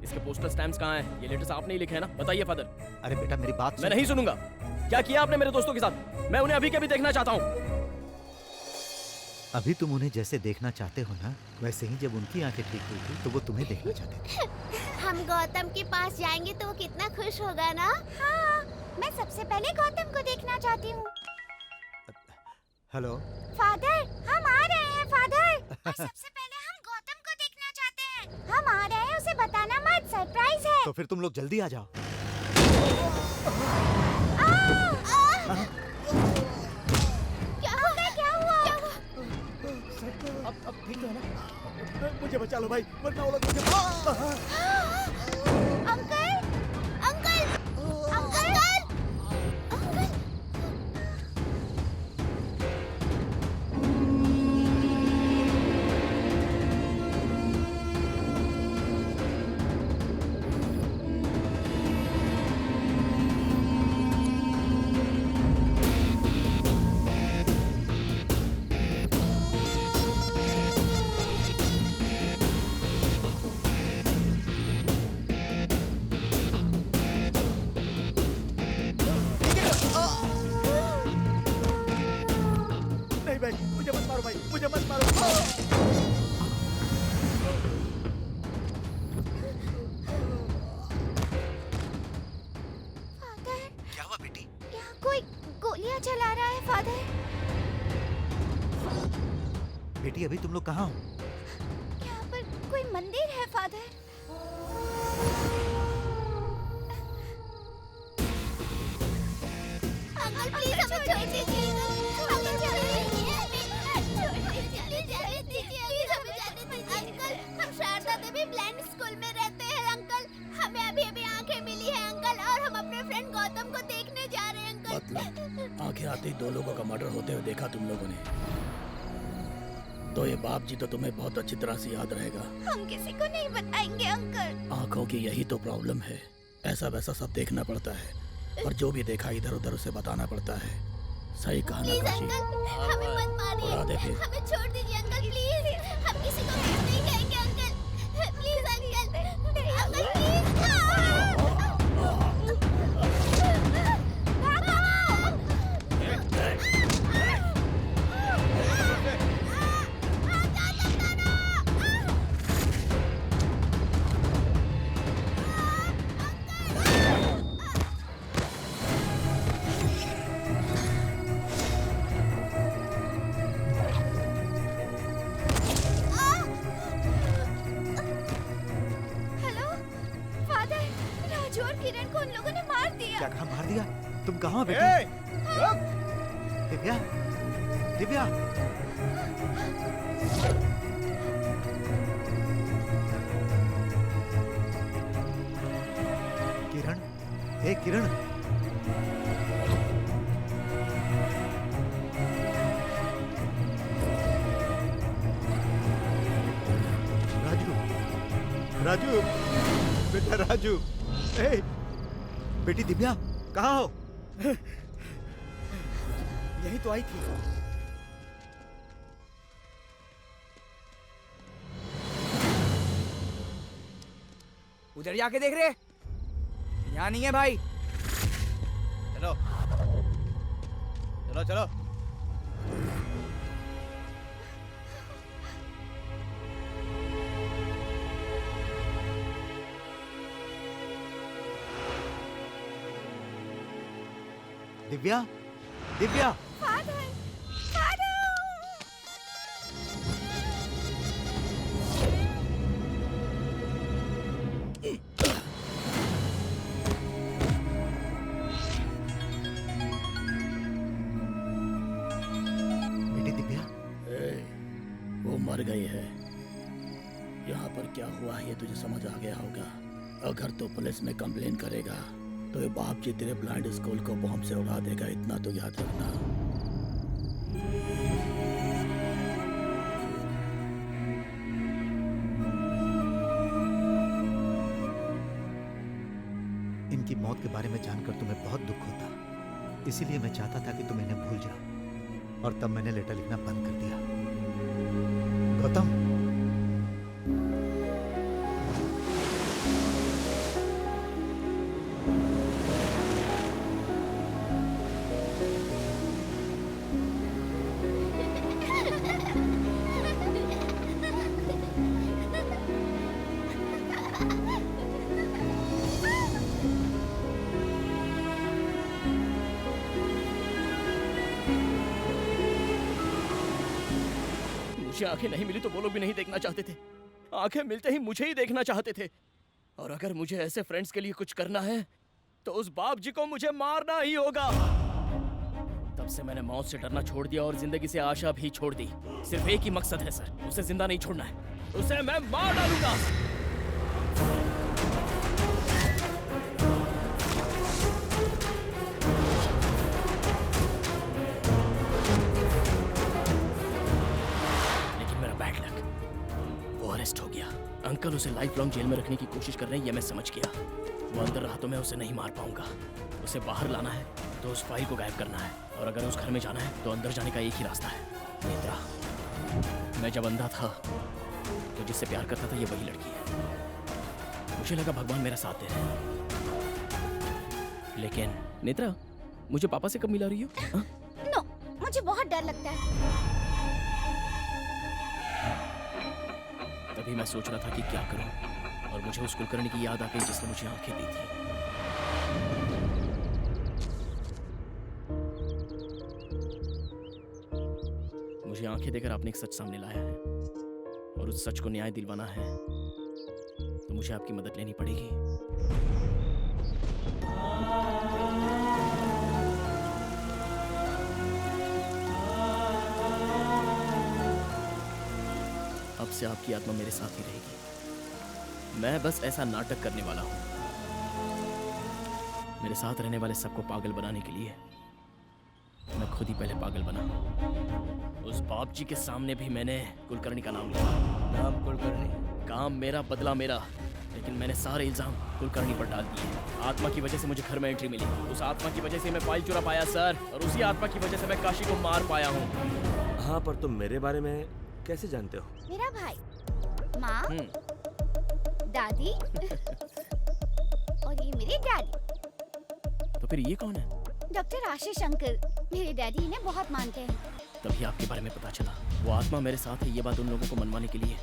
इसके पोस्टर स्टैम्प्स कहाँ हैं? ये लेटर्स आपने ही लिखे हैं ना? बताइए फादर। अरे बेटा मेरी बात मैं नहीं सुनूंगा। क्या किया आपने मेरे दोस्तों के साथ? मैं उन्हें अभी के भी देखना चाहता हूँ। अभी तुम उन्हें जैसे देखना चाहते हो ना, वैसे ही जब उनकी आंखें ठीक हुई थी तो वो तुम्हें देखना चाहते थे। हम गौतम के पास जाएंगे तो वो कितना खुश होगा ना। हाँ, मैं सबसे पहले गौतम को देखना चाहती हूँ। हेलो फादर, हम आ रहे हैं फादर। और सबसे पहले हम गौतम को देखना चाहते हैं। हम आ रहे हैं, उसे बताना मत, सरप्राइज है। तो फिर तुम लोग जल्दी आ जाओ। क्या हुआ? अब ठीक है ना? मुझे बचा लो भाई, वरना वो लोग मुझे। Uncle, uncle, uncle, uncle. मुझे मत मारो भाई, मुझे मत मारो। फादर, क्या हुआ बेटी? यहाँ कोई गोलियां चला रहा है फादर। बेटी अभी तुम लोग कहाँ हो? यहाँ पर कोई मंदिर है फादर। अंकल प्लीज हमें छोड़ दीजिए। हमें छोड़ दीजिए। प्लीज हमें जाने दीजिए। अंकल, हम शारदा देवी ब्लाइंड स्कूल में रहते हैं अंकल। हमें अभी अभी आंखें मिली है अंकल, और हम अपने फ्रेंड गौतम को देखने जा रहे हैं अंकल। मतलब आंखें आते ही 2 लोगों का मर्डर होते हुए देखा तुम लोगों ने, तो ये बाप जी तो तुम्हें बहुत अच्छी तरह से याद रहेगा। हम किसी को नहीं बताएंगे अंकल। आंखों की यही तो प्रॉब्लम है, ऐसा वैसा सब देखना पड़ता है, और जो भी देखा इधर उधर उसे बताना पड़ता है। सही कहा ना काशी? हमें मत मारिए, हमें छोड़ दीजिए अंकल प्लीज। हम किसी को कुछ नहीं कहेंगे uncle, please uncle, uncle please. क्या कहा? मार दिया? तुम कहाँ हो बेटी? दिव्या, दिव्या। किरण, हे किरण। राजू, राजू, बेटा राजू। हे बेटी दिव्या, कहाँ हो? यही तो आई थी। उधर जाके देख रहे? यहाँ नहीं है भाई। चलो चलो चलो। दिव्या, दिव्या। बेटी दिव्या। वो मर गई है। यहाँ पर क्या हुआ है ये तुझे समझ आ गया होगा। अगर तो पुलिस में कंप्लेन करेगा तो ये बाप जी तेरे ब्लाइंड स्कूल को बॉम्ब से उड़ा देगा, इतना तो याद रखना। इनकी मौत के बारे में जानकर तुम्हें बहुत दुख होता, इसीलिए मैं चाहता था कि तुम इन्हें भूल जाओ, और तब मैंने लेटर लिखना बंद कर दिया। गौतम, मुझे आंखें नहीं मिली तो वो लोग भी नहीं देखना चाहते थे। आंखें मिलते ही मुझे ही देखना चाहते थे। और अगर मुझे ऐसे फ्रेंड्स के लिए कुछ करना है तो उस बाप जी को मुझे मारना ही होगा। तब से मैंने मौत से डरना छोड़ दिया और जिंदगी से आशा भी छोड़ दी। सिर्फ एक ही मकसद है सर, उसे जिंदा नहीं छोड़ना है, उसे मैं मार डालूंगा। अरेस्ट हो गया। अंकल उसे लाइफ लॉन्ग जेल में रखने की कोशिश कर रहे हैं, ये मैं समझ गया। वो अंदर रहा तो मैं उसे नहीं मार पाऊंगा। उसे बाहर लाना है तो उस फाइल को गायब करना है, और अगर उस घर में जाना है तो अंदर जाने का एक ही रास्ता है, नेत्रा। मैं जब अंधा था तो जिससे प्यार करता था ये वही लड़की है। मुझे लगा भगवान मेरा साथ दे रहे हैं। लेकिन नेत्रा, मुझे पापा से कब मिला रही हो? नो, मुझे बहुत डर लगता है। तभी मैं सोच रहा था कि क्या करूं, और मुझे उस कुलकर्णी की याद आ गई जिसने मुझे आंखें दी थी। मुझे आंखें देकर आपने एक सच सामने लाया है, और उस सच को न्याय दिलवाना है तो मुझे आपकी मदद लेनी पड़ेगी। अब से आपकी आत्मा मेरे साथ ही रहेगी। मैं बस ऐसा नाटक करने वाला हूं। मेरे साथ रहने वाले सबको पागल बनाने के लिए मैं खुद ही पहले पागल बना। उस बाप जी के सामने भी मैंने कुलकर्णी का नाम लिया। नाम कुलकर्णी, काम मेरा, बदला मेरा, लेकिन मैंने सारे इल्जाम कुलकर्णी पर डाल दिए। आत्मा की वजह से मुझे घर में एंट्री मिली। उस आत्मा की वजह से मैं फाइल चुरा पाया सर, और उसी आत्मा की वजह से मैं काशी को मार पाया हूँ। हाँ, पर तुम मेरे बारे में कैसे जानते हो? मेरा भाई, माँ, दादी और ये मेरे डैडी। तो फिर ये कौन है? डॉक्टर आशीष अंकल, मेरे डैडी इन्हें बहुत मानते हैं। तभी आपके बारे में पता चला। वो आत्मा मेरे साथ है, ये बात उन लोगों को मनवाने के लिए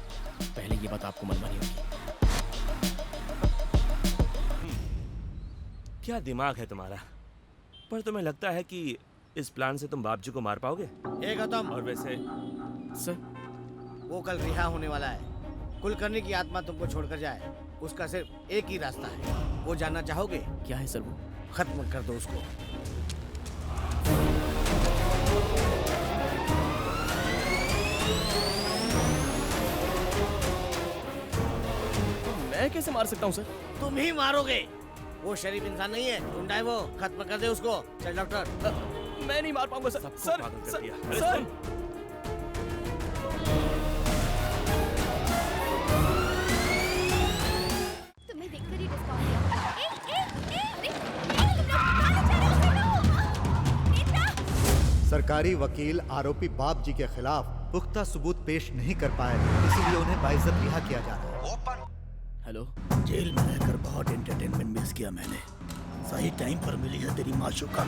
पहले ये बात आपको मनवानी होगी। क्या दिमाग है तुम्हारा? पर तुम्हें लगता है कि इस प्लान से तुम बाप जी को मार पाओगे? गौतम, और वैसे सर, वो कल रिहा होने वाला है। कुलकर्णी की आत्मा तुमको छोड़कर जाए, उसका सिर्फ एक ही रास्ता है। वो जानना चाहोगे? क्या है सर वो? खत्म कर दो उसको। मैं कैसे मार सकता हूँ सर? तुम ही मारोगे। वो शरीफ इंसान नहीं है, गुंडा है वो। खत्म कर दे उसको। चल डॉक्टर। मैं नहीं मार पाऊंगा सर। सर, तुम्हें देखकर ही डिस्काउंट सरकारी वकील आरोपी बाप जी के खिलाफ पुख्ता सबूत पेश नहीं कर पाए, इसीलिए उन्हें बाइज्जत रिहा किया जा रहा है। हेलो। जेल में रहकर बहुत एंटरटेनमेंट मिस किया मैंने। सही टाइम पर मिली है तेरी माशूका।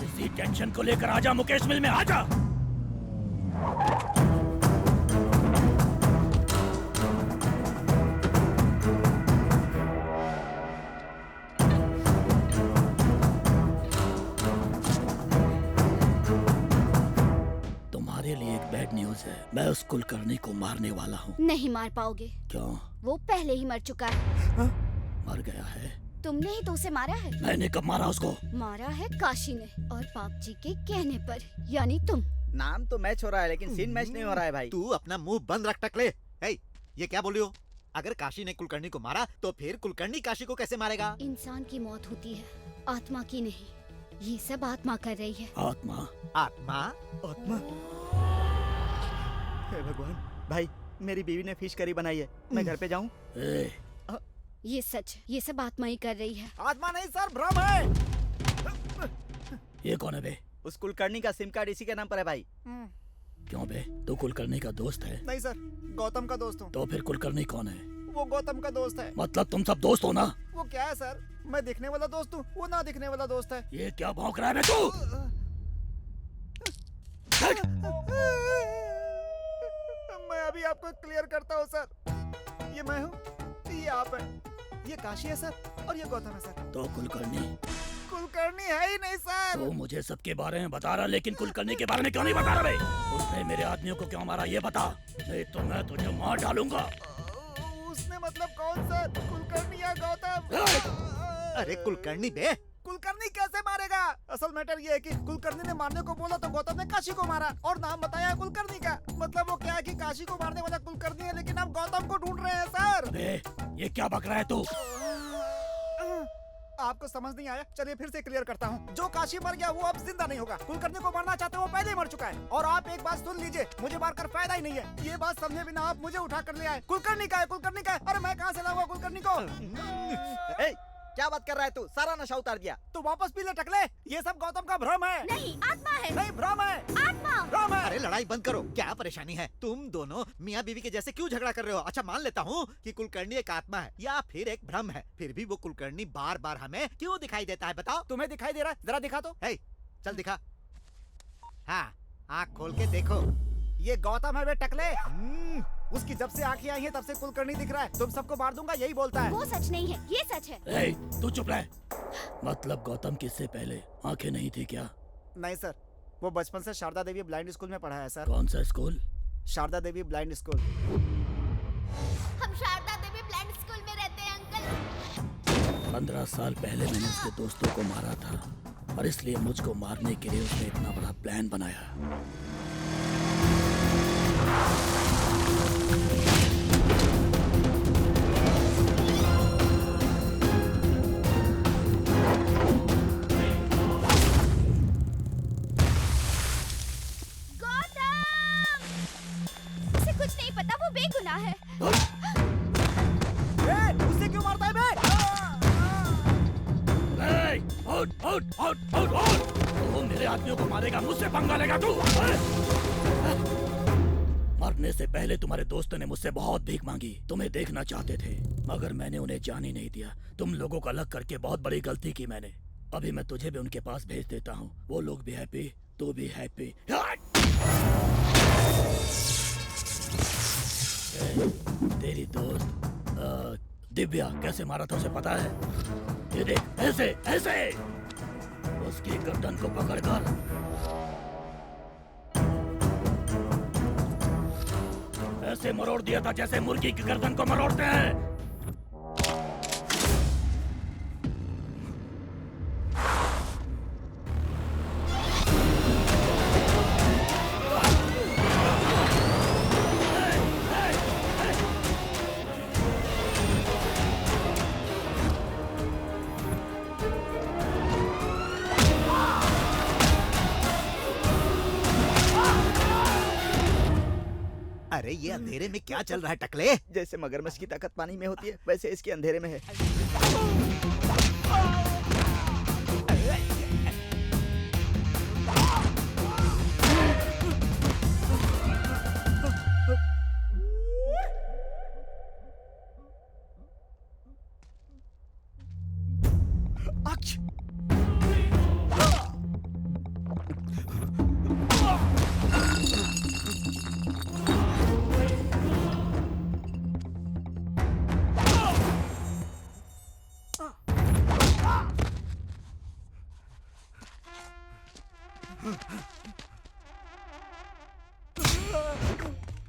इसी टेंशन को लेकर आजा मुकेश मिल में, आजा। तुम्हारे लिए एक बैड न्यूज है। मैं उस कुलकर्णी को मारने वाला हूँ। नहीं मार पाओगे। क्यों? वो पहले ही मर चुका है। मर गया है? तुमने ही तो उसे मारा है। मैंने कब मारा उसको? मारा है काशी ने, और पाप जी के कहने पर, यानी तुम। नाम तो मैच हो रहा है लेकिन सीन मैच नहीं हो रहा है भाई। तू अपना मुंह बंद रख टकले। ये क्या बोल रही हो? अगर काशी ने कुलकर्णी को मारा तो फिर कुलकर्णी काशी को कैसे मारेगा? इंसान की मौत होती है, आत्मा की नहीं। ये सब आत्मा कर रही है। आत्मा? आत्मा? आत्मा? हे भगवान भाई, मेरी बीवी ने फिश करी बनाई है, मैं घर पे जाऊं? ये सच है, ये सब आत्मा ही कर रही है। आत्मा नहीं सर, भ्रम है। ये कौन है बे? उस कुलकर्णी का सिम कार्ड इसी के नाम पर है भाई। क्यों बे, तू कुलकर्णी का दोस्त है? नहीं सर, गौतम का दोस्त हूँ। तो फिर कुलकर्णी कौन है? वो गौतम का दोस्त है। मतलब तुम सब दोस्त हो ना? वो क्या है सर, मैं दिखने वाला दोस्त हूँ, वो ना दिखने वाला दोस्त है। ये क्या भौंक रहा है बे तू? मैं अभी आपको क्लियर करता हूँ सर। ये मैं हूँ, ये आप हैं, ये काशी है सर, और ये गौतम है सर। तो कुलकर्णी? कुलकर्णी है ही नहीं सर। तो मुझे सबके बारे में बता रहा, लेकिन कुलकर्णी के बारे में क्यों नहीं बता रहा बे? उसने मेरे आदमियों को क्यों मारा ये बता, नहीं तो मैं तुझे मार डालूंगा। उसने मतलब कौन सर, कुलकर्णी या गौतम? अरे कुलकर्णी बे। कुलकर्णी कैसे मारेगा? असल मैटर ये है कि कुलकर्णी ने मारने को बोला तो गौतम ने काशी को मारा, और नाम बताया कुलकर्णी का। मतलब वो क्या है कि काशी को मारने वाला कुलकर्णी है, लेकिन आप गौतम को ढूंढ रहे हैं सर। अबे, ये क्या बक रहा है तू? आपको समझ नहीं आया? चलिए फिर से क्लियर करता हूँ। जो काशी मर गया वो अब जिंदा नहीं होगा। कुलकर्णी को मारना चाहते वो पहले ही मर चुका है। और आप एक बात सुन लीजिए, मुझे मारकर फायदा ही नहीं है। ये बात समझे बिना आप मुझे उठा कर ले आए। कुलकर्णी का है, कुलकर्णी का है। अरे मैं कहाँ से लाऊंगा कुलकर्णी को? क्या बात कर रहा है तू? सारा नशा उतार दिया। तो वापस पी ले टकले, ये सब गौतम का भ्रम है। नहीं, आत्मा है। नहीं, भ्रम है। आत्मा। भ्रम है। अरे लड़ाई बंद करो, क्या परेशानी है? तुम दोनों मियाँ बीवी के जैसे क्यों झगड़ा कर रहे हो? अच्छा मान लेता हूँ कि कुलकर्णी एक आत्मा है या फिर एक भ्रम है, फिर भी वो कुलकर्णी बार बार हमें क्यों दिखाई देता है? बताओ। तुम्हें दिखाई दे रहा है? जरा दिखा तो। चल दिखा। हाँ, आँख खोल के देखो। ये गौतम है बे टकले। उसकी जब से आंखें आई हैं तब से कुलकर्णी दिख रहा है। तुम सबको मार दूंगा यही बोलता है। वो सच नहीं है, ये सच है। तू चुप रह। मतलब गौतम किससे पहले आंखें नहीं थी क्या? नहीं सर, वो बचपन से शारदा देवी ब्लाइंड स्कूल में पढ़ा है सर। कौन सा स्कूल? शारदा देवी ब्लाइंड स्कूल। हम शारदा देवी ब्लाइंड स्कूल में रहते हैं अंकल। 15 साल पहले मैंने उसके दोस्तों को मारा था, और इसलिए मुझको मारने के लिए उसने इतना बड़ा प्लान बनाया। उसे कुछ नहीं पता, वो बेगुनाह है। उससे क्यों मारता है बे? तू मेरे आदमियों को मारेगा, मुझसे पंगा लेगा तू? मरने से पहले तुम्हारे दोस्तों ने मुझसे बहुत भीख मांगी, तुम्हें देखना चाहते थे, मगर मैंने उन्हें जाने नहीं दिया। तुम लोगों को अलग करके बहुत बड़ी गलती की मैंने। अभी मैं तुझे भी उनके पास भेज देता हूँ। वो लोग भी हैप्पी, तू भी हैप्पी। तेरी दोस्त दिव्या कैसे मारा था उसे पता है? ये देख, ऐसे ऐसे उसकी गर्दन को पकड़कर ऐसे मरोड़ दिया था जैसे मुर्गी की गर्दन को मरोड़ते हैं। अरे ये अंधेरे में क्या चल रहा है टकले? जैसे मगरमच्छ की ताकत पानी में होती है, वैसे इसके अंधेरे में है।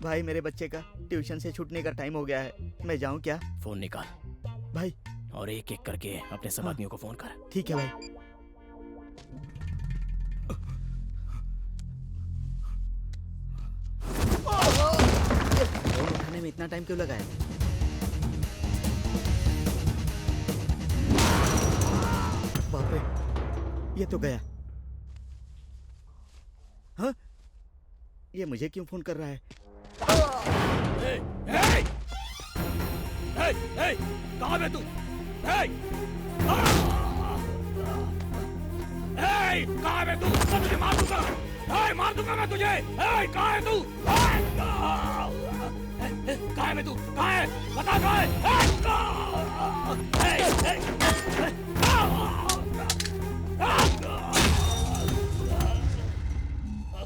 भाई मेरे बच्चे का ट्यूशन से छूटने का टाइम हो गया है, मैं जाऊं क्या? फोन निकाल भाई, और एक एक करके अपने सब आदमियों को फोन कर। ठीक है भाई। फोन उठाने में इतना टाइम क्यों लगा है? बाप रे, ये तो गया। हाँ? ये मुझे क्यों फोन कर रहा है? कहाँ है तू? कहाँ है तू? मैं तुझे मार दूंगा। मार दूंगा मैं तुझे। कहाँ है तू? कहाँ है तू? कहाँ है? बता कहाँ है?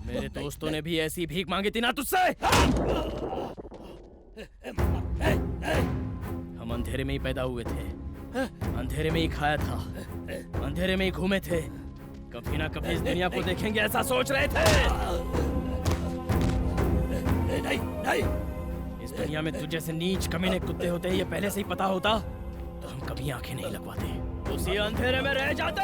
मेरे दोस्तों ने भी ऐसी भीख मांगी थी ना तुझसे। हम अंधेरे में ही पैदा हुए थे, अंधेरे में ही खाया था, अंधेरे में ही घूमे थे। कभी ना कभी इस दुनिया को देखेंगे ऐसा सोच रहे थे। नहीं, नहीं। इस दुनिया में तुझ जैसे नीच कमीने कुत्ते होते हैं, ये पहले से ही पता होता तो हम कभी आंखें नहीं लगवाते, उसी अंधेरे में रह जाते।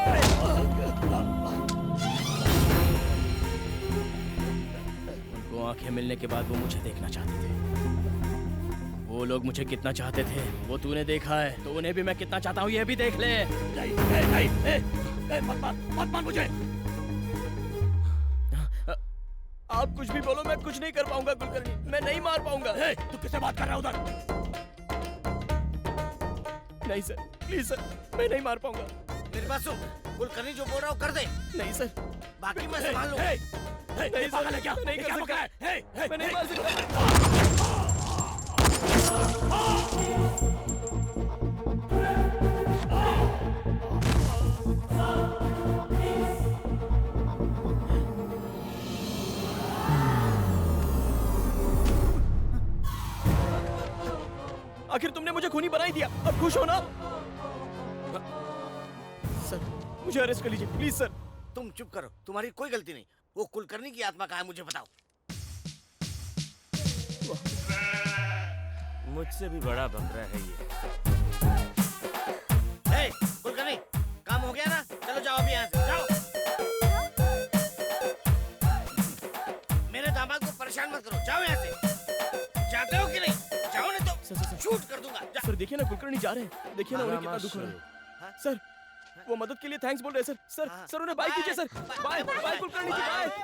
उनको आंखें मिलने के बाद वो मुझे देखना चाहते थे। वो लोग मुझे कितना चाहते थे वो तूने देखा है, तो उन्हें भी मैं कितना चाहता हूँ ये भी देख ले। मत मार मुझे। आप कुछ भी बोलो, मैं कुछ नहीं कर पाऊंगा कुलकर्णी, मैं नहीं मार पाऊंगा। तू किससे बात कर रहा है उधर? नहीं सर, प्लीज सर, मैं नहीं मार पाऊंगा। मेरे पास सुन, कुलकर्णी जो बोल रहा हूँ कर दे। नहीं सर, बाकी मैं संभाल लूंगा। नहीं सर, क्या? नहीं कर सकता, मैं नहीं मार सकता। आखिर तुमने मुझे खूनी बना ही दिया, अब खुश हो ना? सर, मुझे अरेस्ट कर लीजिए प्लीज सर। तुम चुप करो, तुम्हारी कोई गलती नहीं। वो कुलकर्णी की आत्मा कहाँ है मुझे बताओ। मुझसे भी बड़ा बकरा है ये। कुलकर्णी, काम हो गया ना? चलो जाओ अभी यहाँ से, जाओ। मेरे दामाद को परेशान मत करो, जाओ यहाँ से। जाते हो कि नहीं? जाओ नहीं तो शूट कर दूंगा। सर देखिए ना, कुलकर्णी जा रहे हैं, देखिए ना उन्हें कितना दुख हो रहा है। सर, वो मदद के लिए थैंक्स बोल रहे हैं सर। सर उन्हें बाय कीजिए सर। बाय बाय कुलकर्णी जी,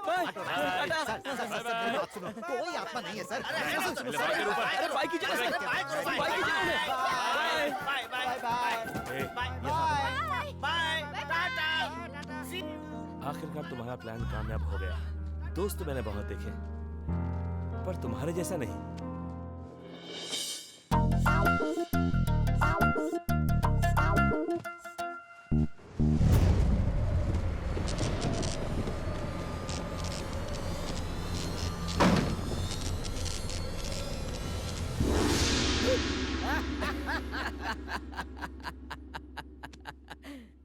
बाय बाय। कोई आत्मा नहीं है सर। अरे बाय कीजिए ना सर, बाय कीजिए उन्हें। बाय बाय बाय बाय टाटा। आखिरकार तुम्हारा प्लान कामयाब हो गया। दोस्त मैंने बहुत देखे, पर तुम्हारे जैसा नहीं।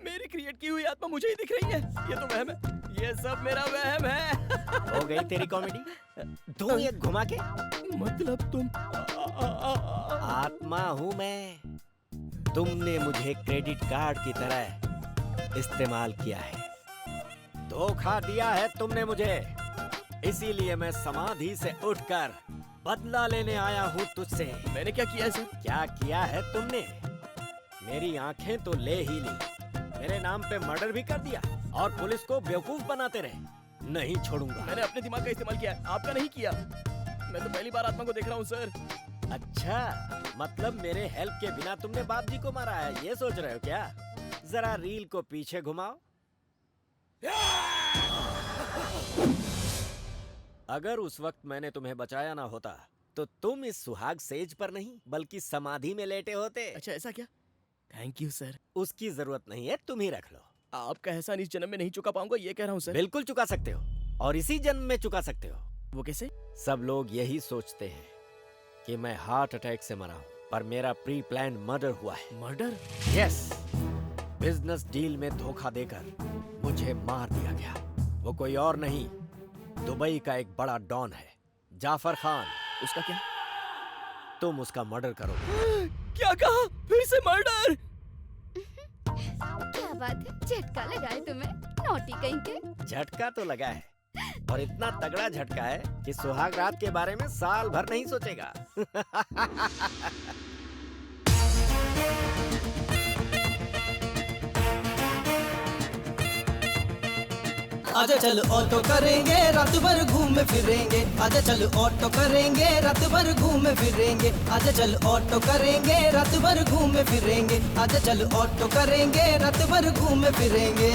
मेरी क्रिएट की हुई आत्मा मुझे ही दिख रही है। ये तो वहम है, ये सब मेरा वहम है। हो गई तेरी कॉमेडी? तू ये घुमा के? मतलब तुम आत्मा हूँ मैं। तुमने मुझे क्रेडिट कार्ड की तरह इस्तेमाल किया है, धोखा दिया है तुमने मुझे। इसीलिए मैं समाधि से उठकर बदला लेने आया हूँ तुझसे। मैंने क्या किया है सर? क्या किया है तुमने? मेरी आंखें तो ले ही ली, मेरे नाम पे मर्डर भी कर दिया और पुलिस को बेवकूफ बनाते रहे। नहीं छोड़ूंगा। मैंने अपने दिमाग का इस्तेमाल किया है, आपका नहीं किया। मैं तो पहली बार आत्मा को देख रहा हूँ सर। अच्छा, मतलब मेरे हेल्प के बिना तुमने बाप जी को मारा है, ये सोच रहे हो क्या? जरा रील को पीछे घुमाओ। अगर उस वक्त मैंने तुम्हें बचाया ना होता तो तुम इस सुहाग सेज पर नहीं बल्कि समाधि में लेटे होते। अच्छा ऐसा क्या? Thank you sir. उसकी जरूरत नहीं है, तुम ही रख लो। आपका एहसान इस जन्म में नहीं चुका पाऊंगा, ये कह रहा हूँ सर। बिल्कुल चुका सकते हो, और इसी जन्म में चुका सकते हो। वो कैसे? सब लोग यही सोचते हैं कि मैं हार्ट अटैक से मरा हूँ, पर मेरा प्री प्लान मर्डर हुआ है। मर्डर? यस। बिजनेस डील में धोखा देकर मुझे मार दिया गया। वो कोई और नहीं, दुबई का एक बड़ा डॉन है, जाफर खान। उसका क्या? तुम उसका मर्डर करो। क्या कहा? फिर से मर्डर? क्या बात है, झटका लगा है तुम्हें, नौटी कहीं के। झटका तो लगा है, और इतना तगड़ा झटका है कि सुहाग रात के बारे में साल भर नहीं सोचेगा। आजा चल ऑटो करेंगे, रात भर घूमे फिरेंगे। आजा चल ऑटो करेंगे, रात भर घूमे फिरेंगे। आजा चल ऑटो करेंगे, रात भर घूमे फिरेंगे। आजा चल ऑटो करेंगे, रात भर घूमे फिरेंगे।